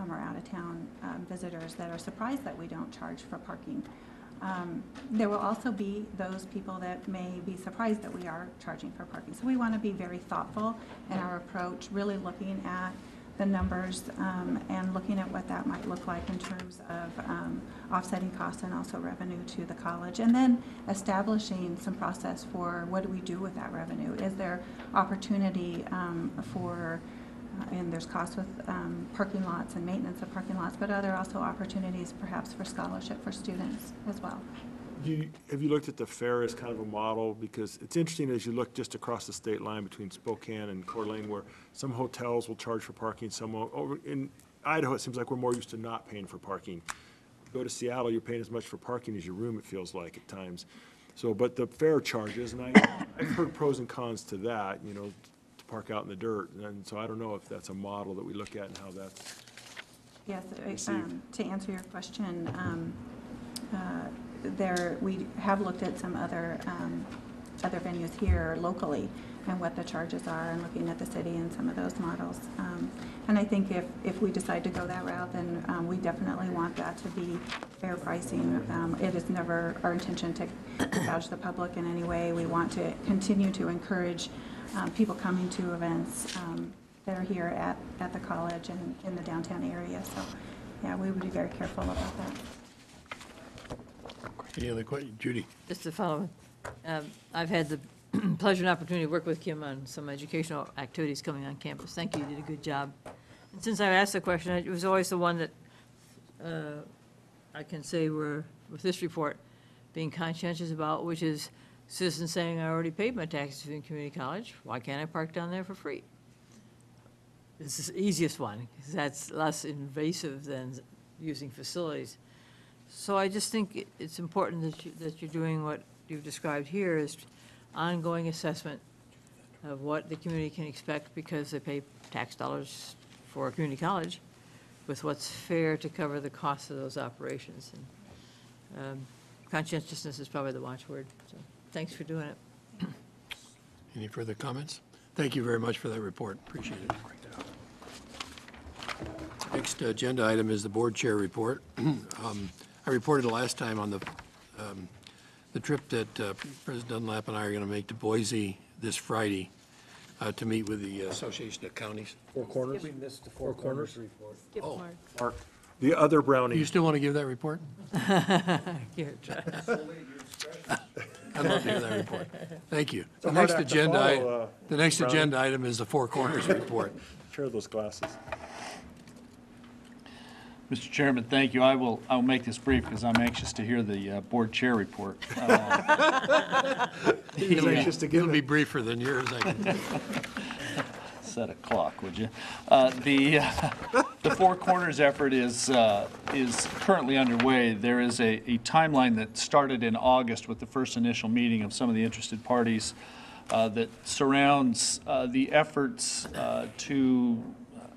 or out of town visitors, that are surprised that we don't charge for parking. There will also be those people that may be surprised that we are charging for parking. So we want to be very thoughtful in our approach, really looking at the numbers and looking at what that might look like in terms of offsetting costs and also revenue to the college, and then establishing some process for what do we do with that revenue. Is there opportunity and there's costs with parking lots and maintenance of parking lots, but are there also opportunities perhaps for scholarship for students as well? Have you looked at the fair as kind of a model? Because it's interesting as you look just across the state line between Spokane and Coeur d'Alene, where some hotels will charge for parking, some won't. Over in Idaho, it seems like we're more used to not paying for parking. Go to Seattle, you're paying as much for parking as your room, it feels like at times. So, but the fair charges, and I've heard pros and cons to that, you know, to park out in the dirt. And so I don't know if that's a model that we look at and how that's Yes, received. To answer your question, we have looked at some other venues here locally and what the charges are, and looking at the city and some of those models. And I think if we decide to go that route, then we definitely want that to be fair pricing. It is never our intention to gouge the public in any way. We want to continue to encourage people coming to events that are here at the college and in the downtown area. So yeah, we would be very careful about that. Any other questions? Judy? Just to follow, I've had the pleasure and opportunity to work with Kim on some educational activities coming on campus. Thank you, you did a good job. And since I asked the question, it was always the one that I can say we're, with this report, being conscientious about, which is citizen saying, I already paid my taxes in community college, why can't I park down there for free? This is the easiest one, because that's less invasive than using facilities. So I just think it's important that you're doing what you've described here, is ongoing assessment of what the community can expect because they pay tax dollars for a community college, with what's fair to cover the cost of those operations. And conscientiousness is probably the watchword. So thanks for doing it. Any further comments? Thank you very much for that report. Appreciate it. Next agenda item is the board chair report. I reported last time on the trip that President Dunlap and I are going to make to Boise this Friday to meet with the Association of Counties. Four Corners? We missed the Four Corners? report. Skip Oh. Mark. Mark, the other brownie. You still want to give that report? Here, try. I'd love to hear that report. Thank you. It's a hard act to follow, The next Brownie. agenda item is the Four Corners report. Share those glasses. Mr. Chairman, thank you. I'll make this brief because I'm anxious to hear the board chair report. He's anxious to give It'll it. be briefer than yours, I can tell. Set a clock, would you? The Four Corners effort is currently underway. There is a timeline that started in August with the first initial meeting of some of the interested parties that surrounds the efforts to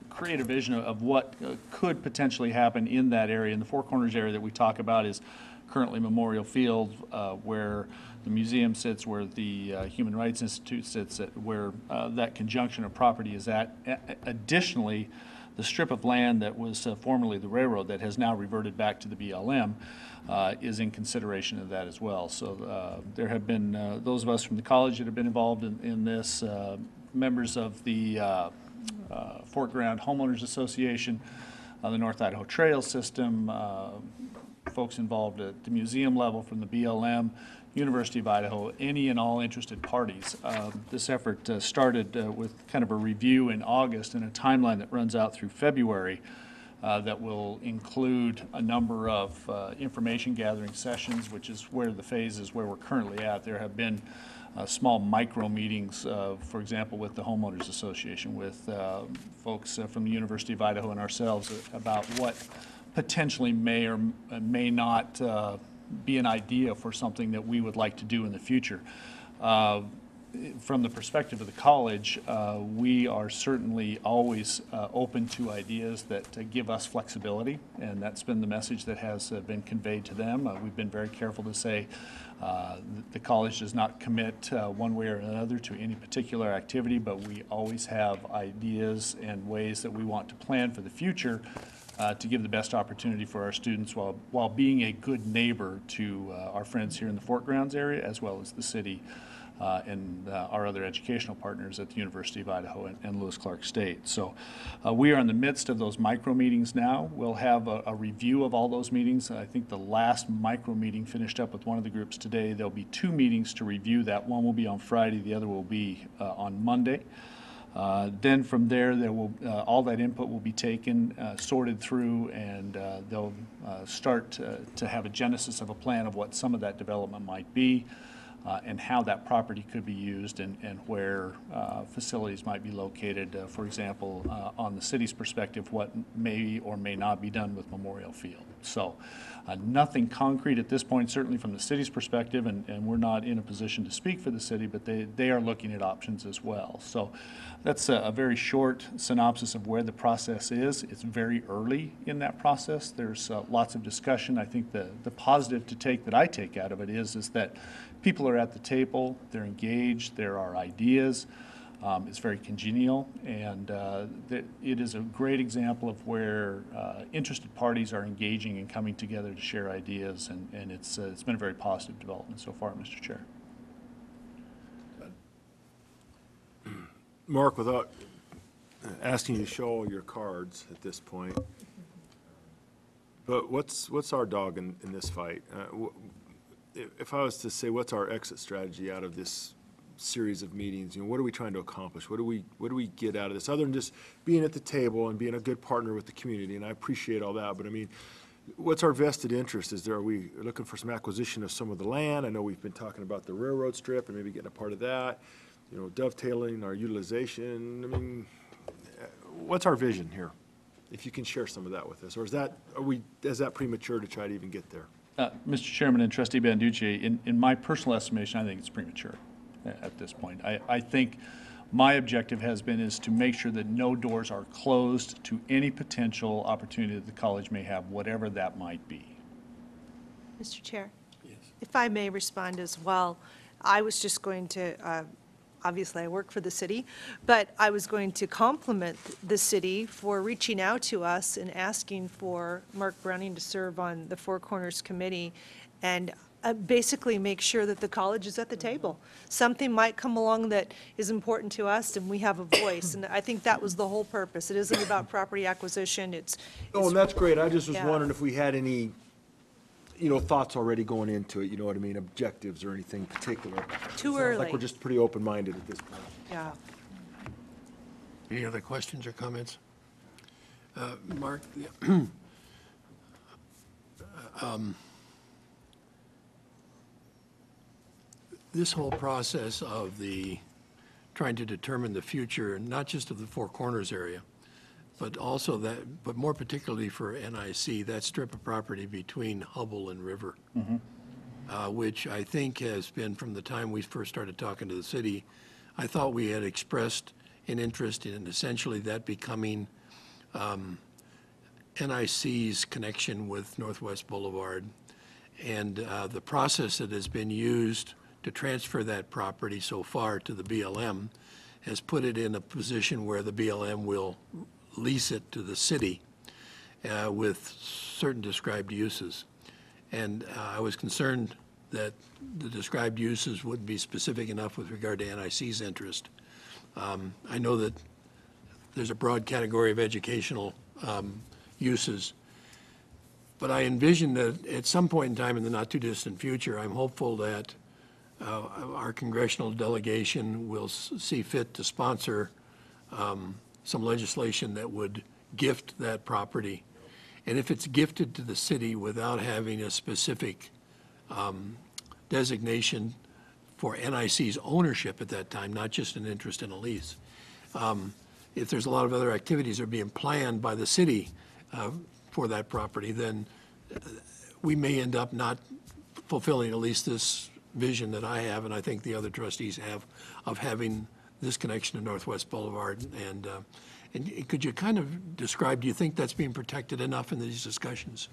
create a vision of what could potentially happen in that area. And the Four Corners area that we talk about is currently Memorial Field, where the museum sits, where the Human Rights Institute sits, where that conjunction of property is at. Additionally, the strip of land that was formerly the railroad that has now reverted back to the BLM is in consideration of that as well. So there have been those of us from the college that have been involved in this, members of the Fort Ground Homeowners Association, the North Idaho Trail System, folks involved at the museum level from the BLM, University of Idaho, any and all interested parties. This effort started with kind of a review in August and a timeline that runs out through February that will include a number of information gathering sessions, which is where the phase is where we're currently at. There have been small micro meetings, for example, with the Homeowners Association, with folks from the University of Idaho and ourselves about what potentially may or may not be an idea for something that we would like to do in the future. From the perspective of the college, we are certainly always open to ideas that give us flexibility, and that's been the message that has been conveyed to them. We've been very careful to say the college does not commit one way or another to any particular activity, but we always have ideas and ways that we want to plan for the future to give the best opportunity for our students while being a good neighbor to our friends here in the Fort Grounds area, as well as the city and our other educational partners at the University of Idaho and Lewis Clark State. So we are in the midst of those micro meetings now. We'll have a review of all those meetings. I think the last micro meeting finished up with one of the groups today. There'll be 2 meetings to review that. One will be on Friday, the other will be on Monday. Then from there, all that input will be taken, sorted through, and they'll start to have a genesis of a plan of what some of that development might be, and how that property could be used, and where facilities might be located. For example, on the city's perspective, what may or may not be done with Memorial Field. So nothing concrete at this point, certainly from the city's perspective, and we're not in a position to speak for the city, but they are looking at options as well. So that's a very short synopsis of where the process is. It's very early in that process. There's lots of discussion. I think the positive to take that I take out of it is that people are at the table, they're engaged, there are ideas. It's very congenial, and it is a great example of where interested parties are engaging and coming together to share ideas, and it's been a very positive development so far, Mr. Chair. Mark, without asking you to show all your cards at this point, but what's our dog in this fight? If I was to say, what's our exit strategy out of this series of meetings? What are we trying to accomplish? What do we get out of this, other than just being at the table and being a good partner with the community? And I appreciate all that, but I mean, What's our vested interest? Are we looking for some acquisition of some of the land? I know we've been talking about the railroad strip and maybe getting a part of that, dovetailing our utilization. I mean, what's our vision here? If you can share some of that with us, or is that premature to try to even get there? Mr. Chairman and Trustee Banducci, in my personal estimation, I think it's premature at this point. I think my objective is to make sure that no doors are closed to any potential opportunity that the college may have, whatever that might be. Mr. Chair? Yes. If I may respond as well, I was just going to, obviously I work for the city, but I was going to compliment the city for reaching out to us and asking for Mark Browning to serve on the Four Corners Committee and basically make sure that the college is at the table. Something might come along that is important to us and we have a voice. And I think that was the whole purpose. It isn't about property acquisition. Oh, and that's great. I just was Yeah. wondering if we had any, thoughts already going into it, you know what I mean, objectives or anything particular. Too Sounds early. like we're just pretty open-minded at this point. Yeah. Any other questions or comments? Mark? This whole process of trying to determine the future, not just of the Four Corners area, but also but more particularly for NIC, that strip of property between Hubble and River, which I think has been, from the time we first started talking to the city, I thought we had expressed an interest in essentially that becoming NIC's connection with Northwest Boulevard. And the process that has been used to transfer that property so far to the BLM has put it in a position where the BLM will lease it to the city with certain described uses. And I was concerned that the described uses wouldn't be specific enough with regard to NIC's interest. I know that there's a broad category of educational uses, but I envision that at some point in time in the not-too-distant future, I'm hopeful that our congressional delegation will see fit to sponsor some legislation that would gift that property. And if it's gifted to the city without having a specific designation for NIC's ownership at that time, not just an interest in a lease, if there's a lot of other activities that are being planned by the city for that property, then we may end up not fulfilling at least this vision that I have, and I think the other trustees have, of having this connection to Northwest Boulevard. And could you kind of describe, do you think that's being protected enough in these discussions?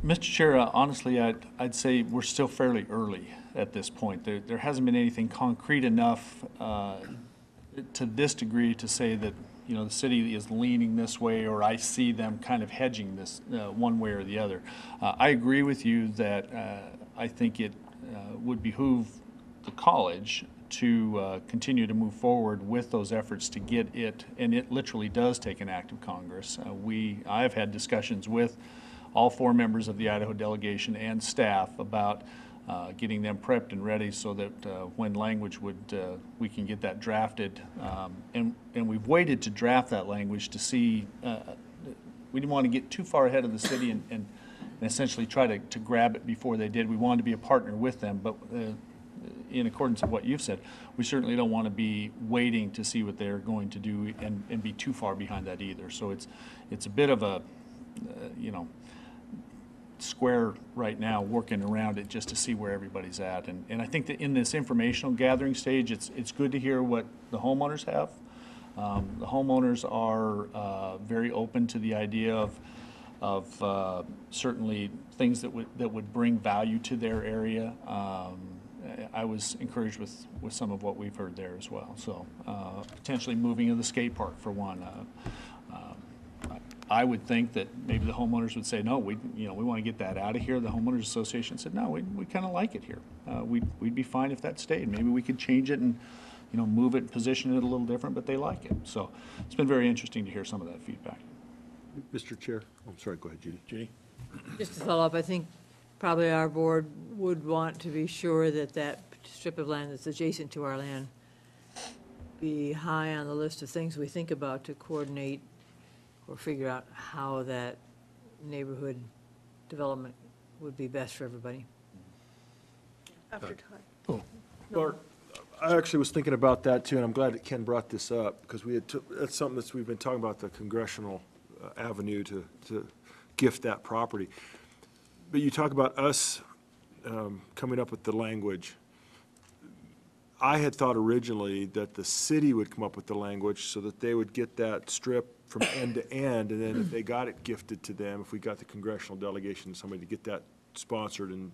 Mr. Chair, honestly, I'd say we're still fairly early at this point. There hasn't been anything concrete enough to this degree to say that, the city is leaning this way, or I see them kind of hedging this one way or the other. I agree with you that I think it would behoove the college to continue to move forward with those efforts to get it, and it literally does take an act of Congress. I have had discussions with all four members of the Idaho delegation and staff about getting them prepped and ready so that when language we can get that drafted. And we've waited to draft that language to see, we didn't want to get too far ahead of the city and essentially try to grab it before they did. We wanted to be a partner with them, but in accordance with what you've said, we certainly don't want to be waiting to see what they're going to do and be too far behind that either. So it's a bit of a, square right now, working around it just to see where everybody's at. And I think that in this informational gathering stage, it's good to hear what the homeowners have. The homeowners are very open to the idea of certainly things that would bring value to their area. I was encouraged with some of what we've heard there as well. So potentially moving of the skate park for one. I would think that maybe the homeowners would say, no, we want to get that out of here. The homeowners association said, no, we kind of like it here. We'd be fine if that stayed. Maybe we could change it and move it and position it a little different, but they like it. So it's been very interesting to hear some of that feedback. Mr. Chair, I'm sorry, go ahead, Judy. Judy? Just to follow up, I think probably our board would want to be sure that that strip of land that's adjacent to our land be high on the list of things we think about to coordinate or figure out how that neighborhood development would be best for everybody. After Todd. Oh, Bart, I actually was thinking about that too, and I'm glad that Ken brought this up, because that's something we've been talking about, the congressional avenue to gift that property. But you talk about us coming up with the language. I had thought originally that the city would come up with the language so that they would get that strip from end to end, and then if they got it gifted to them, if we got the congressional delegation, somebody to get that sponsored and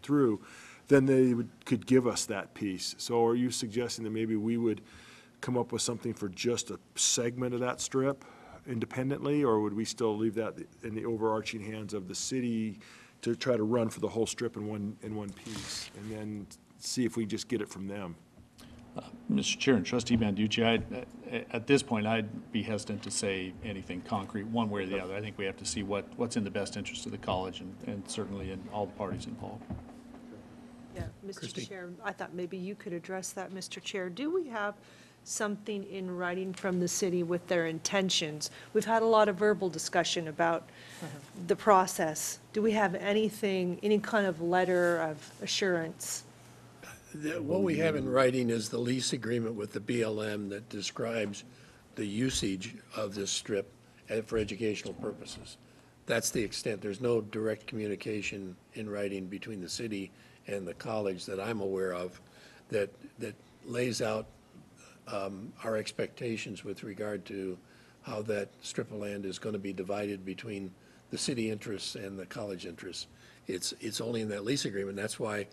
through, then they could give us that piece. So are you suggesting that maybe we would come up with something for just a segment of that strip independently, or would we still leave that in the overarching hands of the city to try to run for the whole strip in one piece, and then see if we just get it from them? Mr. Chair and Trustee Banducci, at this point, I'd be hesitant to say anything concrete one way or the other. I think we have to see what's in the best interest of the college and certainly in all the parties involved. Yeah, Mr. Chair, I thought maybe you could address that, Mr. Chair. Do we have something in writing from the city with their intentions? We've had a lot of verbal discussion about the process. Do we have anything, any kind of letter of assurance? What we have in writing is the lease agreement with the BLM that describes the usage of this strip for educational purposes. That's the extent. There's no direct communication in writing between the city and the college that I'm aware of that lays out our expectations with regard to how that strip of land is going to be divided between the city interests and the college interests. It's only in that lease agreement. That's why,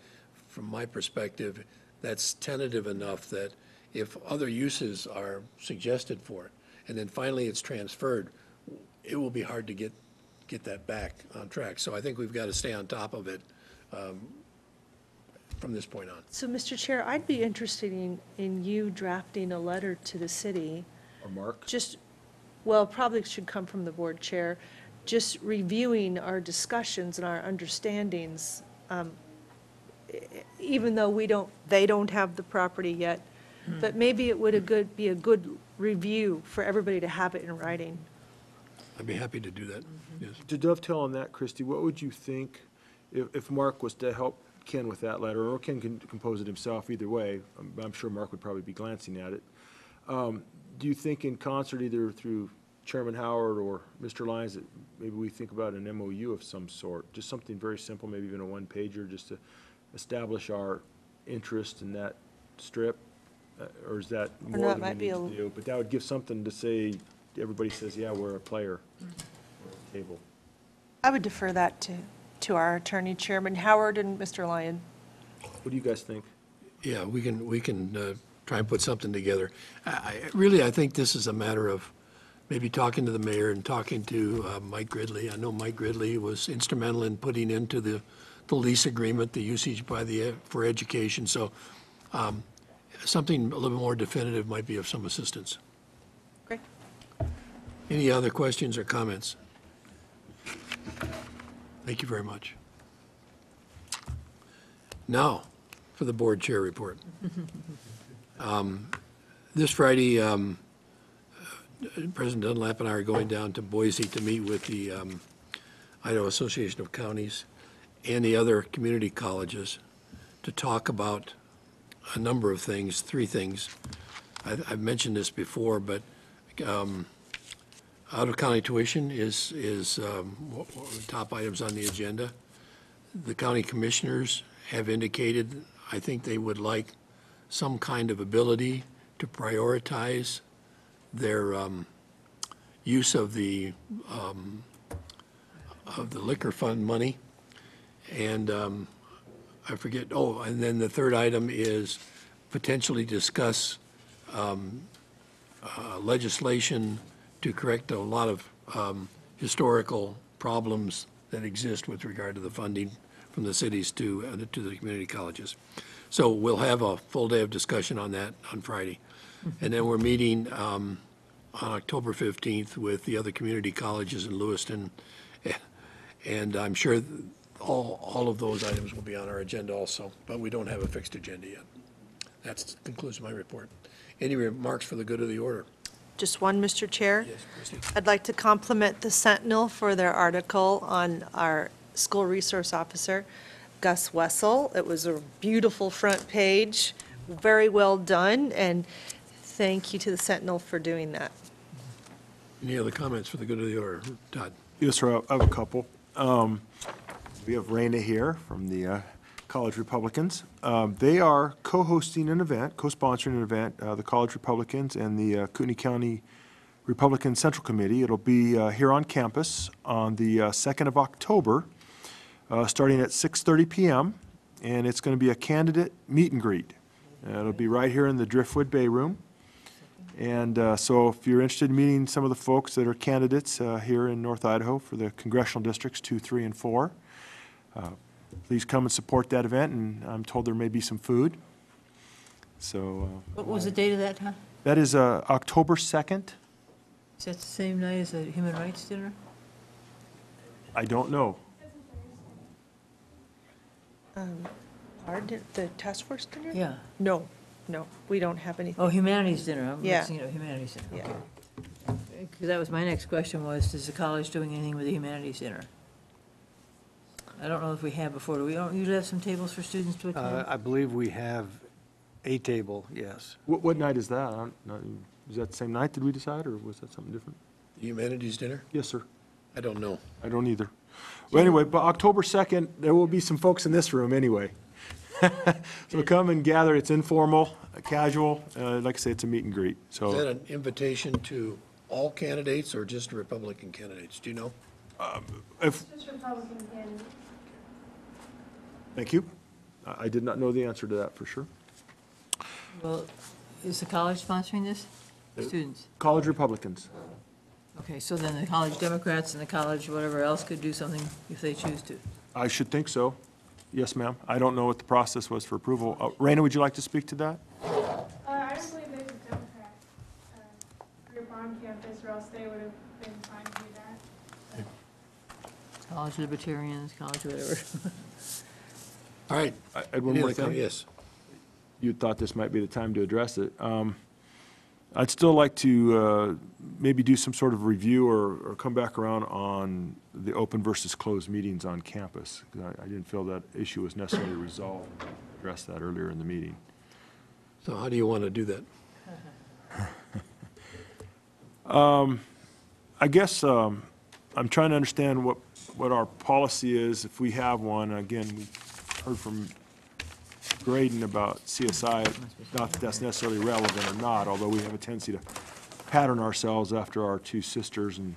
from my perspective, that's tentative enough that if other uses are suggested for it, and then finally it's transferred, it will be hard to get that back on track. So I think we've got to stay on top of it from this point on. So, Mr. Chair, I'd be interested in you drafting a letter to the city. Or Mark? Well, probably should come from the board chair, just reviewing our discussions and our understandings, even though they don't have the property yet, but maybe it would be a good review for everybody to have it in writing. I'd be happy to do that, yes. To dovetail on that, Christie, what would you think if Mark was to help Ken with that letter, or Ken can compose it himself, either way? I'm sure Mark would probably be glancing at it. Do you think in concert, either through Chairman Howard or Mr. Lyons, that maybe we think about an MOU of some sort, just something very simple, maybe even a one-pager, just to establish our interest in that strip? Or is that more than we need to do? But that would give something to say, everybody says, yeah, we're a player at the table. I would defer that to our attorney, Chairman Howard and Mr. Lyon. What do you guys think? Yeah, we can try and put something together. I think this is a matter of maybe talking to the mayor and talking to Mike Gridley. I know Mike Gridley was instrumental in putting into the lease agreement, the usage for education. So something a little more definitive might be of some assistance. Great. Any other questions or comments? Thank you very much. Now, for the board chair report. This Friday, President Dunlap and I are going down to Boise to meet with the Idaho Association of Counties and the other community colleges to talk about a number of things, three things. I've mentioned this before, but out-of-county tuition is one of the top items on the agenda. The county commissioners have indicated, I think they would like some kind of ability to prioritize their use of the liquor fund money. And I forget, and then the third item is potentially discuss legislation to correct a lot of historical problems that exist with regard to the funding from the cities to the community colleges. So we'll have a full day of discussion on that on Friday. And then we're meeting on October 15th with the other community colleges in Lewiston. And I'm sure all of those items will be on our agenda also, but we don't have a fixed agenda yet. That concludes my report. Any remarks for the good of the order? Just one, Mr. Chair. Yes, Christie. I'd like to compliment the Sentinel for their article on our School Resource Officer, Gus Wessel. It was a beautiful front page, very well done, and thank you to the Sentinel for doing that. Any other comments for the good of the order? Todd? Yes, sir, I have a couple. We have Raina here from the College Republicans. They are co-hosting an event, co-sponsoring an event, the College Republicans and the Kootenai County Republican Central Committee. It'll be here on campus on the 2nd of October, starting at 6:30 p.m., and it's going to be a candidate meet and greet. It'll be right here in the Driftwood Bay Room. And so if you're interested in meeting some of the folks that are candidates here in North Idaho for the congressional districts 2, 3, and 4, please come and support that event, and I'm told there may be some food. So What was the date of that, huh? that is October 2nd. Is that the same night as the Human Rights Dinner? I don't know. The task force dinner? Yeah. No, we don't have anything. Oh, Humanities Dinner, I'm Yeah. mixing it up, Humanities Dinner, Yeah. okay. Because that was my next question was, is the college doing anything with the Humanities Dinner? I don't know if we have before. Do we usually have some tables for students to attend? I believe we have a table, yes. What night is that? Is that the same night, did we decide, or was that something different? The Humanities Dinner? Yes, sir. I don't know. I don't either. Well, anyway, but October 2nd, there will be some folks in this room anyway. So come and gather. It's informal, casual. Like I say, it's a meet and greet. Is So that an invitation to all candidates or just Republican candidates? Do you know? if, Just Republican candidates. thank you. I did not know the answer to that for sure. Well, is the college sponsoring this? Students? College Republicans. Okay, so then the college Democrats and the college whatever else could do something if they choose to. I should think so. Yes, ma'am. I don't know what the process was for approval. Raina, would you like to speak to that? I don't believe there's a Democrat group on campus, or else they would have been fine to do that. College libertarians, college whatever. All right. I had one Any more other comment? thing. Yes. You thought this might be the time to address it. I'd still like to maybe do some sort of review or come back around on the open versus closed meetings on campus. 'Cause I didn't feel that issue was necessarily resolved. Address that earlier in the meeting. So how do you want to do that? I guess I'm trying to understand what our policy is, if we have one. Again, we heard from Graydon about CSI, not that that's necessarily relevant or not, although we have a tendency to pattern ourselves after our two sisters and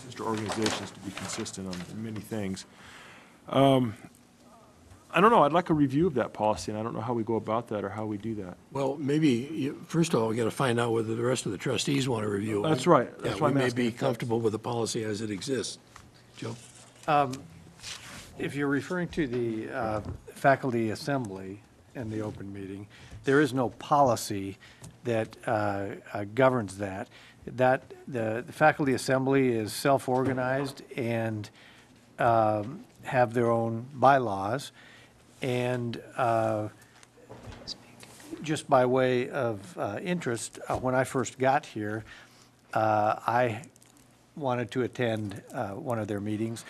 sister organizations to be consistent on many things. I don't know, I'd like a review of that policy, and I don't know how we go about that or how we do that. Well, maybe, first of all, we got to find out whether the rest of the trustees want to review it. That's right. Yeah, That's why we I'm may asking be if that's- comfortable with the policy as it exists. Joe? If you're referring to the faculty assembly and the open meeting, there is no policy that governs that. The faculty assembly is self-organized and have their own bylaws. And just by way of interest, when I first got here, I wanted to attend one of their meetings.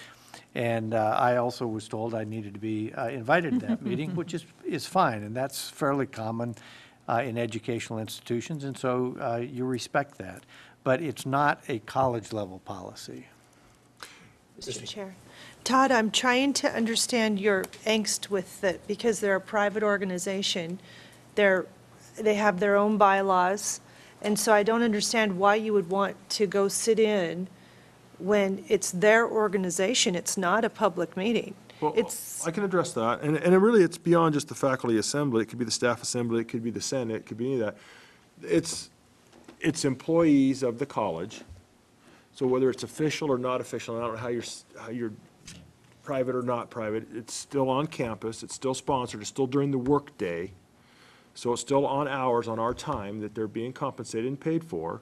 And I also was told I needed to be invited to that meeting, which is fine, and that's fairly common in educational institutions, and so you respect that. But it's not a college-level policy. Mr. Chair. Todd, I'm trying to understand your angst with it, because they're a private organization. They have their own bylaws, and so I don't understand why you would want to go sit in when it's their organization. It's not a public meeting. Well, I can address that, and really, it's beyond just the faculty assembly. It could be the staff assembly, it could be the Senate, it could be any of that. It's employees of the college, so whether it's official or not official, I don't know how you're private or not private, it's still on campus, it's still sponsored, it's still during the workday, so it's still on hours, on our time, that they're being compensated and paid for.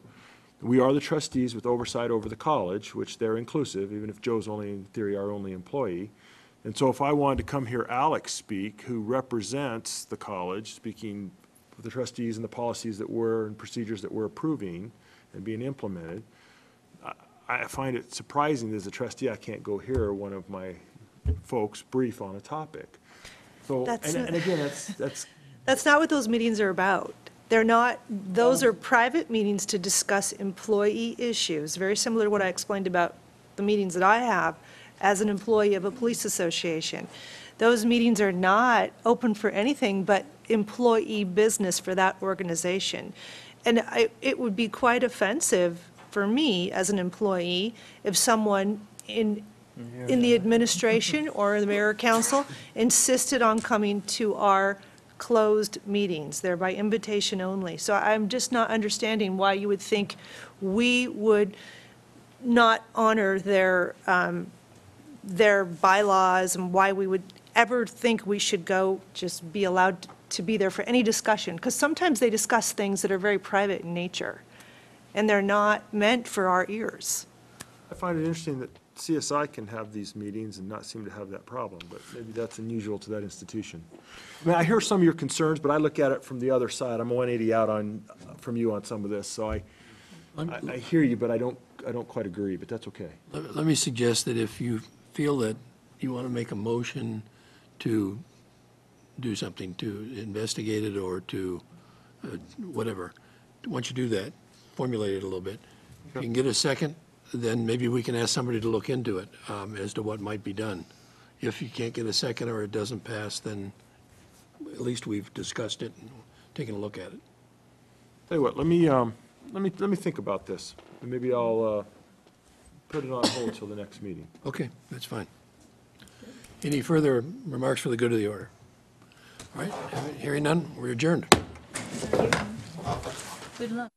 We are the trustees with oversight over the college, which they're inclusive, even if Joe's only, in theory, our only employee. And so if I wanted to come hear Alex speak, who represents the college, speaking with the trustees and the policies that and procedures that we're approving and being implemented, I find it surprising as a trustee I can't go hear one of my folks brief on a topic. So, That's and not- again, that's That's not what those meetings are about. They're not, those are private meetings to discuss employee issues, very similar to what I explained about the meetings that I have as an employee of a police association. Those meetings are not open for anything but employee business for that organization. And it would be quite offensive for me as an employee if someone in the administration or the mayor or council insisted on coming to our closed meetings. They're by invitation only. So I'm just not understanding why you would think we would not honor their bylaws and why we would ever think we should go just be allowed to be there for any discussion. Because sometimes they discuss things that are very private in nature, and they're not meant for our ears. I find it interesting that CSI can have these meetings and not seem to have that problem, but maybe that's unusual to that institution. I mean, I hear some of your concerns, but I look at it from the other side. I'm 180 out from you on some of this, so I hear you, but I don't quite agree, but that's okay. Let me suggest that if you feel that you want to make a motion to do something, to investigate it or to whatever, once you do that, formulate it a little bit. If you can get a second, then maybe we can ask somebody to look into it as to what might be done. If you can't get a second or it doesn't pass, then at least we've discussed it and taken a look at it. Tell you what, let me think about this, and maybe I'll put it on hold until the next meeting. Okay, that's fine. Any further remarks for the good of the order? All right, hearing none, we're adjourned. Good luck.